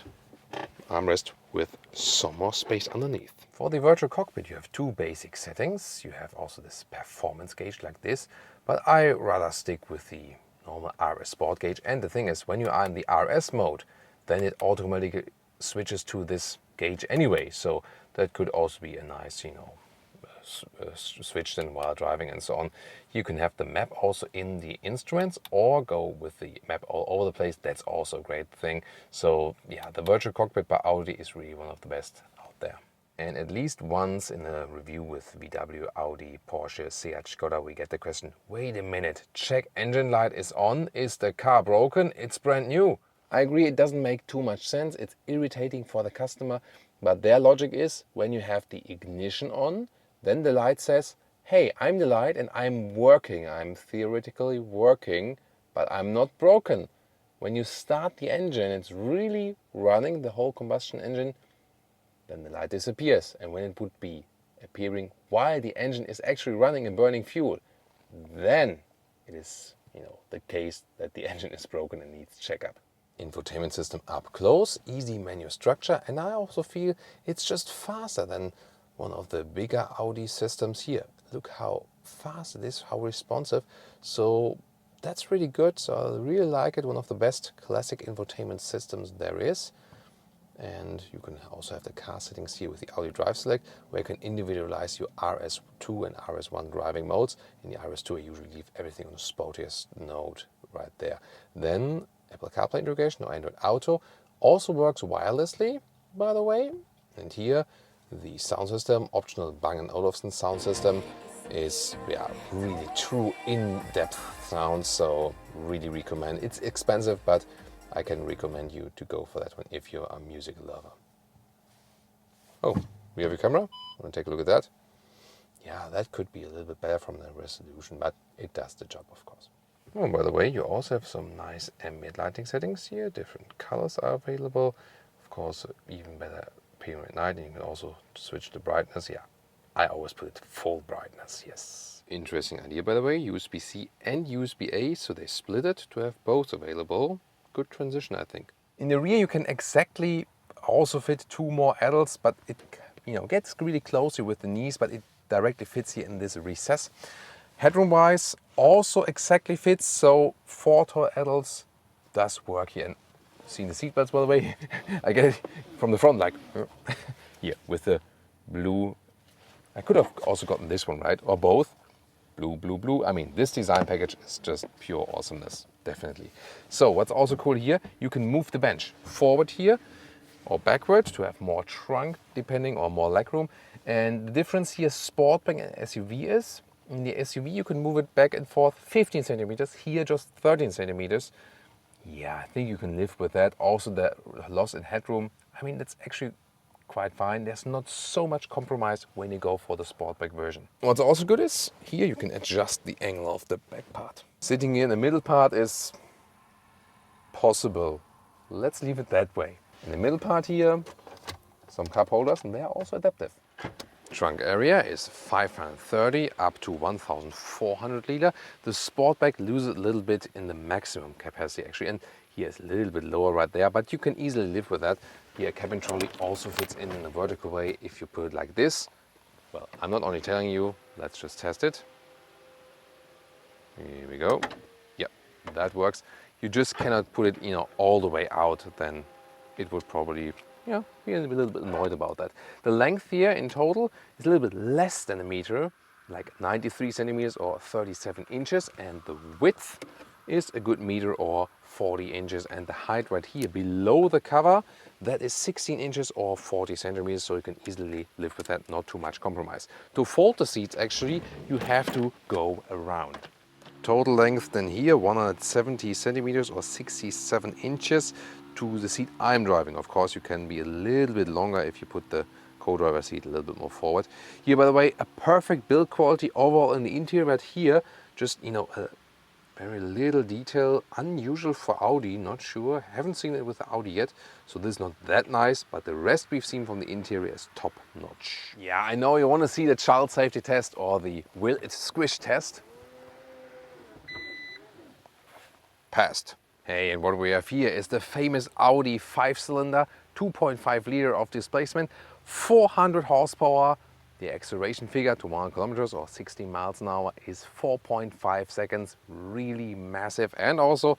armrest with some more space underneath. For the virtual cockpit you have two basic settings. You have also this performance gauge like this, but I rather stick with the normal RS Sport gauge. And the thing is, when you are in the RS mode, then it automatically switches to this gauge anyway. So that could also be a nice, switch then while driving and so on. You can have the map also in the instruments or go with the map all over the place. That's also a great thing. So yeah, the virtual cockpit by Audi is really one of the best out there. And at least once in a review with VW, Audi, Porsche, Seat, Skoda, we get the question, wait a minute, check engine light is on. Is the car broken? It's brand new. I agree, it doesn't make too much sense. It's irritating for the customer. But their logic is, when you have the ignition on, then the light says, hey, I'm the light and I'm working. I'm theoretically working, but I'm not broken. When you start the engine, it's really running, the whole combustion engine, then the light disappears. And when it would be appearing while the engine is actually running and burning fuel, then it is, the case that the engine is broken and needs checkup. Infotainment system up close, easy menu structure, and I also feel it's just faster than one of the bigger Audi systems here. Look how fast it is, how responsive. So that's really good. So I really like it. One of the best classic infotainment systems there is. And you can also have the car settings here with the Audi Drive Select, where you can individualize your RS2 and RS1 driving modes. In the RS2, I usually leave everything on the sportiest node right there. Then Apple CarPlay integration or Android Auto also works wirelessly, by the way. And here, the sound system, optional Bang & Olufsen sound system, is really true in-depth sound. So really recommend. It's expensive, but I can recommend you to go for that one if you're a music lover. Oh, we have a camera. Want to take a look at that? Yeah, that could be a little bit better from the resolution, but it does the job, of course. Oh, by the way, you also have some nice ambient lighting settings here. Different colors are available. Of course, even better appearing at night. And you can also switch the brightness. Yeah, I always put it full brightness, yes. Interesting idea, by the way. USB-C and USB-A, so they split it to have both available. Good transition, I think. In the rear, you can exactly also fit two more adults, but it gets really closely with the knees, but it directly fits here in this recess. Headroom-wise, also exactly fits, so 4 tall adults does work here. And seen the seatbelts, by the way? I get it from the front, like here with the blue. I could have also gotten this one, right? Or both. Blue, blue, blue. I mean, this design package is just pure awesomeness, definitely. So what's also cool here, you can move the bench forward here or backward to have more trunk, depending, or more legroom. And the difference here, Sportback and SUV is, in the SUV you can move it back and forth 15 centimeters, here just 13 centimeters. Yeah, I think you can live with that. Also the loss in headroom, I mean, that's actually quite fine. There's not so much compromise when you go for the Sportback version. What's also good is, here you can adjust the angle of the back part. Sitting here in the middle part is possible. Let's leave it that way. In the middle part here, some cup holders, and they are also adaptive. Trunk area is 530 up to 1,400 liter. The Sportback loses a little bit in the maximum capacity actually, and Here is a little bit lower right there, but you can easily live with that. Here, cabin trolley also fits in a vertical way if you put it like this. Well, I'm not only telling you, let's just test it. Here we go. Yeah, that works. You just cannot put it, all the way out, then it would probably, be a little bit annoyed about that. The length here in total is a little bit less than a meter, like 93 centimeters or 37 inches, and the width is a good meter or 40 inches, and the height right here below the cover, that is 16 inches or 40 centimeters, so you can easily live with that, not too much compromise. To fold the seats, actually, you have to go around. Total length then here, 170 centimeters or 67 inches to the seat I'm driving. Of course, you can be a little bit longer if you put the co-driver seat a little bit more forward. Here, by the way, a perfect build quality overall in the interior, but here, just, a very little detail, unusual for Audi, not sure, haven't seen it with the Audi yet, so this is not that nice, but the rest we've seen from the interior is top notch. Yeah, I know you want to see the child safety test or the will it squish test. Passed. Hey, and what we have here is the famous Audi 5-cylinder, 2.5 liter of displacement, 400 horsepower. The acceleration figure to 100 kilometers or 16 miles an hour is 4.5 seconds, really massive, and also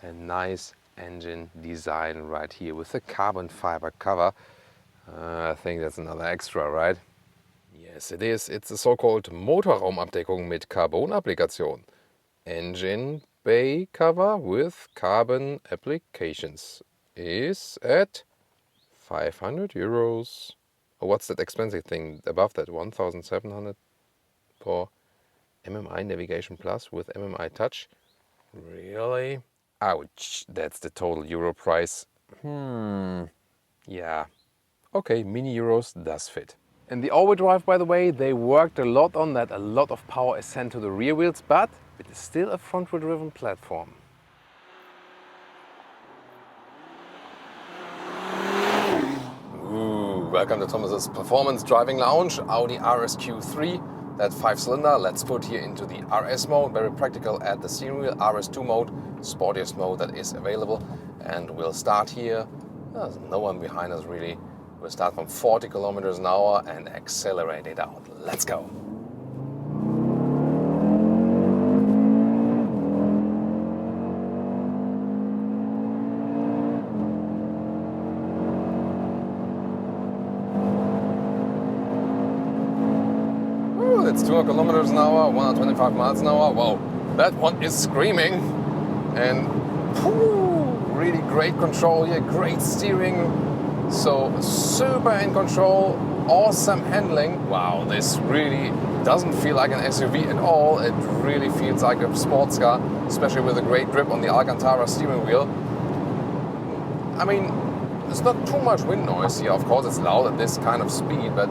a nice engine design right here with the carbon fiber cover. I think that's another extra, right? Yes, it is. It's a so-called Motorraumabdeckung mit Carbon-Applikation. Engine bay cover with carbon applications is at 500 euros. Oh, what's that expensive thing above that? 1,700 for MMI Navigation Plus with MMI Touch. Really? Ouch, that's the total euro price. Yeah. Okay, mini euros does fit. And the all-wheel drive, by the way, they worked a lot on that. A lot of power is sent to the rear wheels, but it is still a front-wheel driven platform. Welcome to Thomas's Performance Driving Lounge, Audi RSQ3, that 5-cylinder. Let's put here into the RS mode, very practical at the steering wheel, RS2 mode, sportiest mode that is available. And we'll start here, there's no one behind us really. We'll start from 40 kilometers an hour and accelerate it out. Let's go. It's 200 kilometers an hour, 125 miles an hour. Wow, that one is screaming. And really great control here, great steering. So super in control, awesome handling. Wow, this really doesn't feel like an SUV at all. It really feels like a sports car, especially with a great grip on the Alcantara steering wheel. I mean, there's not too much wind noise here. Of course, it's loud at this kind of speed, but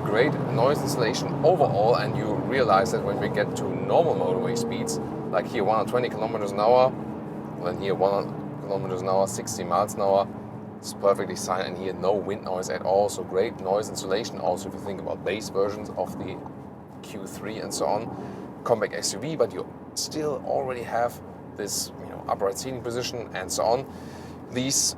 great noise insulation overall, and you realize that when we get to normal motorway speeds, like here 120 kilometers an hour, then here 100 kilometers an hour, 60 miles an hour, it's perfectly silent, and here no wind noise at all, so great noise insulation. Also, if you think about base versions of the Q3 and so on, compact SUV, but you still already have this, upright seating position and so on. These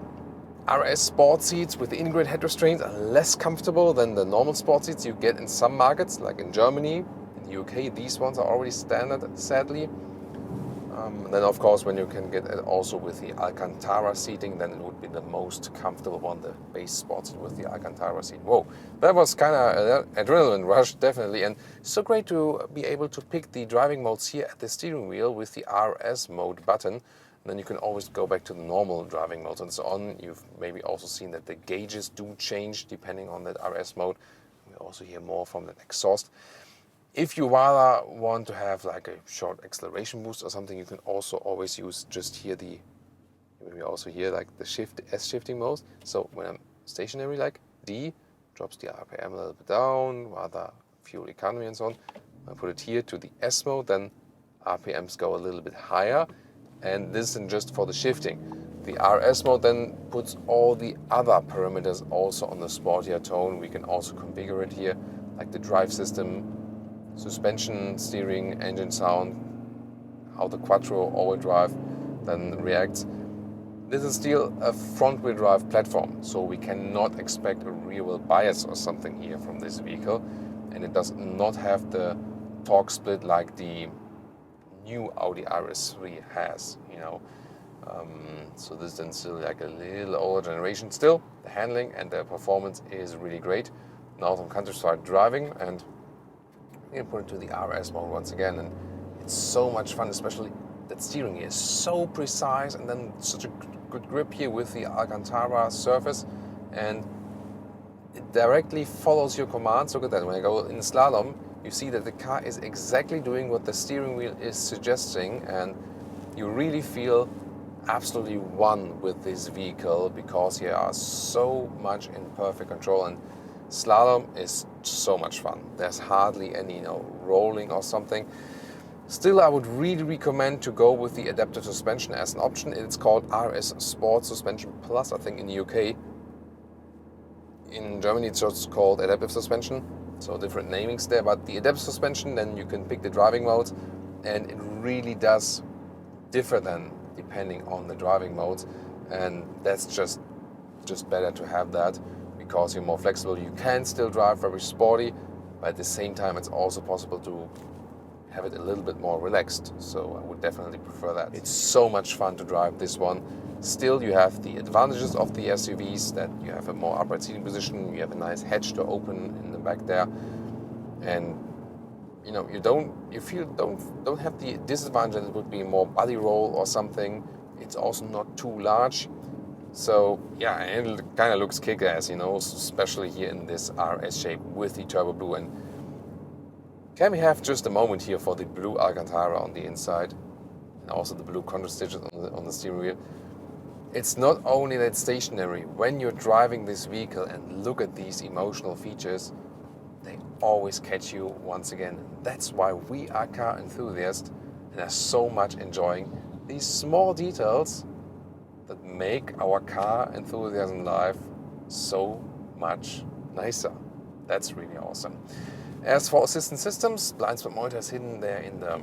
RS sport seats with the integrated head restraints are less comfortable than the normal sport seats you get in some markets, like in Germany, in the UK. These ones are already standard, sadly. Then, of course, when you can get it also with the Alcantara seating, then it would be the most comfortable one, the base sport seat with the Alcantara seat. Whoa, that was kind of an adrenaline rush, definitely. And so great to be able to pick the driving modes here at the steering wheel with the RS mode button. Then you can always go back to the normal driving modes and so on. You've maybe also seen that the gauges do change depending on that RS mode. We also hear more from that exhaust. If you rather want to have like a short acceleration boost or something, you can also always use just here maybe also here like the S shifting mode. So when I'm stationary, like D, drops the RPM a little bit down, rather fuel economy and so on. I put it here to the S mode, then RPMs go a little bit higher. And this isn't just for the shifting. The RS mode then puts all the other parameters also on the sportier tone. We can also configure it here, like the drive system, suspension, steering, engine sound, how the Quattro all-wheel drive then reacts. This is still a front-wheel drive platform, so we cannot expect a rear-wheel bias or something here from this vehicle, and it does not have the torque split like the new Audi RS3 has, you know. So this is then still like a little older generation. Still, the handling and the performance is really great. Now some countryside driving, and you can put it to the RS mode once again, and it's so much fun, especially that steering here is so precise, and then such a good grip here with the Alcantara surface, and it directly follows your commands. Look at that, when I go in slalom, you see that the car is exactly doing what the steering wheel is suggesting, and you really feel absolutely one with this vehicle because you are so much in perfect control, and slalom is so much fun. There's hardly any, you know, rolling or something. Still, I would really recommend to go with the adaptive suspension as an option. It's called RS Sport Suspension Plus, I think, in the UK. In Germany, it's just called adaptive suspension, so different namings there. But the adaptive suspension, then you can pick the driving modes, and it really does differ then depending on the driving modes, and that's just better to have that because you're more flexible. You can still drive very sporty, but at the same time, it's also possible to have it a little bit more relaxed, so I would definitely prefer that. It's so much fun to drive this one. Still, you have the advantages of the SUVs, that you have a more upright seating position, you have a nice hatch to open in the back there, and you know, you don't have the disadvantage that it would be more body roll or something. It's also not too large, so yeah, it kind of looks kick-ass, you know, especially here in this RS shape with the turbo blue. And can we have just a moment here for the blue Alcantara on the inside, and also the blue contrast stitches on the steering wheel? It's not only that it's stationary. When you're driving this vehicle and look at these emotional features, they always catch you once again. That's why we are car enthusiasts and are so much enjoying these small details that make our car enthusiasm life so much nicer. That's really awesome. As for assistance systems, blind spot monitor is hidden there in the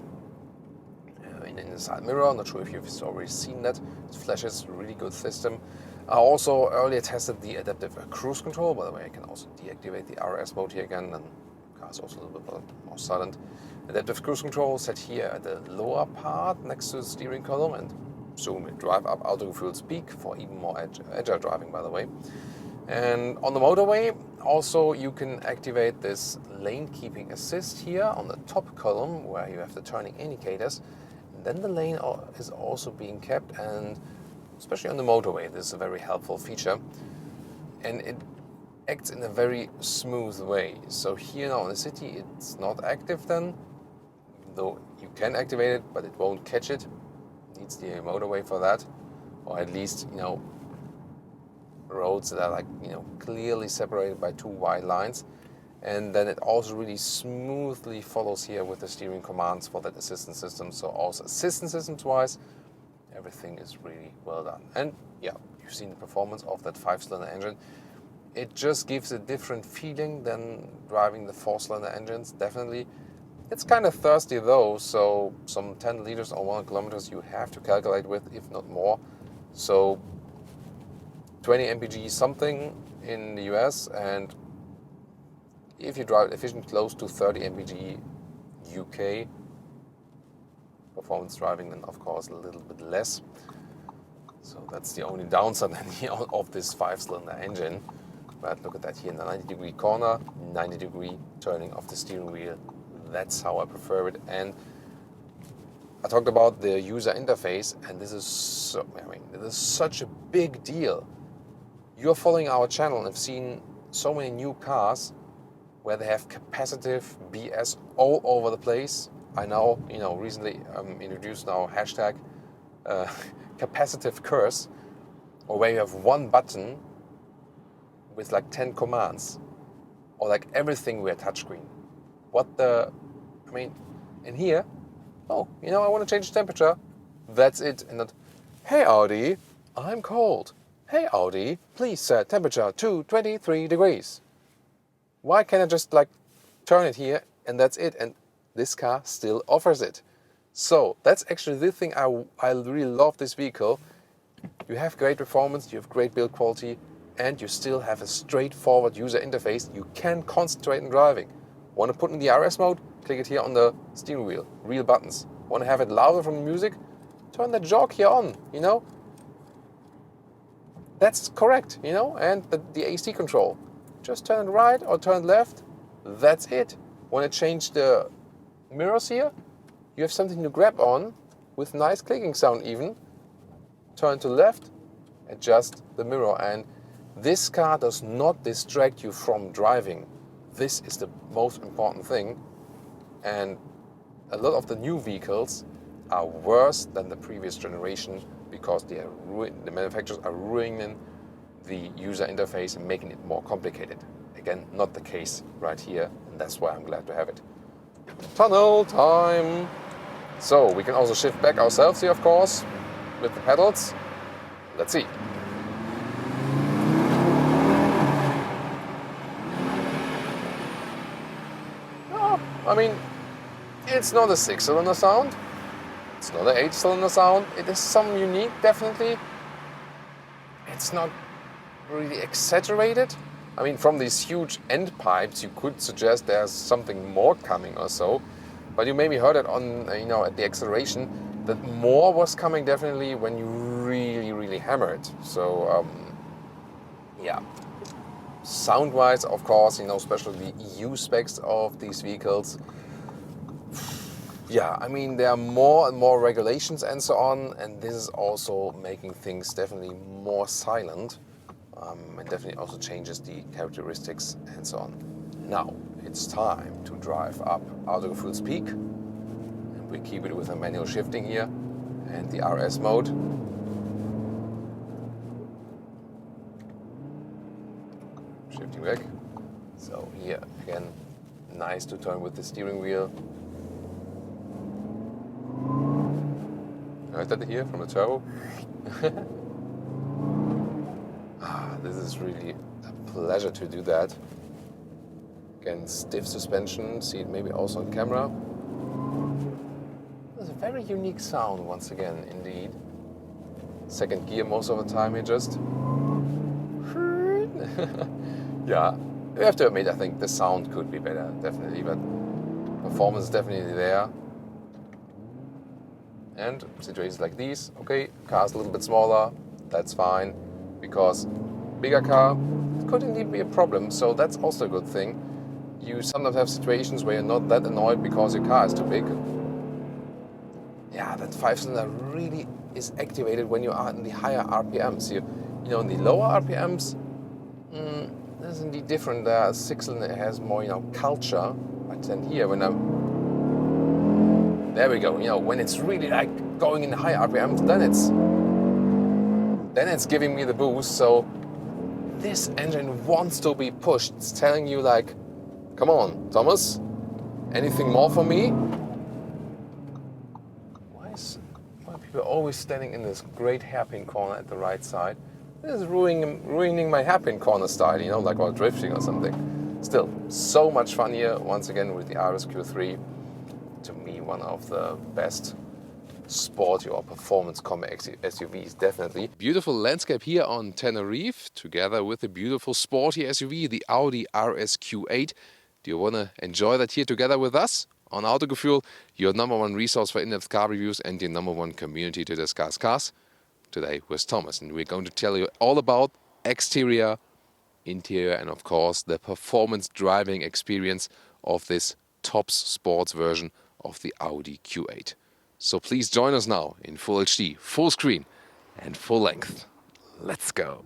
side mirror. I'm not sure if you've already seen that. It flashes, really good system. I also earlier tested the adaptive cruise control. By the way, I can also deactivate the RS mode here again, and the car is also a little bit more silent. Adaptive cruise control set here at the lower part next to the steering column, and soon it drive up Autogefühl's peak for even more agile driving, by the way. And on the motorway, also you can activate this lane keeping assist here on the top column where you have the turning indicators. And then the lane is also being kept, and especially on the motorway, this is a very helpful feature. And it acts in a very smooth way. So here now in the city, it's not active then, though you can activate it, but it won't catch it. It needs the motorway for that, or at least, you know, roads that are like, you know, clearly separated by two wide lines. And then it also really smoothly follows here with the steering commands for that assistance system. So also assistance systems wise, everything is really well done. And yeah, you've seen the performance of that 5-cylinder engine. It just gives a different feeling than driving the 4-cylinder engines, definitely. It's kind of thirsty though, so some 10 liters or 100 kilometers you have to calculate with, if not more. So 20 mpg something in the US, and if you drive efficient, close to 30 mpg UK. Performance driving then of course a little bit less. So that's the only downside of this 5-cylinder engine. But look at that here in the 90-degree corner, 90-degree turning of the steering wheel. That's how I prefer it. And I talked about the user interface, and this is this is such a big deal. You're following our channel and have seen so many new cars where they have capacitive BS all over the place. I now, you know, recently introduced now hashtag capacitive curse, or where you have one button with like 10 commands, or like everything with a touchscreen. And here, oh, you know, I want to change the temperature. That's it. And not, hey Audi, I'm cold. Hey Audi, please set temperature to 23 degrees. Why can't I just like turn it here and that's it? And this car still offers it. So that's actually the thing I really love this vehicle. you have great performance, you have great build quality, and you still have a straightforward user interface. You can concentrate on driving. Want to put in the RS mode? Click it here on the steering wheel, real buttons. Want to have it louder from the music? Turn the jog here on, you know? That's correct, you know? And the AC control. Just turn it right or turn it left. That's it. Want to change the mirrors here? You have something to grab on with nice clicking sound even. Turn to left, adjust the mirror, and this car does not distract you from driving. This is the most important thing, and a lot of the new vehicles are worse than the previous generation because the manufacturers are ruining the user interface and making it more complicated. Again, not the case right here, and that's why I'm glad to have it. Tunnel time! So we can also shift back ourselves here, of course, with the pedals. Let's see. Oh, I mean, it's not a 6-cylinder sound. It's not an 8-cylinder sound. It is some unique, definitely. It's not really exaggerated. I mean, from these huge end pipes, you could suggest there's something more coming or so. But you maybe heard it on, at the acceleration, that more was coming definitely when you really hammer it. So, yeah. Sound-wise, of course, especially the EU specs of these vehicles. Yeah, I mean, there are more and more regulations and so on, and this is also making things definitely more silent, and definitely also changes the characteristics and so on. Now, it's time to drive up Autogefühl's peak, and we keep it with a manual shifting here, and the RS mode. Shifting back. So here, again, nice to turn with the steering wheel. Heard that here from the turbo? This is really a pleasure to do that. Again, stiff suspension, see it maybe also on camera. It's a very unique sound once again, indeed. Second gear most of the time here just. Yeah, you have to admit, I think the sound could be better, definitely, but performance is definitely there. And situations like these, okay, car's a little bit smaller, that's fine, because bigger car could indeed be a problem, so that's also a good thing. You sometimes have situations where you're not that annoyed because your car is too big. Yeah, that 5-cylinder really is activated when you are in the higher RPMs. In the lower RPMs, this is indeed different. The 6-cylinder has more, culture, but then here when there we go, when it's really like going in the high RPMs, then it's giving me the boost. So this engine wants to be pushed. It's telling you like, come on, Thomas, anything more for me? Why are people always standing in this great hairpin corner at the right side? This is ruining my hairpin corner style, like while drifting or something. Still, so much fun here, once again, with the RSQ3. To me, one of the best sporty or performance compact SUVs, definitely. Beautiful landscape here on Tenerife, together with the beautiful sporty SUV, the Audi RSQ8. Do you want to enjoy that here together with us? On Autogefühl, your #1 resource for in-depth car reviews and your #1 community to discuss cars. Today with Thomas, and we're going to tell you all about exterior, interior, and of course the performance driving experience of this tops sports version of the Audi Q8. So please join us now in full HD, full screen and full length. Let's go.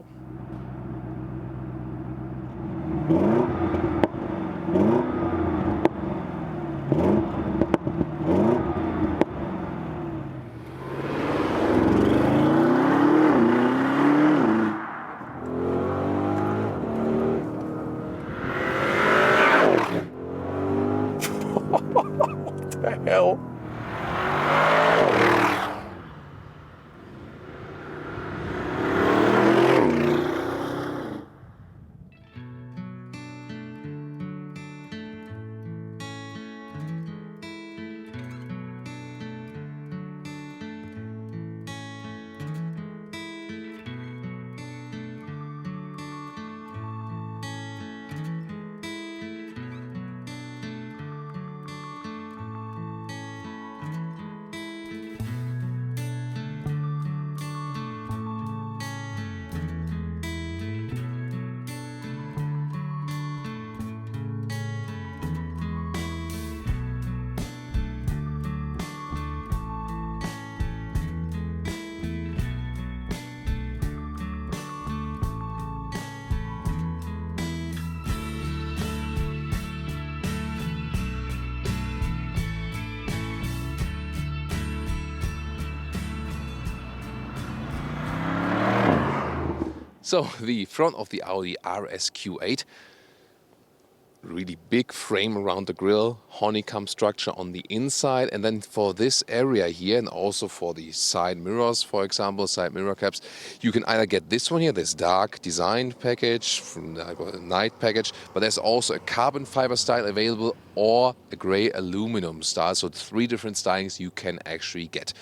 What the hell? So the front of the Audi RSQ8, really big frame around the grille, honeycomb structure on the inside, and then for this area here and also for the side mirrors, for example, side mirror caps, you can either get this one here, this dark design package from the night package, but there's also a carbon fiber style available or a gray aluminum style, so 3 different stylings you can actually get.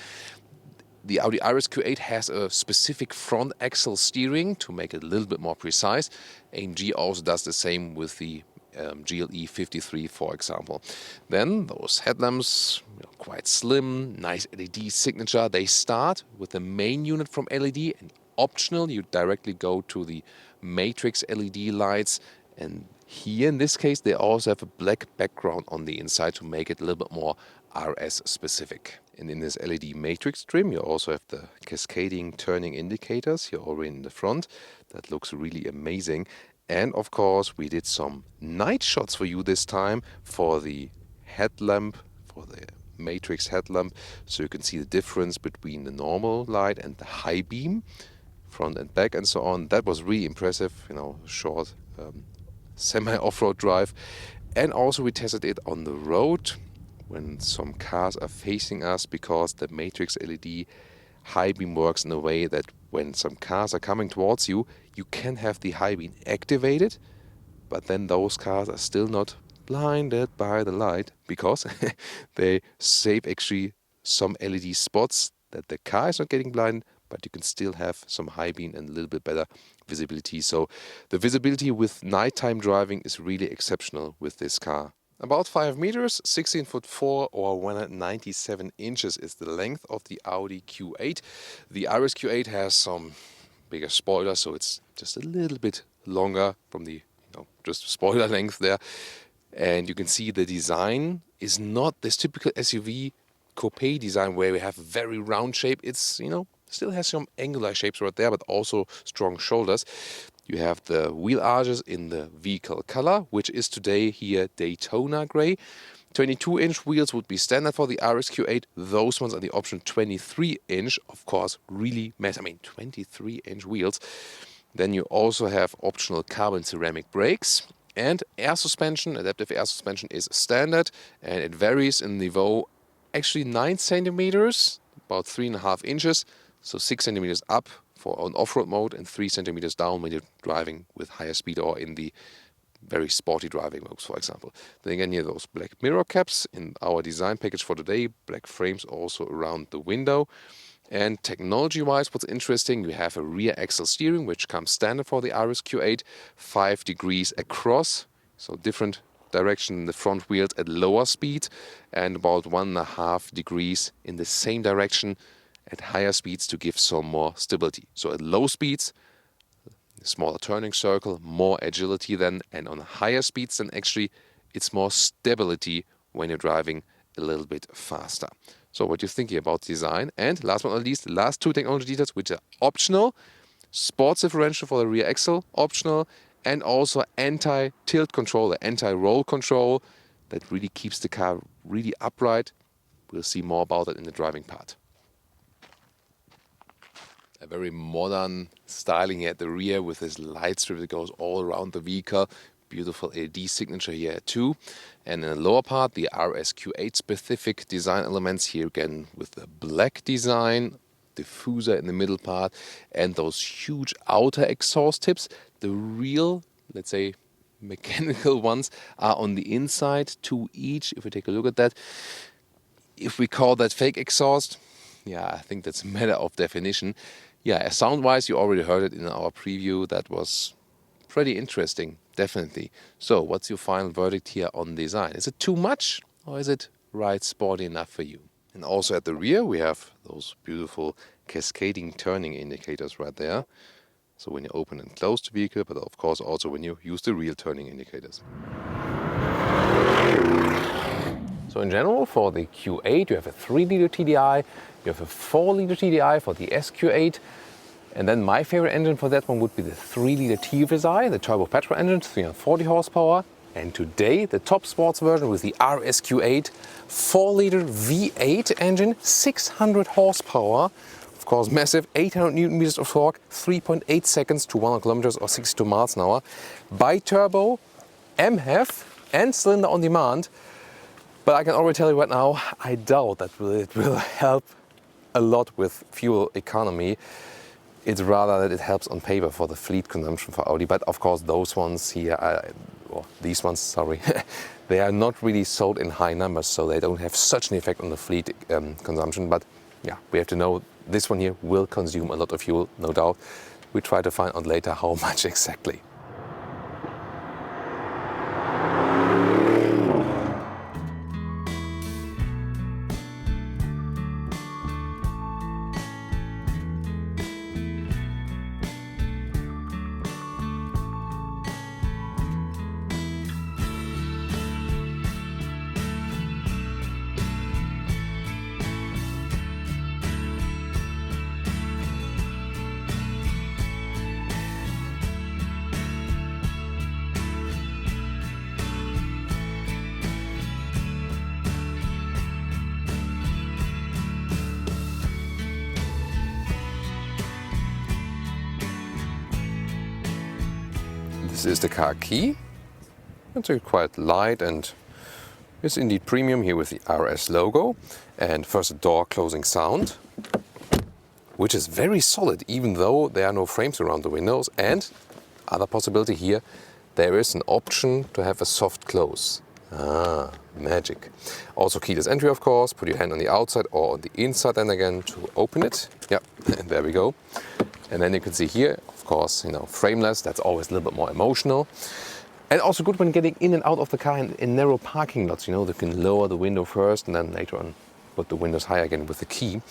The Audi RSQ8 has a specific front axle steering to make it a little bit more precise. AMG also does the same with the GLE53, for example. Then those headlamps, quite slim, nice LED signature. They start with the main unit from LED, and optional you directly go to the matrix LED lights. And here in this case they also have a black background on the inside to make it a little bit more RS specific. And in this LED matrix trim you also have the cascading turning indicators here already in the front. That looks really amazing. And of course we did some night shots for you this time for the headlamp, for the matrix headlamp, so you can see the difference between the normal light and the high beam, front and back and so on. That was really impressive, short semi-off-road drive. And also we tested it on the road when some cars are facing us, because the matrix LED high beam works in a way that when some cars are coming towards you, you can have the high beam activated, but then those cars are still not blinded by the light, because they save actually some LED spots that the car is not getting blinded, but you can still have some high beam and a little bit better visibility. So the visibility with nighttime driving is really exceptional with this car. About 5 meters, 16'4" or 197 inches is the length of the Audi Q8. The RSQ8 has some bigger spoilers, so it's just a little bit longer from the just spoiler length there. And you can see the design is not this typical SUV coupe design where we have very round shape. It's, still has some angular shapes right there, but also strong shoulders. You have the wheel arches in the vehicle color, which is today here Daytona gray. 22-inch wheels would be standard for the RSQ8. Those ones are the option 23-inch, of course, really massive. 23-inch wheels. Then you also have optional carbon ceramic brakes. And air suspension, adaptive air suspension is standard, and it varies in niveau actually 9 centimeters, about 3.5 inches, so 6 centimeters up for on off-road mode and 3 centimeters down when you're driving with higher speed or in the very sporty driving modes, for example. Then again, here those black mirror caps in our design package for today, black frames also around the window. And technology-wise, what's interesting, we have a rear axle steering, which comes standard for the RSQ8, 5 degrees across, so different direction in the front wheels at lower speed, and about 1.5 degrees in the same direction at higher speeds to give some more stability. So at low speeds, smaller turning circle, more agility then, and on higher speeds then actually it's more stability when you're driving a little bit faster. So what you're thinking about design. And last but not least, the last 2 technology details which are optional. Sports differential for the rear axle, optional, and also anti-tilt control, the anti-roll control that really keeps the car really upright. We'll see more about it in the driving part. A very modern styling here at the rear with this light strip that goes all around the vehicle. Beautiful LED signature here too. And in the lower part, the RSQ8 specific design elements here again with the black design, diffuser in the middle part, and those huge outer exhaust tips. The real, let's say, mechanical ones are on the inside, 2 each. If we take a look at that, if we call that fake exhaust, I think that's a matter of definition. Sound-wise, you already heard it in our preview. That was pretty interesting, definitely. So, what's your final verdict here on design? Is it too much, or is it right sporty enough for you? And also at the rear, we have those beautiful cascading turning indicators right there. So when you open and close the vehicle, but of course also when you use the real turning indicators. So in general, for the Q8, you have a 3-liter TDI, you have a 4-liter TDI for the SQ8, and then my favorite engine for that one would be the 3-liter TFSI, the turbo petrol engine, 340 horsepower. And today, the top sports version with the RSQ8, 4-liter V8 engine, 600 horsepower. Of course massive, 800 Newton meters of torque, 3.8 seconds to 100 kilometers or 62 miles an hour. Bi-turbo, MHEV and cylinder on demand. But I can already tell you right now, I doubt that it will help a lot with fuel economy. It's rather that it helps on paper for the fleet consumption for Audi. But of course those ones here, or these ones, sorry, they are not really sold in high numbers, so they don't have such an effect on the fleet consumption. But yeah, we have to know this one here will consume a lot of fuel, no doubt. We try to find out later how much exactly. This is the car key. It's quite light and is indeed premium here with the RS logo. And first a door closing sound, which is very solid even though there are no frames around the windows. And other possibility here, there is an option to have a soft close. Ah, magic. Also keyless entry, of course. Put your hand on the outside or on the inside then again to open it. Yeah, and there we go. And then you can see here, of course, you know, frameless. That's always a little bit more emotional. And also good when getting in and out of the car in narrow parking lots. You know, they can lower the window first and then later on put the windows high again with the key.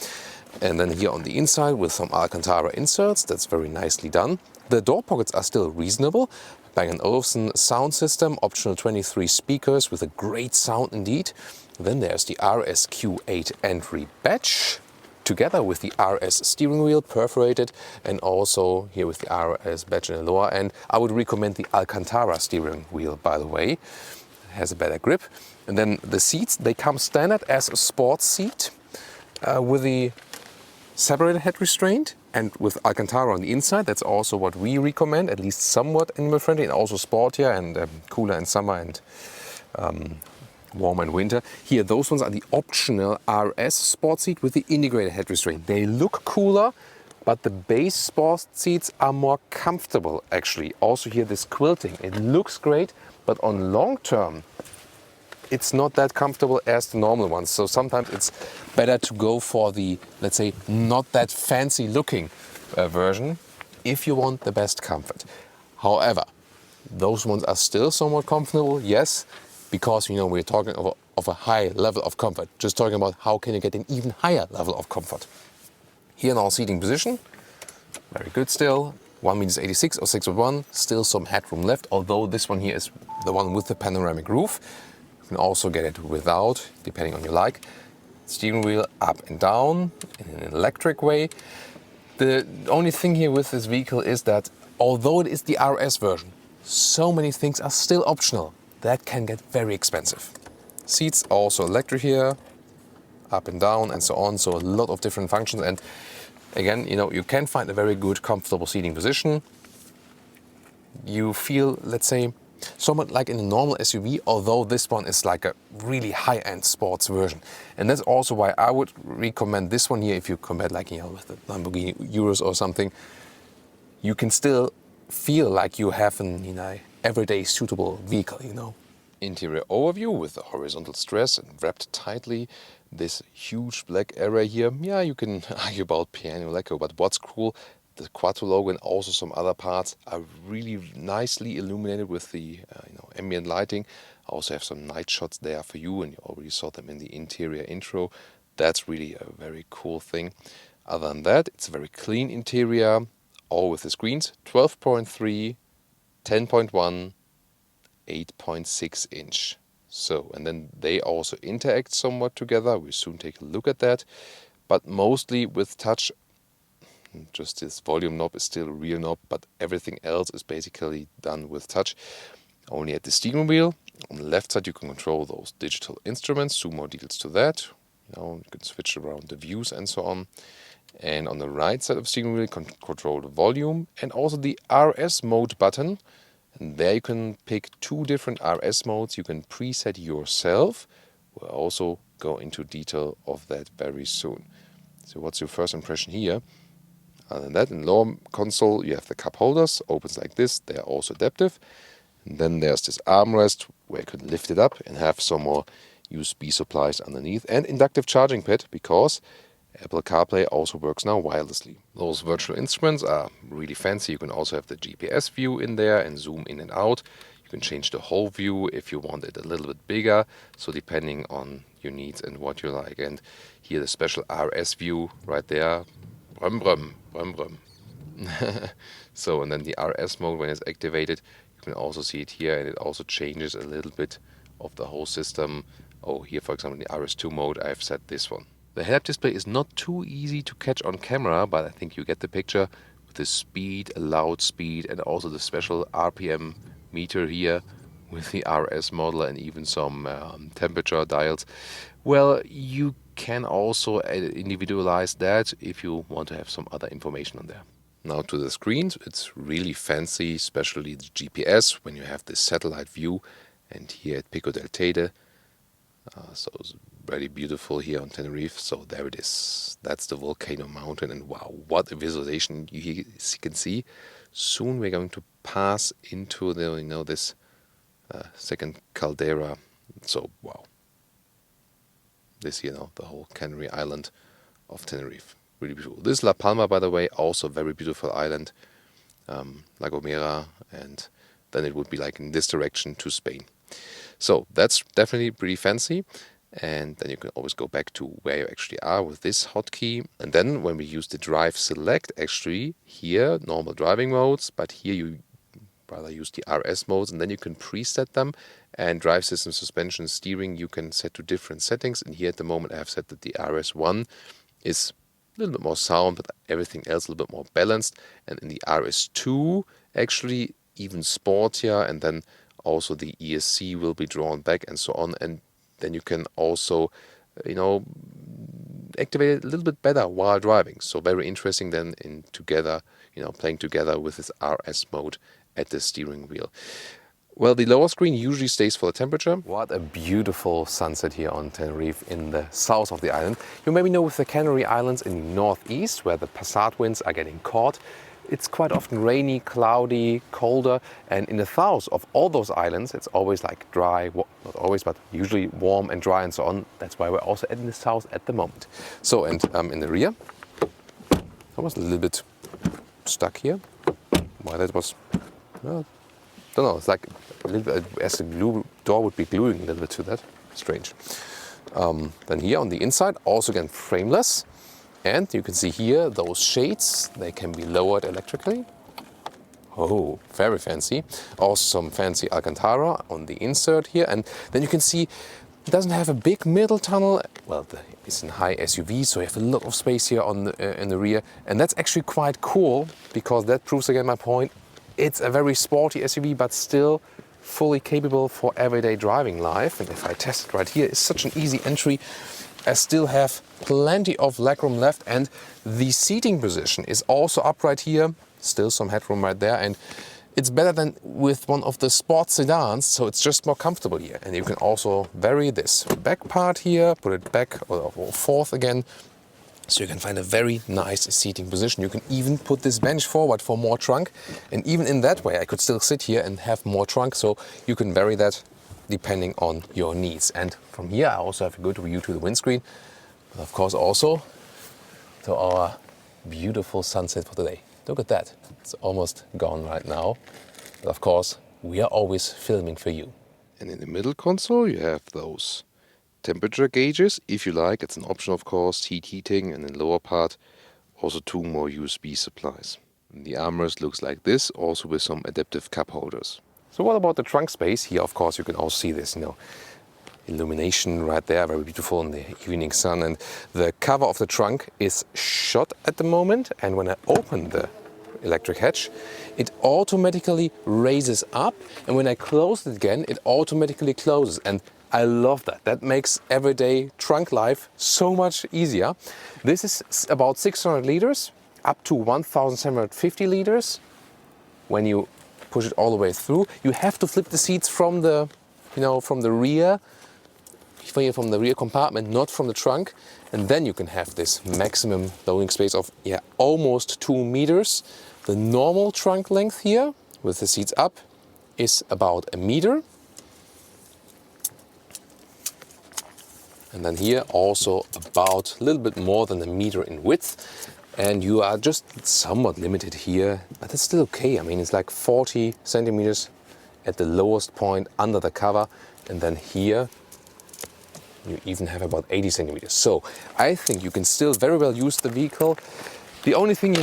And then here on the inside with some Alcantara inserts. That's very nicely done. The door pockets are still reasonable. Bang & Olufsen sound system, optional 23 speakers with a great sound indeed. Then there's the RSQ8 entry badge, together with the RS steering wheel perforated, and also here with the RS badge in the lower end. I would recommend the Alcantara steering wheel, by the way. It has a better grip. And then the seats, they come standard as a sports seat with the separated head restraint and with Alcantara on the inside. That's also what we recommend, at least somewhat animal friendly and also sportier and cooler in summer and warmer in winter. Here, those ones are the optional RS sport seat with the integrated head restraint. They look cooler, but the base sport seats are more comfortable actually. Also here, this quilting, it looks great, but on long term, it's not that comfortable as the normal ones. So sometimes it's better to go for the, let's say, not that fancy looking version if you want the best comfort. However, those ones are still somewhat comfortable, yes, because, you know, we're talking of a high level of comfort. Just talking about how can you get an even higher level of comfort. Here in our seating position, very good still. 1.86 m or 6'1", still some headroom left, although this one here is the one with the panoramic roof. You can also get it without, depending on your like. Steering wheel up and down in an electric way. The only thing here with this vehicle is that although it is the RS version, so many things are still optional. That can get very expensive. Seats also electric here, up and down and so on. So a lot of different functions. And again, you know, you can find a very good, comfortable seating position. You feel, let's say, somewhat like in a normal SUV, although this one is like a really high-end sports version. And that's also why I would recommend this one here if you compare, like, you know, with the Lamborghini Urus or something. You can still feel like you have an, you know, everyday suitable vehicle, you know. Interior overview with the horizontal stress and wrapped tightly. This huge black area here. Yeah, you can argue about piano lacquer, but what's cool, the Quattro logo and also some other parts are really nicely illuminated with the you know, ambient lighting. I also have some night shots there for you, and you already saw them in the interior intro. That's really a very cool thing. Other than that, it's a very clean interior, all with the screens, 12.3, 10.1, 8.6 inch. So, and then they also interact somewhat together. We'll soon take a look at that, but mostly with touch. Just this volume knob is still a real knob, but everything else is basically done with touch. Only at the steering wheel. On the left side you can control those digital instruments, 2 more details to that. You know, you can switch around the views and so on. And on the right side of the steering wheel, you can control the volume and also the RS mode button. And there you can pick 2 different RS modes you can preset yourself. We'll also go into detail of that very soon. So what's your first impression here? Other than that, in the lower console you have the cup holders, opens like this, they are also adaptive. And then there's this armrest where you can lift it up and have some more USB supplies underneath, and inductive charging pad, because Apple CarPlay also works now wirelessly. Those virtual instruments are really fancy. You can also have the GPS view in there and zoom in and out. You can change the whole view if you want it a little bit bigger, so depending on your needs and what you like. And here the special RS view right there. Brum brum, brum brum. So, and then the RS mode, when it's activated, you can also see it here, and it also changes a little bit of the whole system. Oh, here for example in the RS2 mode I've set this one. The head-up display is not too easy to catch on camera, but I think you get the picture with the speed, allowed speed, and also the special RPM meter here with the RS model and even some temperature dials. Well, you can also individualize that if you want to have some other information on there. Now to the screens, it's really fancy, especially the GPS when you have this satellite view, and here at Pico del Teide. So it's very beautiful here on Tenerife. So there it is. That's the volcano mountain, and wow, what a visualization you can see. Soon we're going to pass into the this second caldera. So wow, this the whole Canary Island of Tenerife, really beautiful. This is La Palma, by the way, also very beautiful island, La Gomera, and then it would be like in this direction to Spain. So that's definitely pretty fancy. And then you can always go back to where you actually are with this hotkey. And then when we use the drive select, actually here, normal driving modes, but here you rather use the RS modes, and then you can preset them. And drive system, suspension, steering, you can set to different settings. And here at the moment I have set that the RS1 is a little bit more sound, but everything else a little bit more balanced. And in the RS2, actually even sportier, and then also the ESC will be drawn back and so on. And then you can also, activate it a little bit better while driving. So very interesting then in together, playing together with this RS mode at the steering wheel. Well, the lower screen usually stays for the temperature. What a beautiful sunset here on Tenerife in the south of the island. You maybe know with the Canary Islands in the northeast, where the Passat winds are getting caught, it's quite often rainy, cloudy, colder, and in the south of all those islands it's always like dry, not always, but usually warm and dry and so on. That's why we're also in the south at the moment. So, and in the rear, I was a little bit stuck here. Why that was, well, don't know, it's like a little bit as the glue door would be gluing a little bit to that. Strange. Then here on the inside, also again frameless. And you can see here those shades, they can be lowered electrically. Oh, very fancy. Also some fancy Alcantara on the insert here. And then you can see it doesn't have a big middle tunnel. Well, it's a high SUV, so you have a lot of space here on in the rear. And that's actually quite cool, because that proves again my point. It's a very sporty SUV, but still fully capable for everyday driving life. And if I test it right here, it's such an easy entry. I still have plenty of legroom left, and the seating position is also upright here. Still some headroom right there, and it's better than with one of the sport sedans, so it's just more comfortable here. And you can also vary this back part here, put it back or forth again, so you can find a very nice seating position. You can even put this bench forward for more trunk, and even in that way I could still sit here and have more trunk, so you can vary that depending on your needs. And from here I also have a good view to the windscreen, but of course also to our beautiful sunset for today. Look at that, it's almost gone right now, but of course we are always filming for you. And in the middle console you have those temperature gauges, if you like. It's an option, of course, heating, and in the lower part also 2 more USB supplies. And the armrest looks like this, also with some adaptive cup holders. So what about the trunk space? Here, of course, you can also see this, illumination right there, very beautiful in the evening sun. And the cover of the trunk is shut at the moment. And when I open the electric hatch, it automatically raises up. And when I close it again, it automatically closes. And I love that. That makes everyday trunk life so much easier. This is about 600 liters, up to 1,750 liters. When you push it all the way through, you have to flip the seats from the, from the rear compartment, not from the trunk. And then you can have this maximum loading space of almost 2 meters. The normal trunk length here, with the seats up, is about 1 meter. And then here also about a little bit more than 1 meter in width. And you are just somewhat limited here, but it's still okay. I mean, it's like 40 centimeters at the lowest point under the cover. And then here, you even have about 80 centimeters. So I think you can still very well use the vehicle. The only thing,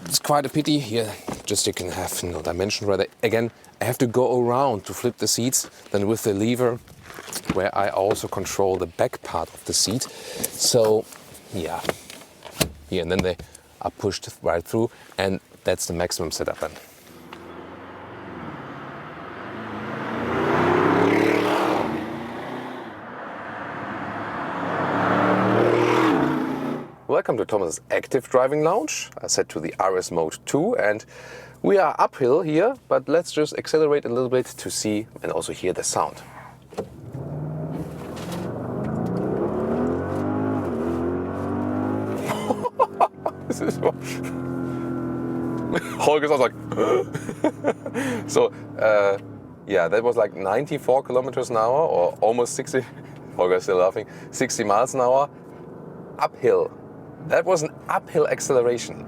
it's quite a pity here, just you can have no dimension rather. Again, I have to go around to flip the seats, then with the lever, where I also control the back part of the seat. So yeah, and then they are pushed right through, and that's the maximum setup then. Welcome to Thomas's Active Driving Lounge. I set to the RS Mode 2, and we are uphill here, but let's just accelerate a little bit to see and also hear the sound. This is what Holger sounds like. So, that was like 94 kilometers an hour, or almost 60. Holger's still laughing. 60 miles an hour, uphill. That was an uphill acceleration.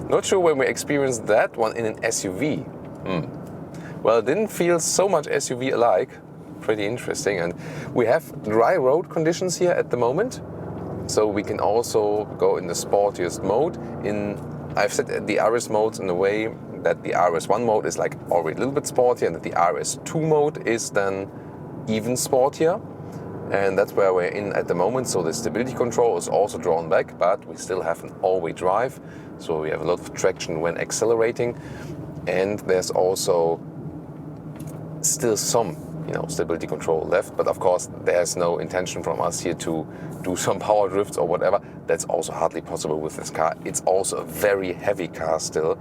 Not sure when we experienced that one in an SUV. Well, it didn't feel so much SUV-alike. Pretty interesting. And we have dry road conditions here at the moment. So we can also go in the sportiest mode. I've set the RS modes in a way that the RS1 mode is like already a little bit sportier, and that the RS2 mode is then even sportier. And that's where we're in at the moment. So the stability control is also drawn back, but we still have an all-wheel drive. So we have a lot of traction when accelerating. And there's also still some, stability control left. But of course, there's no intention from us here to do some power drifts or whatever. That's also hardly possible with this car. It's also a very heavy car still.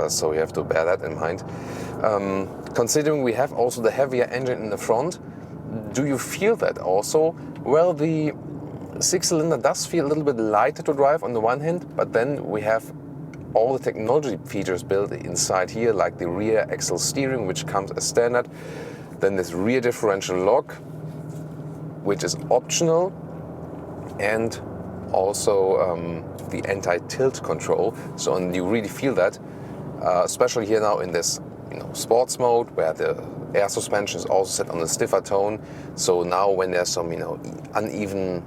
So we have to bear that in mind. Considering we have also the heavier engine in the front, do you feel that also? Well, the 6-cylinder does feel a little bit lighter to drive on the one hand, but then we have all the technology features built inside here, like the rear axle steering, which comes as standard. Then this rear differential lock, which is optional, and also the anti-tilt control. So you really feel that, especially here now in this sports mode, where the air suspension is also set on a stiffer tone. So now when there's some uneven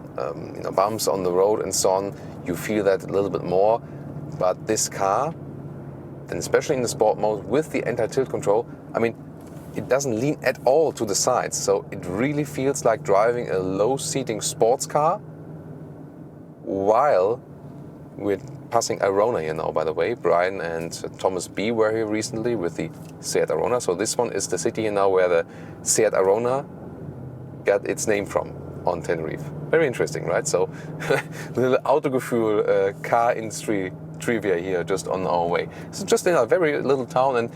bumps on the road and so on, you feel that a little bit more. But this car, and especially in the sport mode with the anti-tilt control, I mean, it doesn't lean at all to the sides. So it really feels like driving a low-seating sports car while we're passing Arona here now, by the way. Brian and Thomas B were here recently with the Seat Arona. So this one is the city here now where the Seat Arona got its name from, on Tenerife. Very interesting, right? So little Autogefühl car industry trivia here just on our way. So just in a very little town, and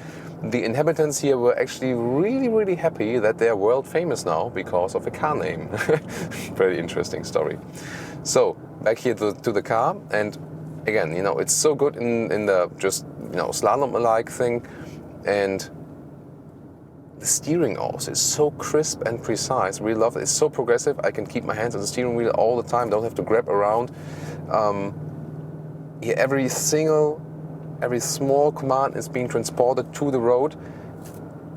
the inhabitants here were actually really, really happy that they're world famous now because of a car name. Very interesting story. So back here to the car, and again, it's so good in the just slalom-alike thing, and the steering also is so crisp and precise. Really love it. It's so progressive. I can keep my hands on the steering wheel all the time. Don't have to grab around. Here, every small command is being transported to the road.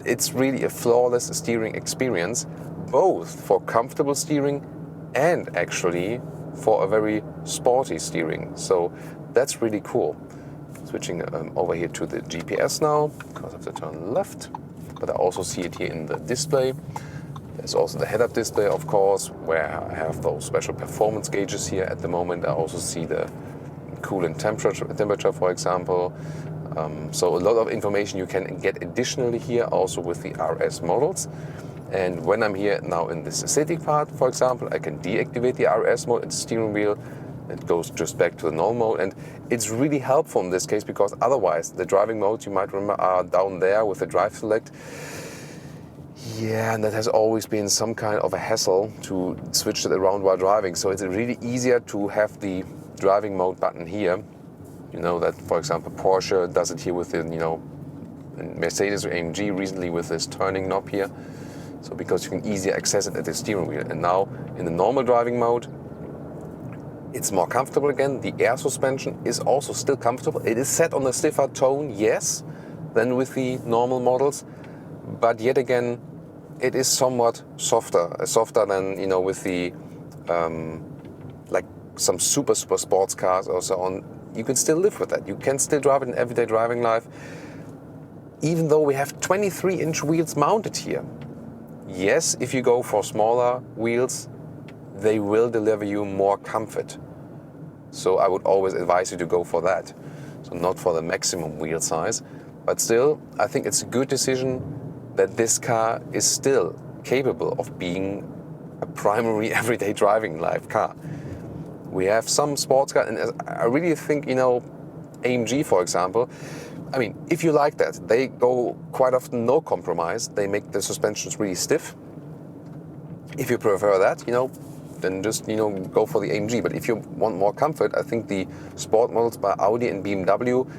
It's really a flawless steering experience, both for comfortable steering and actually for a very sporty steering. So that's really cool. Switching over here to the GPS now, because I have to turn left. But I also see it here in the display. There's also the head-up display, of course, where I have those special performance gauges here at the moment. I also see the coolant temperature, for example. So a lot of information you can get additionally here also with the RS models. And when I'm here now in this city part, for example, I can deactivate the RS mode and steering wheel. It goes just back to the normal mode, and it's really helpful in this case because otherwise the driving modes you might remember are down there with the drive select. Yeah, and that has always been some kind of a hassle to switch it around while driving. So it's really easier to have the driving mode button here. You know that, for example, Porsche does it here with the, you know, Mercedes or AMG recently with this turning knob here. So because you can easily access it at the steering wheel. And now in the normal driving mode, it's more comfortable again. The air suspension is also still comfortable. It is set on a stiffer tone, yes, than with the normal models. But yet again, it is somewhat softer than, you know, with the, like some super sports cars or so on. You can still live with that. You can still drive it in everyday driving life. Even though we have 23-inch wheels mounted here. Yes, if you go for smaller wheels, they will deliver you more comfort. So I would always advise you to go for that. So not for the maximum wheel size, but still, I think it's a good decision that this car is still capable of being a primary everyday driving life car. We have some sports cars, and I really think, you know, AMG, for example, I mean, if you like that, they go quite often no compromise. They make the suspensions really stiff. If you prefer that, you know, then just, you know, go for the AMG. But if you want more comfort, I think the sport models by Audi and BMW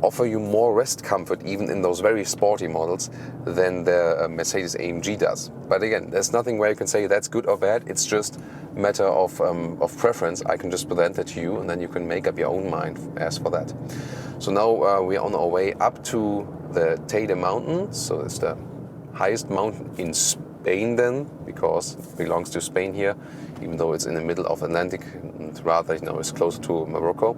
offer you more rest comfort, even in those very sporty models, than the Mercedes AMG does. But again, there's nothing where you can say that's good or bad. It's just a matter of preference. I can just present that to you, and then you can make up your own mind as for that. So now we're on our way up to the Teide Mountain. So it's the highest mountain in Spain then, because it belongs to Spain here, even though it's in the middle of the Atlantic, and rather, you know, it's closer to Morocco.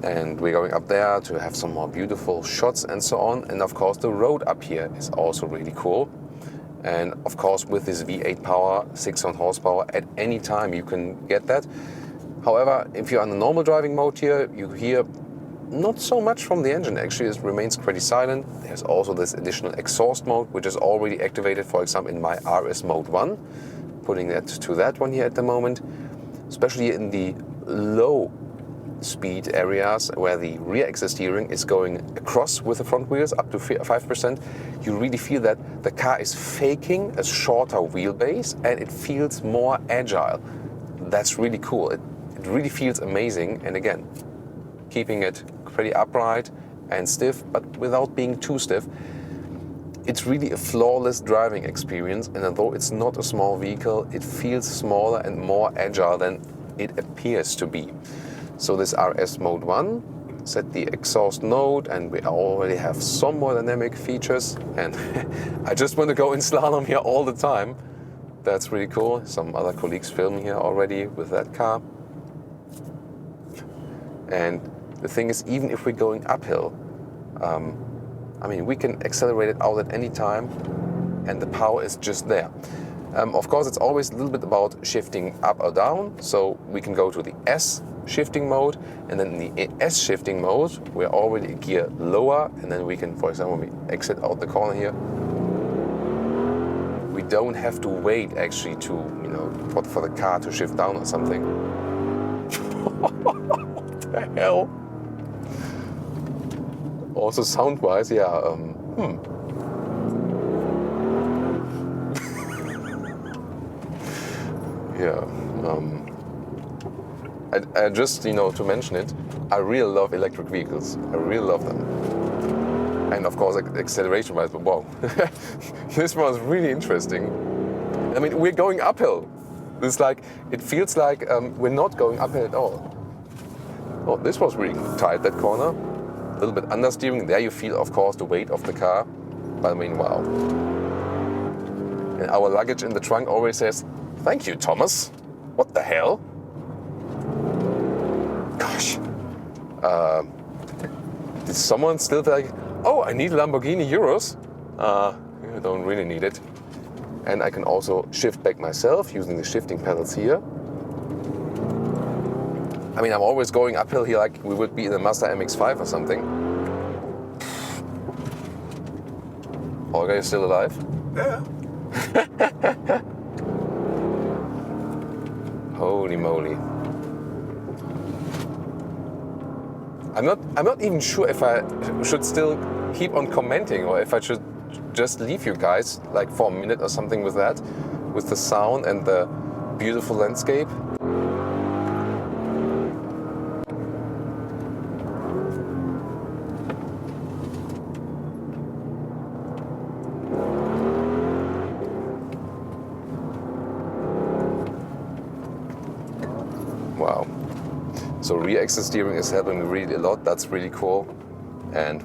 And we're going up there to have some more beautiful shots and so on. And of course, the road up here is also really cool. And of course, with this V8 power, 600 horsepower, at any time you can get that. However, if you're on the normal driving mode here, you hear not so much from the engine. Actually, it remains pretty silent. There's also this additional exhaust mode, which is already activated, for example, in my RS Mode 1. Putting that to that one here at the moment. Especially in the low speed areas where the rear axle steering is going across with the front wheels up to 5%, you really feel that the car is faking a shorter wheelbase and it feels more agile. That's really cool. It really feels amazing, and again, keeping it pretty upright and stiff, but without being too stiff. It's really a flawless driving experience, and although it's not a small vehicle, it feels smaller and more agile than it appears to be. So this RS Mode 1, set the exhaust mode, and we already have some more dynamic features. And I just want to go in slalom here all the time. That's really cool. Some other colleagues filming here already with that car. And the thing is, even if we're going uphill, I mean, we can accelerate it out at any time, and the power is just there. Of course, it's always a little bit about shifting up or down. So we can go to the S shifting mode, and then in the S shifting mode, we're already a gear lower, and then we can, for example, when we exit out the corner here, we don't have to wait actually to, you know, for the car to shift down or something. What the hell? Also sound-wise, yeah. Yeah. I just, you know, to mention it, I really love electric vehicles. I really love them. And of course, acceleration-wise, but wow. This one's really interesting. I mean, we're going uphill. It's like, it feels like we're not going uphill at all. Oh, this was really tight, that corner. A little bit understeering. There you feel, of course, the weight of the car. But I mean, wow. And our luggage in the trunk always says, "Thank you, Thomas." What the hell? Gosh. Did someone still like, oh, I need Lamborghini Euros? You don't really need it. And I can also shift back myself using the shifting pedals here. I mean, I'm always going uphill here like we would be in a Mazda MX-5 or something. Olga, you still alive? Yeah. Holy moly. I'm not even sure if I should still keep on commenting or if I should just leave you guys like for a minute or something with that, with the sound and the beautiful landscape. Wow. So rear axis steering is helping me really a lot. That's really cool. And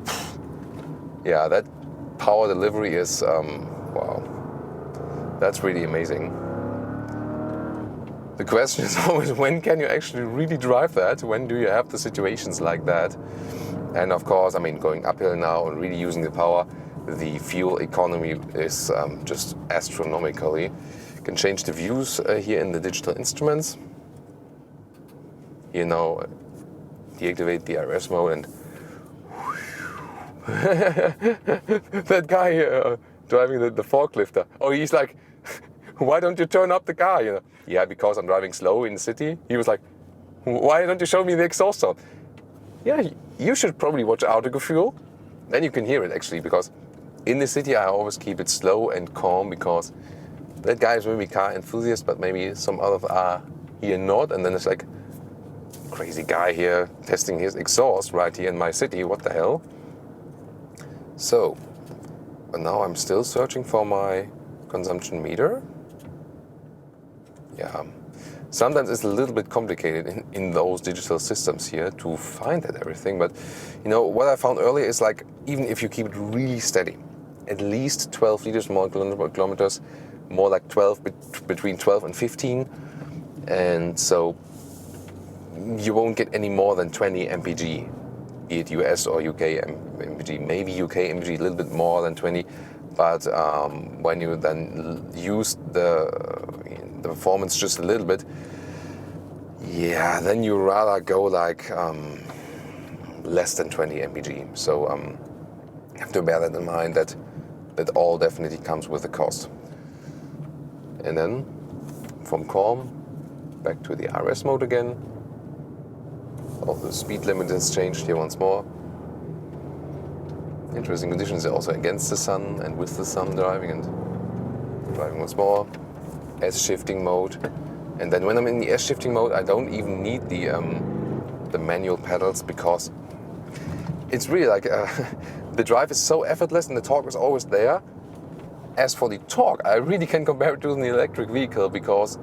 yeah, that power delivery is, wow. That's really amazing. The question is always, when can you actually really drive that? When do you have the situations like that? And of course, I mean, going uphill now and really using the power, the fuel economy is just astronomically. You can change the views here in the digital instruments. You know, deactivate the RS mode and that guy driving the forklifter. Oh, he's like, why don't you turn up the car? You know, yeah, because I'm driving slow in the city. He was like, why don't you show me the exhaust sound? Yeah, you should probably watch Autogefühl. Then you can hear it actually, because in the city I always keep it slow and calm because that guy is maybe car enthusiast, but maybe some others are here not. And then it's like, crazy guy here testing his exhaust right here in my city, what the hell? So, but now I'm still searching for my consumption meter. Yeah, sometimes it's a little bit complicated in those digital systems here to find that everything, but you know, what I found earlier is like, even if you keep it really steady, at least 12 liters more kilometers, more like 12, between 12 and 15, and so you won't get any more than 20 mpg, be it US or UK mpg. Maybe UK mpg a little bit more than 20, but when you then use the performance just a little bit, yeah, then you rather go like less than 20 mpg. So you have to bear that in mind, that all definitely comes with a cost. And then from calm back to the RS mode again. Oh, the speed limit has changed here once more. Interesting conditions, also against the sun and with the sun driving, and driving once more. S shifting mode. And then when I'm in the S shifting mode, I don't even need the manual pedals, because it's really like the drive is so effortless and the torque is always there. As for the torque, I really can compare it to an electric vehicle, because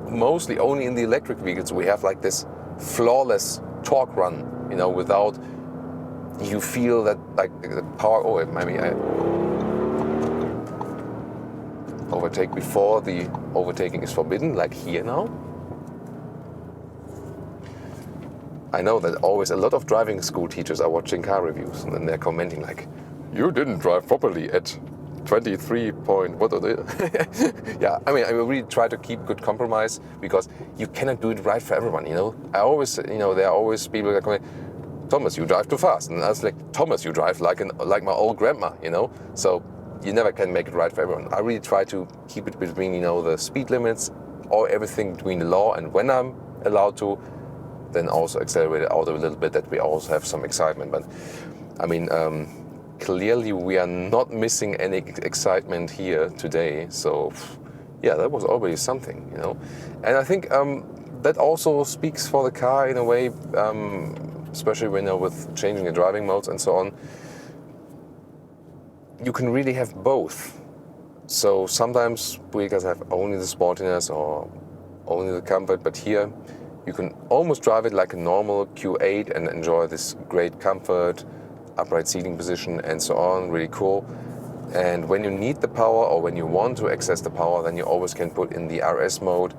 mostly only in the electric vehicles we have like this flawless torque run, you know, without you feel that like the power. Oh, maybe I overtake before the overtaking is forbidden, like here now. I know that always a lot of driving school teachers are watching car reviews and then they're commenting like, you didn't drive properly at 23 point, what are they? Yeah, I mean, I really try to keep good compromise, because you cannot do it right for everyone, you know. I always, you know, there are always people that come, Thomas, you drive too fast. And I was like, Thomas, you drive like my old grandma, you know. So you never can make it right for everyone. I really try to keep it between, you know, the speed limits, or everything between the law, and when I'm allowed to, then also accelerate it out a little bit, that we also have some excitement. But I mean, clearly we are not missing any excitement here today. So yeah, that was already something, you know. And I think that also speaks for the car in a way, especially when you're with changing the driving modes and so on. You can really have both. So sometimes vehicles have only the sportiness or only the comfort, but here you can almost drive it like a normal Q8 and enjoy this great comfort, upright seating position and so on, really cool. And when you need the power, or when you want to access the power, then you always can put in the RS mode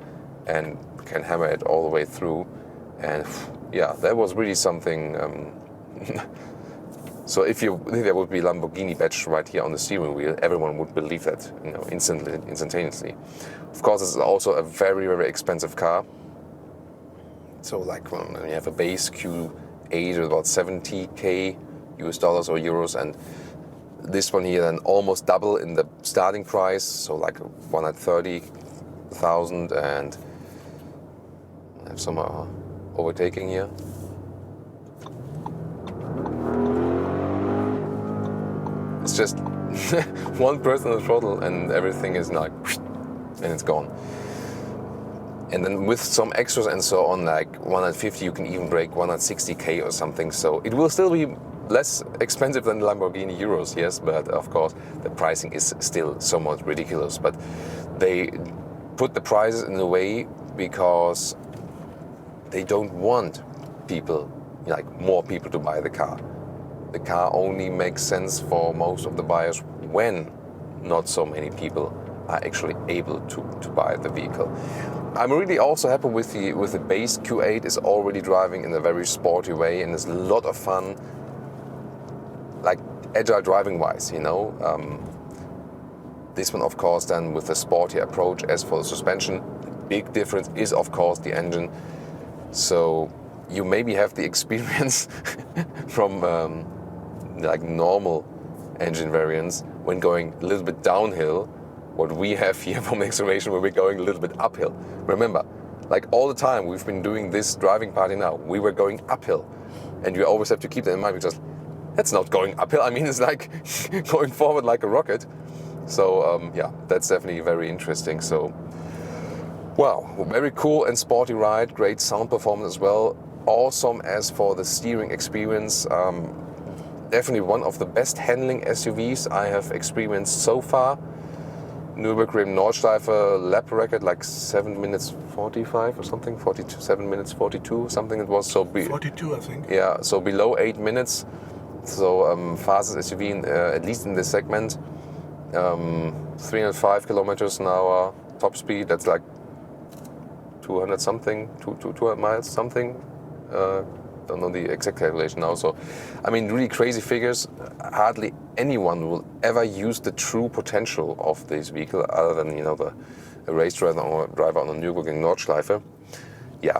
and can hammer it all the way through. And yeah, that was really something. So if there would be a Lamborghini badge right here on the steering wheel, everyone would believe that, you know, instantaneously. Of course, this is also a very, very expensive car. So like when you have a base Q8 of about 70k US dollars or euros, and this one here then almost double in the starting price, so like 130,000, and I have some overtaking here. It's just one person on the throttle and everything is like, and it's gone. And then with some extras and so on, like 150, you can even break 160k or something. So it will still be less expensive than the Lamborghini Euros, yes, but of course the pricing is still somewhat ridiculous. But they put the prices in a way because they don't want people, like more people, to buy the car. The car only makes sense for most of the buyers when not so many people are actually able to buy the vehicle. I'm really also happy with the base Q8. Is already driving in a very sporty way and it's a lot of fun, like agile driving wise, you know. This one of course then with a sporty approach. As for the suspension, the big difference is of course the engine. So you maybe have the experience from like normal engine variants when going a little bit downhill, what we have here from the acceleration where we're going a little bit uphill. Remember, like all the time we've been doing this driving party now, we were going uphill. And you always have to keep that in mind because that's not going uphill. I mean, it's like going forward like a rocket. So yeah, that's definitely very interesting. So, wow, very cool and sporty ride, great sound performance as well. Awesome as for the steering experience. Definitely one of the best handling SUVs I have experienced so far. Nürburgring Nordschleife lap record like 7 minutes 45 or something, 42, 7 minutes 42, something it was. So 42, I think. Yeah, so below 8 minutes. So fastest SUV at least in this segment. 305 kilometers an hour top speed. That's like 200 something, 200 miles something. Don't know the exact calculation now. So, I mean, really crazy figures. Hardly anyone will ever use the true potential of this vehicle, other than, you know, the race driver on the Nürburgring Nordschleife. Yeah,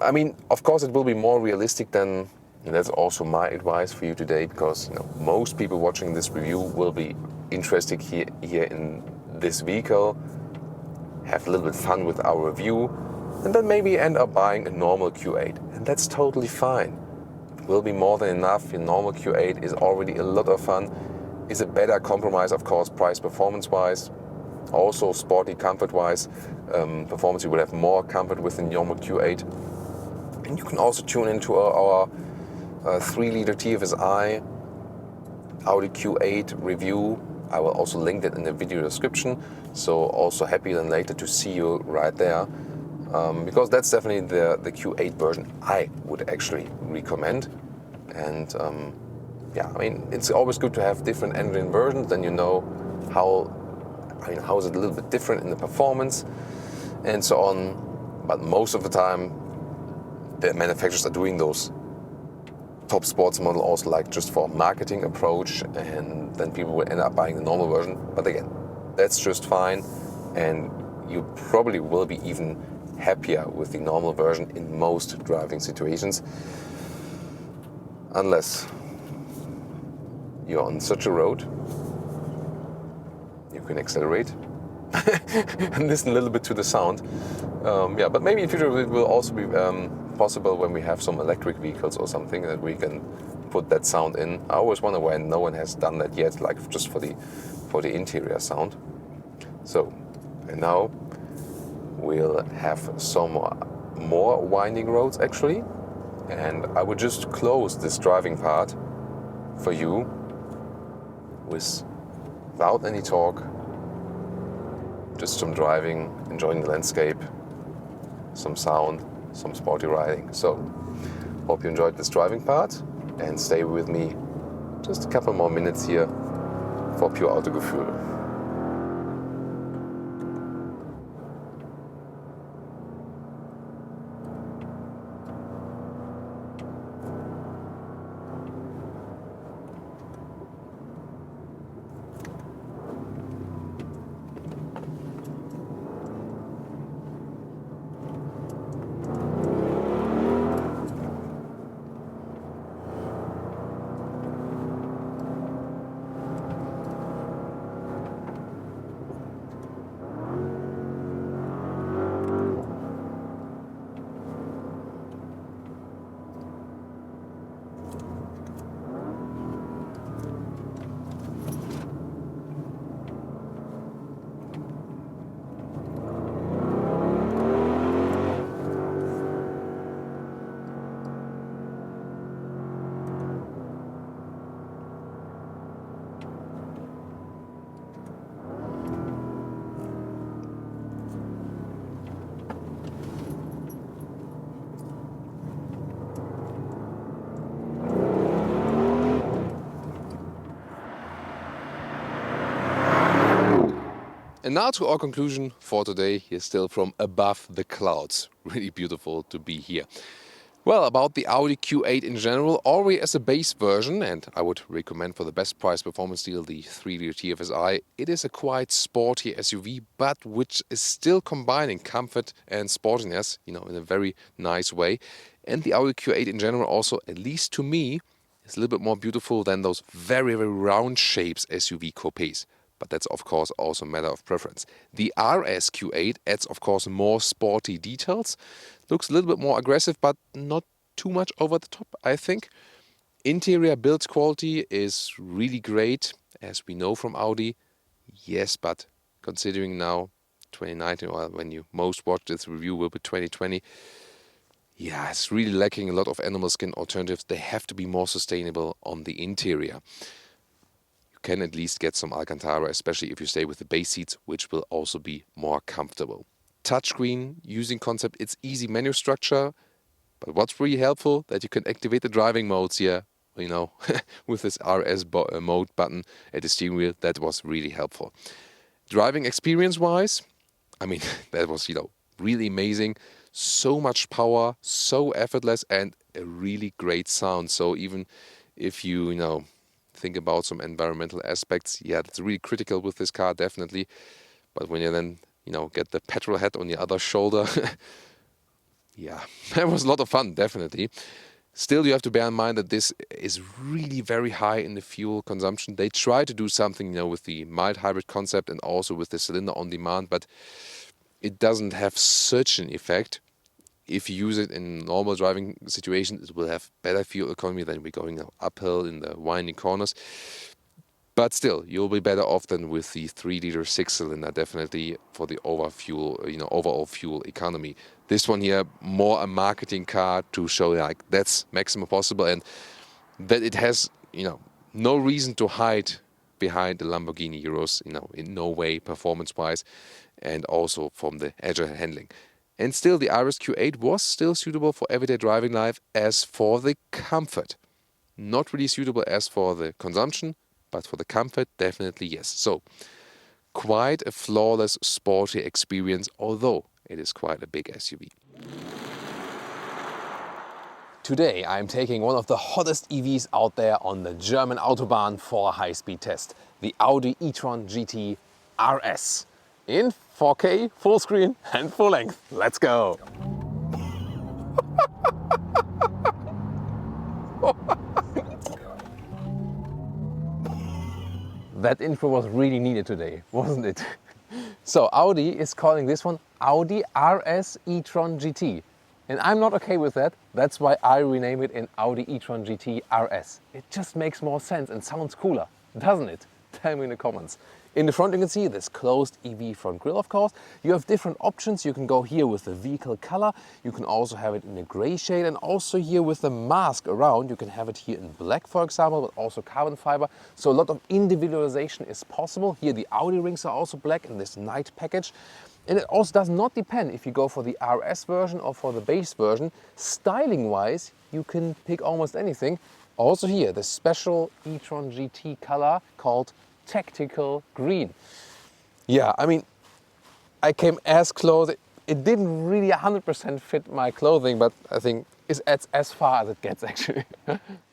I mean, of course, it will be more realistic than. And that's also my advice for you today, because you know most people watching this review will be interested here in this vehicle, have a little bit fun with our review, and then maybe end up buying a normal Q8, and that's totally fine. It will be more than enough. Your normal Q8 is already a lot of fun. Is a better compromise, of course, price performance wise, also sporty comfort wise. Performance, you will have more comfort with the normal Q8, and you can also tune into our 3-liter TFSI Audi Q8 review. I will also link that in the video description. So also happy then later to see you right there, because that's definitely the Q8 version I would actually recommend. And yeah, I mean, it's always good to have different engine versions. Then you know how is it a little bit different in the performance and so on. But most of the time, the manufacturers are doing those top sports model also like just for marketing approach, and then people will end up buying the normal version. But again, that's just fine, and you probably will be even happier with the normal version in most driving situations, unless you're on such a road you can accelerate and listen a little bit to the sound. Yeah, but maybe in future it will also be possible when we have some electric vehicles or something that we can put that sound in. I always wonder why no one has done that yet, like just for the interior sound. So, and now we'll have some more winding roads actually, and I would just close this driving part for you without any talk, just some driving, enjoying the landscape, some sound, some sporty riding. So, hope you enjoyed this driving part, and stay with me just a couple more minutes here for pure Autogefühl. And now to our conclusion for today, here still from above the clouds. Really beautiful to be here. Well, about the Audi Q8 in general, already as a base version, and I would recommend for the best price performance deal the 3-liter TFSI, it is a quite sporty SUV, but which is still combining comfort and sportiness, in a very nice way. And the Audi Q8 in general also, at least to me, is a little bit more beautiful than those very, very round shapes SUV coupes. But that's of course also a matter of preference. The RSQ8 adds of course more sporty details. Looks a little bit more aggressive, but not too much over the top, I think. Interior build quality is really great, as we know from Audi. Yes, but considering now 2019, or when you most watch this review will be 2020, yeah, it's really lacking a lot of animal skin alternatives. They have to be more sustainable on the interior. You can at least get some Alcantara, especially if you stay with the base seats, which will also be more comfortable. Touchscreen using concept, it's easy menu structure, but what's really helpful, that you can activate the driving modes here, with this RS mode button at the steering wheel. That was really helpful. Driving experience wise, that was, really amazing. So much power, so effortless, and a really great sound. So even if you, think about some environmental aspects, yeah, that's really critical with this car, definitely. But when you then get the petrol head on the other shoulder. Yeah, that was a lot of fun, definitely. Still, you have to bear in mind that this is really very high in the fuel consumption. They try to do something, with the mild hybrid concept and also with the cylinder on demand, but it doesn't have such an effect. If you use it in normal driving situations, it will have better fuel economy than we're going uphill in the winding corners. But still, you'll be better off than with the 3-liter 6-cylinder, definitely, for the overall fuel economy. This one here, more a marketing car to show that's maximum possible, and that it has, no reason to hide behind the Lamborghini Euros, in no way performance-wise, and also from the agile handling. And still, the RSQ8 was still suitable for everyday driving life as for the comfort. Not really suitable as for the consumption, but for the comfort, definitely yes. So, quite a flawless, sporty experience, although it is quite a big SUV. Today I'm taking one of the hottest EVs out there on the German Autobahn for a high-speed test. The Audi e-tron GT RS. In 4K, full screen and full length. Let's go! That intro was really needed today, wasn't it? So Audi is calling this one Audi RS e-tron GT. And I'm not okay with that. That's why I rename it in Audi e-tron GT RS. It just makes more sense and sounds cooler, doesn't it? Tell me in the comments. In the front you can see this closed EV front grille, of course. You have different options. You can go here with the vehicle color. You can also have it in a gray shade, and also here with the mask around. You can have it here in black, for example, but also carbon fiber. So a lot of individualization is possible. Here the Audi rings are also black in this night package. And it also does not depend if you go for the RS version or for the base version. Styling wise, you can pick almost anything. Also here, the special e-tron GT color called Tactical Green. Yeah, I came as close. It didn't really 100% fit my clothing, but I think it's as far as it gets actually.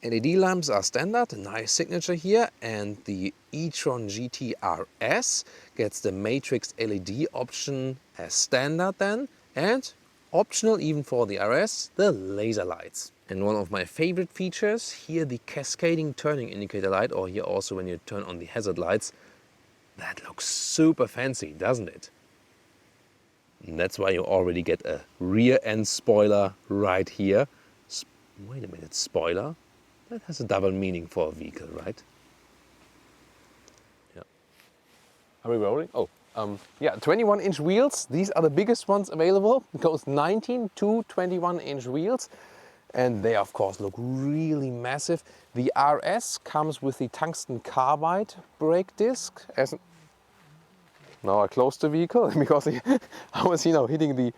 LED lamps are standard, a nice signature here, and the e-tron GT RS gets the matrix LED option as standard then, and optional even for the RS, the laser lights. And one of my favorite features, here the cascading turning indicator light, or here also when you turn on the hazard lights. That looks super fancy, doesn't it? And that's why you already get a rear end spoiler right here. Wait a minute, spoiler? That has a double meaning for a vehicle, right? Yeah. Are we rolling? Oh, yeah, 21-inch wheels. These are the biggest ones available. It goes 19 to 21-inch wheels. And they of course look really massive. The RS comes with the tungsten carbide brake disc. Now I closed the vehicle because I was hitting the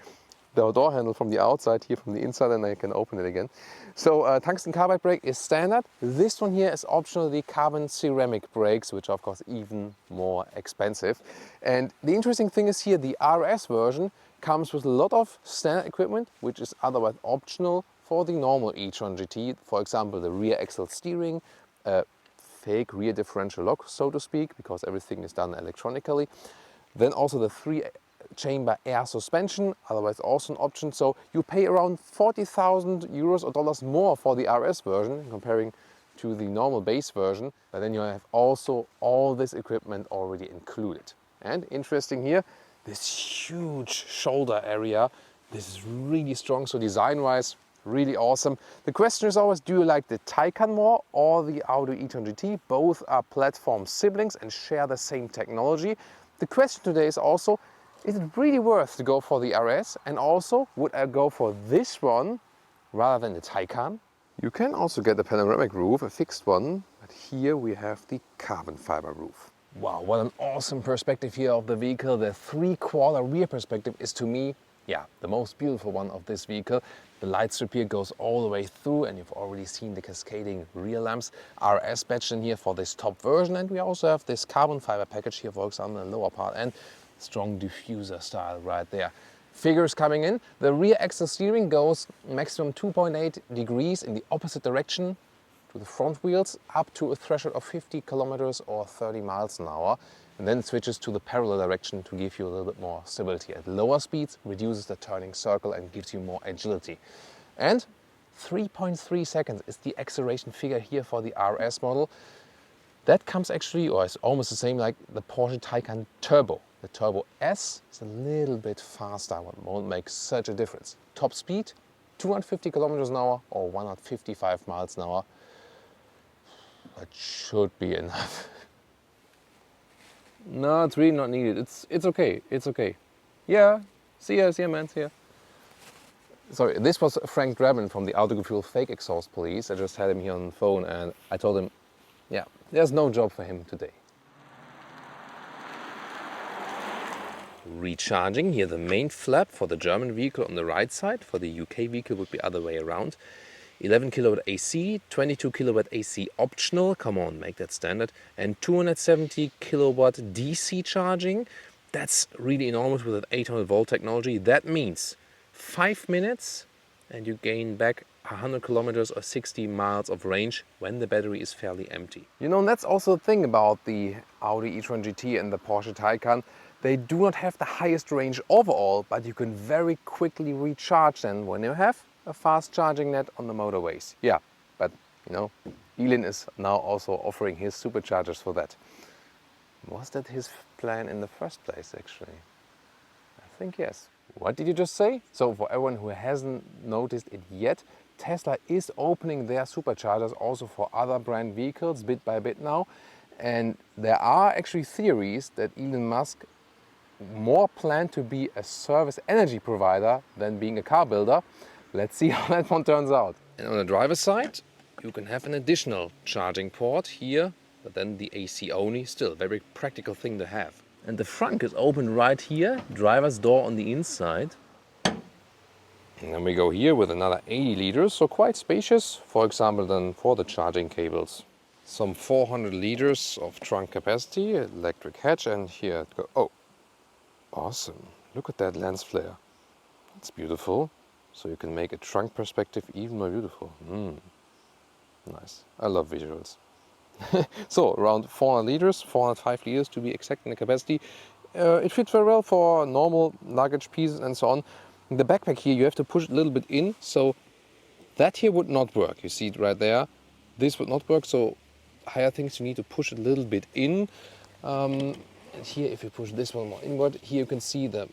the door handle from the outside, here from the inside, and I can open it again. So tungsten carbide brake is standard. This one here is optional, the carbon ceramic brakes, which are of course even more expensive. And the interesting thing is here, the RS version comes with a lot of standard equipment, which is otherwise optional for the normal e-tron GT. For example, the rear axle steering, fake rear differential lock, so to speak, because everything is done electronically. Then also the 3-chamber air suspension, otherwise also an option. So you pay around 40,000 euros or dollars more for the RS version comparing to the normal base version, but then you have also all this equipment already included. And interesting here, this huge shoulder area. This is really strong, so design-wise, really awesome. The question is always, do you like the Taycan more or the Audi e-tron GT? Both are platform siblings and share the same technology. The question today is also, is it really worth to go for the RS? And also, would I go for this one rather than the Taycan? You can also get a panoramic roof, a fixed one, but here we have the carbon fiber roof. Wow, what an awesome perspective here of the vehicle. The 3/4 rear perspective is, to me, yeah, the most beautiful one of this vehicle. The light strip here goes all the way through, and you've already seen the cascading rear lamps. RS badge in here for this top version, and we also have this carbon fiber package here, for example, in the lower part, and strong diffuser style right there. Figures coming in. The rear axle steering goes maximum 2.8 degrees in the opposite direction to the front wheels, up to a threshold of 50 kilometers or 30 miles an hour. And then it switches to the parallel direction to give you a little bit more stability. At lower speeds, reduces the turning circle and gives you more agility. And 3.3 seconds is the acceleration figure here for the RS model. That comes actually, or is almost the same like the Porsche Taycan Turbo. The Turbo S is a little bit faster, but won't make such a difference. Top speed, 250 kilometers an hour or 155 miles an hour. That should be enough. No, it's really not needed. It's okay. It's okay. Yeah. See ya, man. See ya. Sorry, this was Frank Drabin from the Autogefühl fake exhaust police. I just had him here on the phone, and I told him, yeah, there's no job for him today. Recharging here, the main flap for the German vehicle on the right side. For the UK vehicle would be other way around. 11 kilowatt AC, 22 kilowatt AC optional, come on, make that standard, and 270 kilowatt DC charging. That's really enormous with an 800 volt technology. That means 5 minutes and you gain back 100 kilometers or 60 miles of range when the battery is fairly empty. You know, and that's also the thing about the Audi e-tron GT and the Porsche Taycan. They do not have the highest range overall, but you can very quickly recharge them when you have a fast charging net on the motorways. Yeah, but you know, Elon is now also offering his superchargers for that. Was that his plan in the first place, actually? I think yes. What did you just say? So for everyone who hasn't noticed it yet, Tesla is opening their superchargers also for other brand vehicles bit by bit now. And there are actually theories that Elon Musk more planned to be a service energy provider than being a car builder. Let's see how that one turns out. And on the driver's side, you can have an additional charging port here, but then the AC only, still a very practical thing to have. And the front is open right here, driver's door on the inside. And then we go here with another 80 liters, so quite spacious, for example, then for the charging cables. Some 400 liters of trunk capacity, electric hatch, and here it goes. Oh, awesome. Look at that lens flare. It's beautiful. So you can make a trunk perspective even more beautiful. Nice. I love visuals. So around 400 liters, 405 liters to be exact in the capacity. It fits very well for normal luggage pieces and so on. In the backpack here, you have to push it a little bit in. So that here would not work. You see it right there. This would not work. So higher things, you need to push it a little bit in. And here, if you push this one more inward, here you can see the,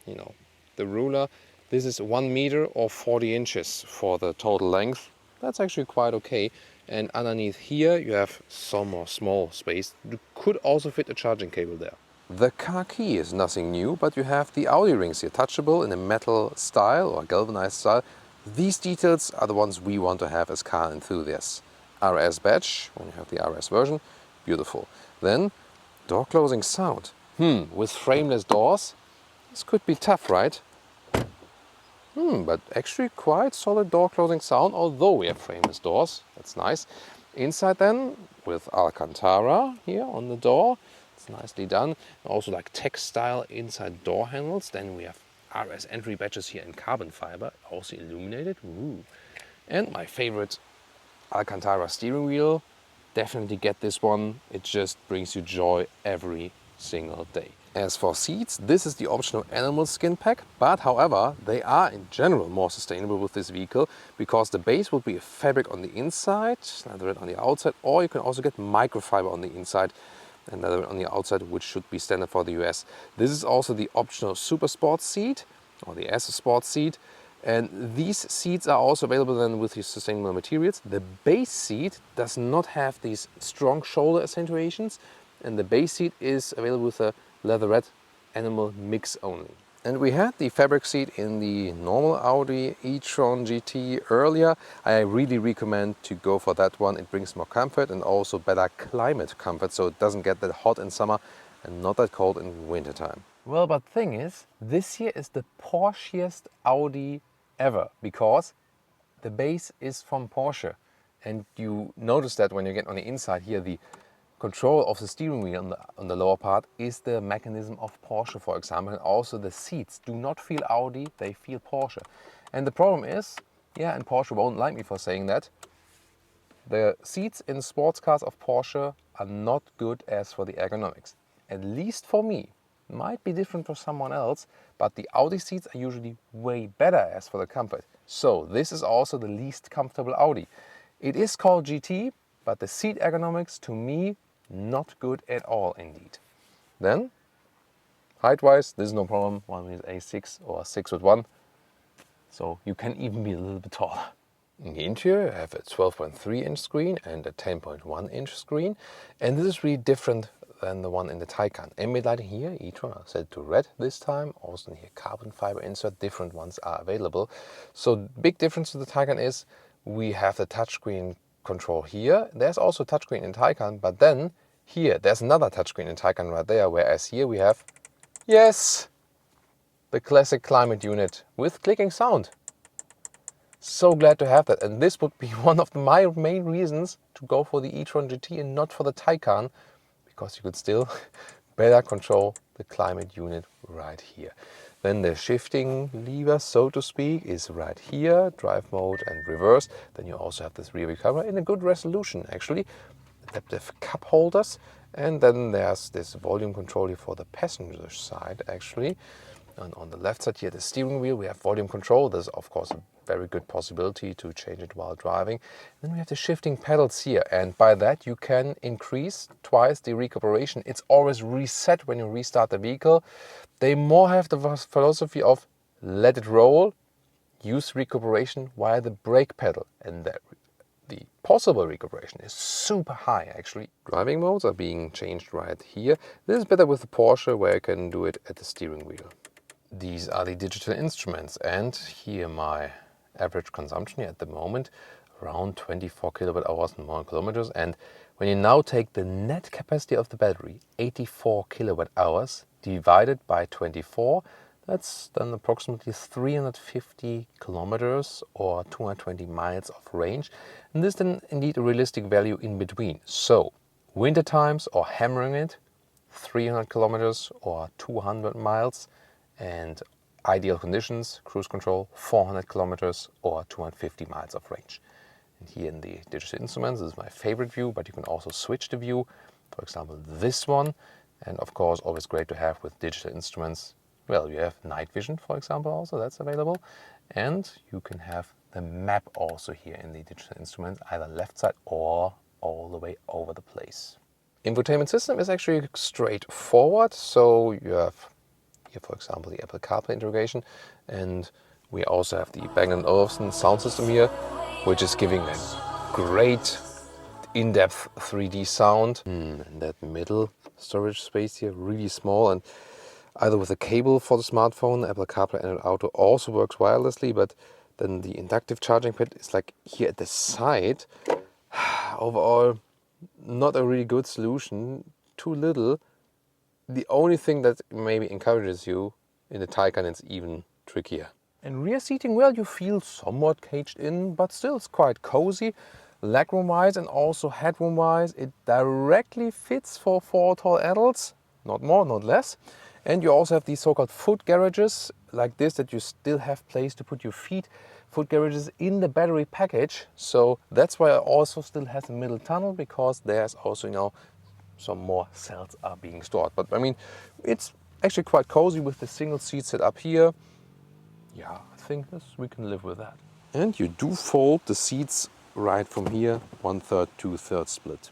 you know, the ruler. This is 1 meter or 40 inches for the total length. That's actually quite okay. And underneath here you have some more small space. You could also fit a charging cable there. The car key is nothing new, but you have the Audi rings here, touchable in a metal style or galvanized style. These details are the ones we want to have as car enthusiasts. RS badge, when you have the RS version, beautiful. Then door closing sound. With frameless doors, this could be tough, right? But actually quite solid door closing sound, although we have frameless doors. That's nice. Inside then, with Alcantara here on the door. It's nicely done. Also like textile inside door handles. Then we have RS entry badges here in carbon fiber, also illuminated. Ooh. And my favorite Alcantara steering wheel. Definitely get this one. It just brings you joy every single day. As for seats, this is the optional animal skin pack, but however, they are in general more sustainable with this vehicle because the base will be a fabric on the inside, leatherette on the outside, or you can also get microfiber on the inside and leatherette on the outside, which should be standard for the US. This is also the optional Super Sport seat, or the S Sport seat, and these seats are also available then with the sustainable materials. The base seat does not have these strong shoulder accentuations, and the base seat is available with a leatherette animal mix only. And we had the fabric seat in the normal Audi e-tron GT earlier. I really recommend to go for that one. It brings more comfort and also better climate comfort, so it doesn't get that hot in summer and not that cold in winter time. Well, but thing is, this here is the Porschest Audi ever, because the base is from Porsche. And you notice that when you get on the inside here, the control of the steering wheel on the lower part is the mechanism of Porsche, for example. And also the seats do not feel Audi, they feel Porsche. And the problem is, yeah, and Porsche won't like me for saying that, the seats in sports cars of Porsche are not good as for the ergonomics. At least for me. Might be different for someone else, but the Audi seats are usually way better as for the comfort. So this is also the least comfortable Audi. It is called GT, but the seat ergonomics to me not good at all indeed. Then, height-wise, this is no problem. One is A6 or 6'1", so you can even be a little bit taller. In the interior, I have a 12.3-inch screen and a 10.1-inch screen, and this is really different than the one in the Taycan. Ambient lighting here, e-tron, set to red this time. Also here, carbon fiber insert, different ones are available. So big difference to the Taycan is we have the touchscreen control here. There's also touchscreen in Taycan, but then here there's another touchscreen in Taycan right there, whereas here we have, yes, the classic climate unit with clicking sound. So glad to have that, and this would be one of my main reasons to go for the e-tron GT and not for the Taycan, because you could still better control the climate unit right here. Then the shifting lever, so to speak, is right here, drive mode and reverse. Then you also have this rear view camera in a good resolution actually, adaptive cup holders, and then there's this volume control here for the passenger side actually. And on the left side here, the steering wheel, we have volume control. There's of course a very good possibility to change it while driving. Then we have the shifting pedals here, and by that you can increase twice the recuperation. It's always reset when you restart the vehicle. They more have the philosophy of let it roll, use recuperation via the brake pedal, and the possible recuperation is super high actually. Driving modes are being changed right here. This is better with the Porsche, where you can do it at the steering wheel. These are the digital instruments, and here my average consumption here at the moment, around 24 kilowatt hours and more kilometers. And when you now take the net capacity of the battery, 84 kilowatt hours divided by 24, that's then approximately 350 kilometers or 220 miles of range. And this is then indeed a realistic value in between. So winter times or hammering it, 300 kilometers or 200 miles, and ideal conditions, cruise control, 400 kilometers or 250 miles of range. And here in the digital instruments, this is my favorite view, but you can also switch the view. For example, this one. And of course, always great to have with digital instruments. Well, you have night vision, for example, also that's available. And you can have the map also here in the digital instruments, either left side or all the way over the place. Infotainment system is actually straightforward. So you have here, for example, the Apple CarPlay integration, and we also have the Bang & Olufsen sound system here, which is giving a great in-depth 3D sound. And that middle storage space here, really small, and either with a cable for the smartphone, Apple CarPlay and Auto also works wirelessly, but then the inductive charging pad is like here at the side. Overall, not a really good solution, too little. The only thing that maybe encourages you in the Taycan is even trickier. And rear seating, well, you feel somewhat caged in, but still it's quite cozy. Legroom-wise and also headroom-wise, it directly fits for 4 tall adults, not more, not less. And you also have these so-called foot garages like this, that you still have place to put your feet. Foot garages in the battery package, so that's why it also still has a middle tunnel, because there's also, you know, some more cells are being stored. But I mean, it's actually quite cozy with the single seat set up here. Yeah, I think we can live with that. And you do fold the seats right from here, 1/3, 2/3 split.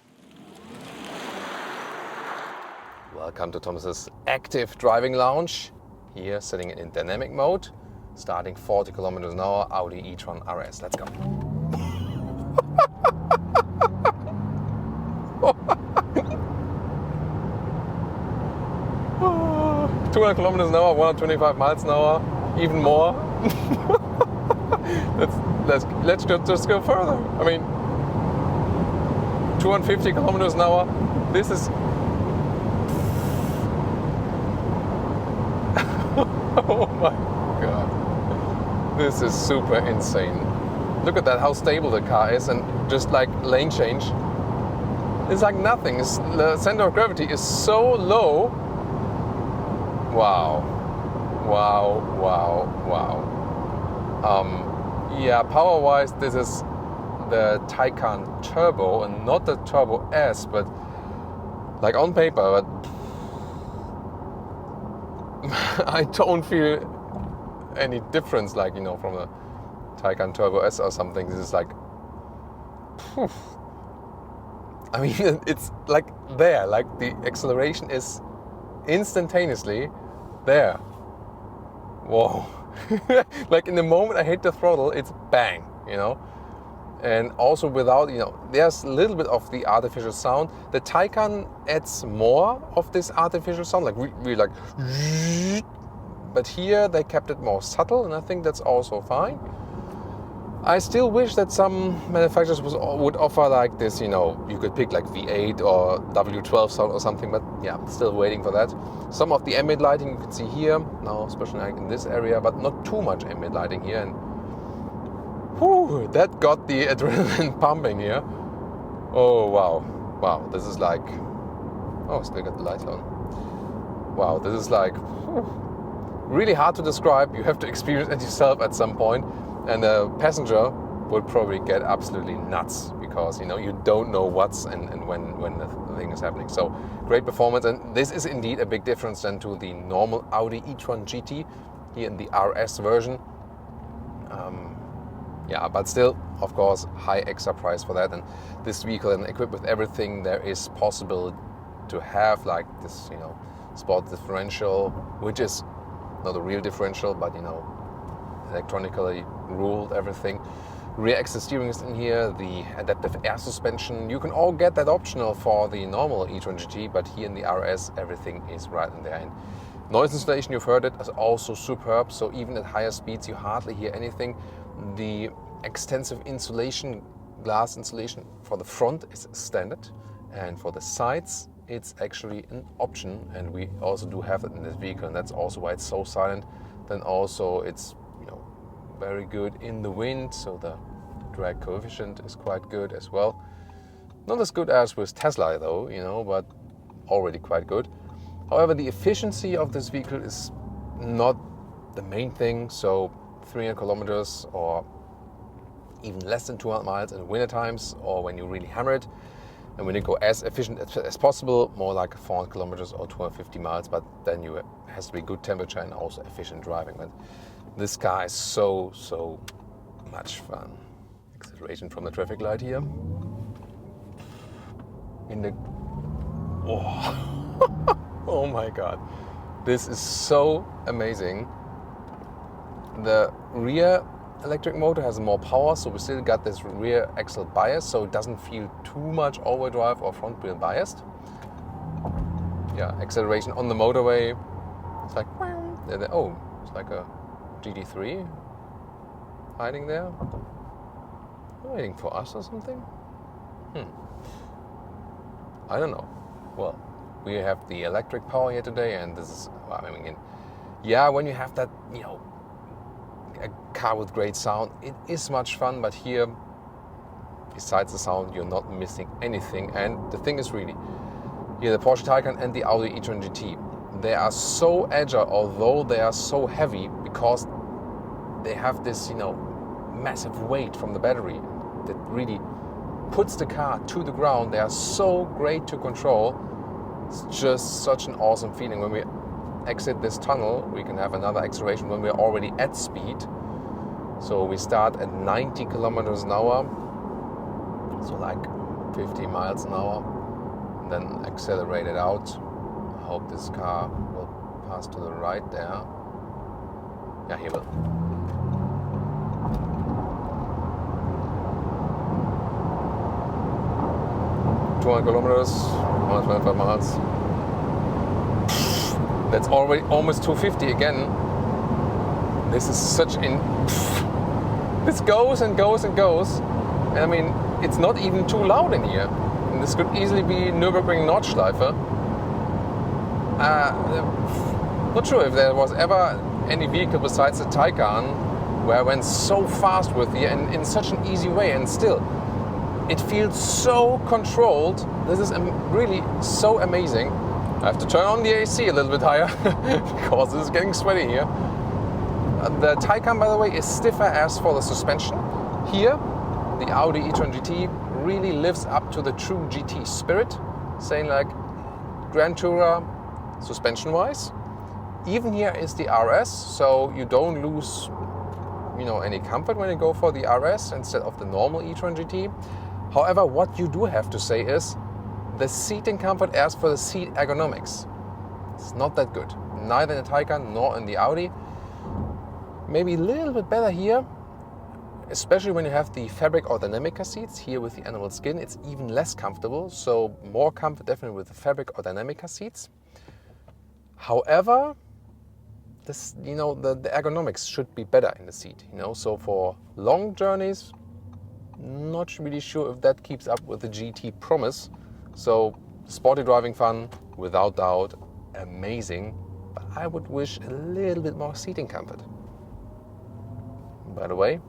Welcome to Thomas's active driving lounge. Here, sitting in dynamic mode, starting 40 kilometers an hour, Audi e-tron RS. Let's go. 200 kilometers an hour, 125 miles an hour, even more. let's just go further. I mean, 250 kilometers an hour. This is. Oh my God. This is super insane. Look at that, how stable the car is, and just like lane change. It's like nothing. The center of gravity is so low. Wow. Wow, wow, wow. Yeah, power-wise, this is the Taycan Turbo and not the Turbo S, but like on paper, but I don't feel any difference, like, you know, from the Taycan Turbo S or something. This is like, phew. I mean, it's like there, like the acceleration is instantaneously there. Whoa. Like in the moment I hit the throttle, it's bang, you know. And also without, you know, there's a little bit of the artificial sound. The Taycan adds more of this artificial sound, like really like, but here they kept it more subtle, and I think that's also fine. I still wish that some manufacturers would offer like this, you know, you could pick like V8 or W12 sound or something, but yeah, still waiting for that. Some of the ambient lighting you can see here, now especially like in this area, but not too much ambient lighting here. And whew, that got the adrenaline pumping here. Oh wow, wow, this is like, oh, still got the lights on. Wow, this is like, whew, really hard to describe. You have to experience it yourself at some point. And the passenger would probably get absolutely nuts, because, you know, you don't know what's and when the thing is happening. So great performance, and this is indeed a big difference then to the normal Audi e-tron GT here in the RS version. Yeah, but still, of course, high extra price for that. And this vehicle, and equipped with everything there is possible to have, like this, you know, sport differential, which is not a real differential, but, you know, electronically ruled everything. Rear exit steering is in here, the adaptive air suspension. You can all get that optional for the normal e-tron GT, but here in the RS, everything is right in there. And noise insulation, you've heard it, is also superb. So even at higher speeds, you hardly hear anything. The extensive insulation, glass insulation for the front is standard, and for the sides, it's actually an option. And we also do have it in this vehicle, and that's also why it's so silent. Then also it's, you know, very good in the wind, so the drag coefficient is quite good as well. Not as good as with Tesla though, you know, but already quite good. However, the efficiency of this vehicle is not the main thing. So 300 kilometers or even less than 200 miles in winter times, or when you really hammer it, and when you go as efficient as possible, more like 400 kilometers or 250 miles, but then it has to be good temperature and also efficient driving. But this car is so much fun. Acceleration from the traffic light here. In the, oh, oh my God, this is so amazing. The rear electric motor has more power, so we still got this rear axle bias, so it doesn't feel too much overdrive or front wheel biased. Yeah, acceleration on the motorway, it's like, oh, it's like a GT3 hiding there, waiting for us or something. I don't know. Well, we have the electric power here today, and this is, I mean, yeah, when you have that, you know, a car with great sound. It is much fun, but here, besides the sound, you're not missing anything. And the thing is really, here the Porsche Taycan and the Audi e-tron GT, they are so agile, although they are so heavy, because they have this, massive weight from the battery that really puts the car to the ground. They are so great to control. It's just such an awesome feeling. When we exit this tunnel, we can have another acceleration when we're already at speed. So we start at 90 kilometers an hour, so like 50 miles an hour, and then accelerate it out. I hope this car will pass to the right there. Yeah, he will. 200 kilometers, 125 miles. That's already almost 250 again. This is such in. This goes and goes and goes. And I mean, it's not even too loud in here. And this could easily be Nürburgring Nordschleife. Not sure if there was ever any vehicle besides the Taycan where I went so fast with it and in such an easy way, and still it feels so controlled. This is really so amazing. I have to turn on the AC a little bit higher because this is getting sweaty here. The Taycan, by the way, is stiffer as for the suspension. Here, the Audi e-tron GT really lives up to the true GT spirit, saying like Grand Tourer suspension-wise. Even here is the RS, so you don't lose, any comfort when you go for the RS instead of the normal e-tron GT. However, what you do have to say is the seating comfort as for the seat ergonomics. It's not that good. Neither in the Taycan nor in the Audi. Maybe a little bit better here, especially when you have the fabric or dynamica seats. Here with the animal skin, it's even less comfortable. So more comfort definitely with the fabric or dynamica seats. However, this, the ergonomics should be better in the seat. So for long journeys, not really sure if that keeps up with the GT promise. So sporty driving fun, without doubt, amazing. But I would wish a little bit more seating comfort. By the way,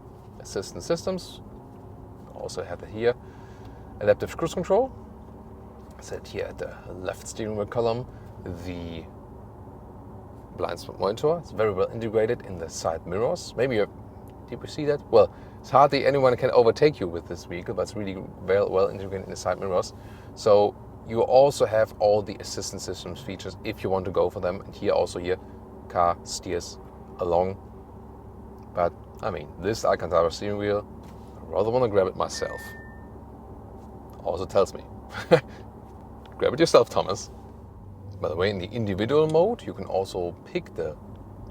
assistant systems, also have it here. Adaptive cruise control, set here at the left steering wheel column. The blind spot monitor, it's very well integrated in the side mirrors. Maybe did we see that? Well, it's hardly anyone can overtake you with this vehicle, but it's really well integrated in the side mirrors. So you also have all the assistant systems features if you want to go for them. And here car steers along. But I mean, this Alcantara steering wheel, I rather want to grab it myself. Also tells me, grab it yourself, Thomas. By the way, in the individual mode, you can also pick the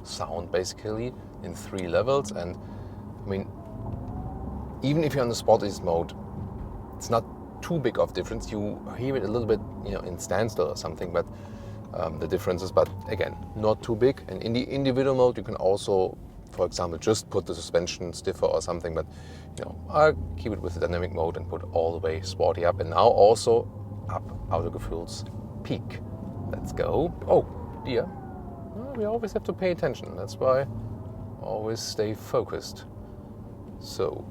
sound basically in 3 levels. And I mean, even if you're on the sportiest mode, it's not too big of difference. You hear it a little bit, in standstill or something, but the differences, but again, not too big. And in the individual mode, you can also, for example, just put the suspension stiffer or something, but I'll keep it with the dynamic mode and put all the way sporty up. And now also up Autogefühl's peak. Let's go. Oh dear, we always have to pay attention. That's why always stay focused. So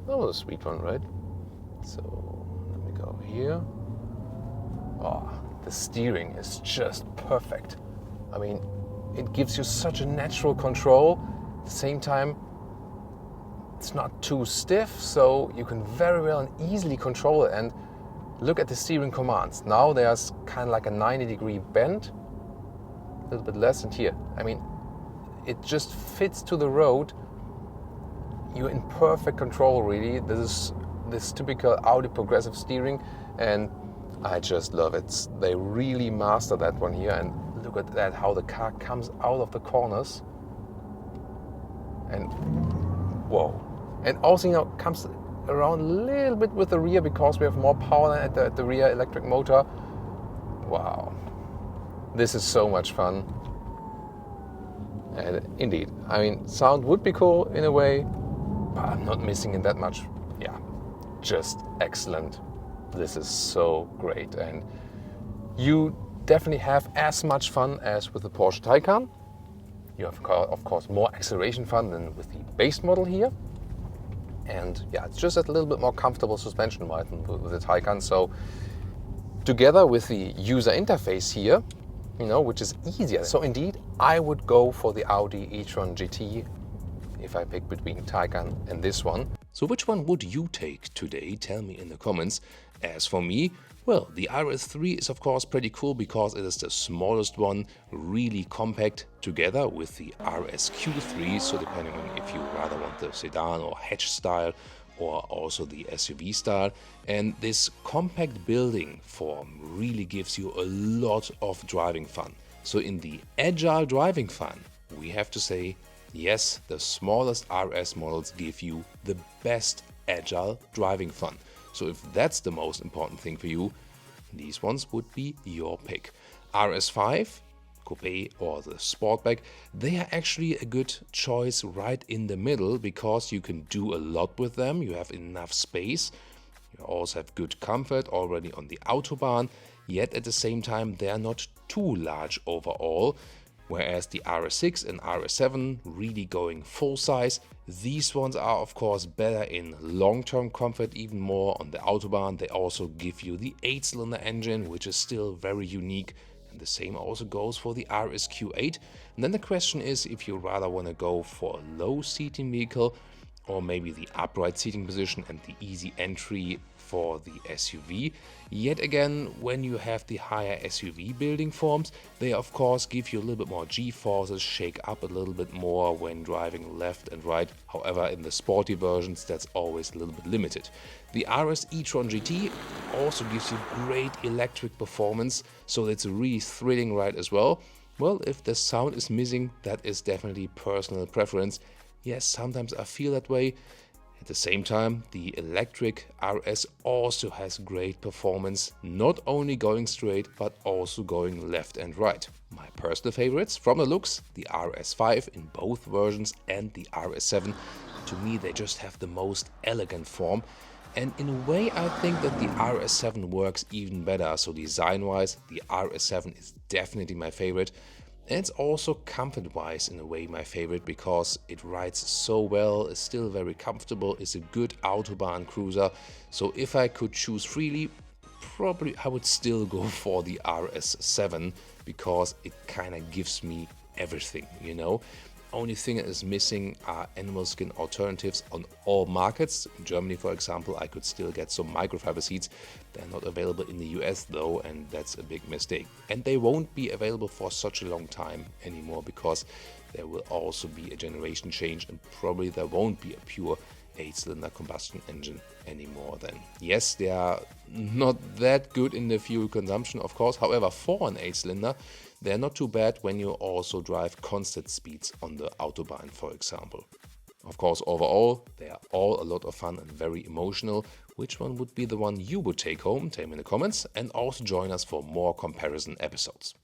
that was a sweet one, right? So let me go here. Oh, the steering is just perfect. I mean, it gives you such a natural control. At the same time, it's not too stiff, so you can very well and easily control it. And look at the steering commands. Now there's kind of like a 90-degree bend, a little bit less, and here. I mean, it just fits to the road. You're in perfect control, really. This is this typical Audi progressive steering, and I just love it. They really master that one here, and look at that, how the car comes out of the corners. And whoa. And also, comes around a little bit with the rear because we have more power at the rear electric motor. Wow. This is so much fun. And indeed, I mean, sound would be cool in a way, but I'm not missing it that much. Yeah, just excellent. This is so great. And you definitely have as much fun as with the Porsche Taycan. You have, of course, more acceleration fun than with the base model here. And yeah, it's just a little bit more comfortable suspension-wise than with the Taycan. So together with the user interface here, you know, which is easier. So indeed, I would go for the Audi e-tron GT if I pick between Taycan and this one. So which one would you take today? Tell me in the comments. As for me, well, the RS3 is of course pretty cool because it is the smallest one, really compact, together with the RSQ3, so depending on if you rather want the sedan or hatch style or also the SUV style. And this compact building form really gives you a lot of driving fun. So in the agile driving fun, we have to say, yes, the smallest RS models give you the best agile driving fun. So if that's the most important thing for you, these ones would be your pick. RS5 Coupé or the Sportback, they are actually a good choice right in the middle because you can do a lot with them. You have enough space. You also have good comfort already on the Autobahn, yet at the same time they are not too large overall. Whereas the RS6 and RS7 really going full size, these ones are of course better in long-term comfort, even more on the Autobahn. They also give you the 8-cylinder engine, which is still very unique. And the same also goes for the RSQ8. And then the question is if you rather want to go for a low seating vehicle or maybe the upright seating position and the easy entry for the SUV. Yet again, when you have the higher SUV building forms, they of course give you a little bit more G-forces, shake up a little bit more when driving left and right. However, in the sporty versions, that's always a little bit limited. The RS e-tron GT also gives you great electric performance, so it's a really thrilling ride as well. Well, if the sound is missing, that is definitely personal preference. Yes, sometimes I feel that way. At the same time, the electric RS also has great performance, not only going straight, but also going left and right. My personal favorites from the looks, the RS5 in both versions and the RS7. To me, they just have the most elegant form. And in a way, I think that the RS7 works even better. So design-wise, the RS7 is definitely my favorite. And it's also comfort-wise in a way my favorite because it rides so well, is still very comfortable, is a good Autobahn cruiser. So if I could choose freely, probably I would still go for the RS7 because it kind of gives me everything, you know. Only thing that is missing are animal skin alternatives on all markets. In Germany, for example, I could still get some microfiber seats. They're not available in the US though, and that's a big mistake. And they won't be available for such a long time anymore because there will also be a generation change and probably there won't be a pure 8-cylinder combustion engine anymore then. Yes, they are not that good in the fuel consumption, of course. However, for an 8-cylinder, they're not too bad when you also drive constant speeds on the Autobahn, for example. Of course, overall, they are all a lot of fun and very emotional. Which one would be the one you would take home? Tell me in the comments and also join us for more comparison episodes.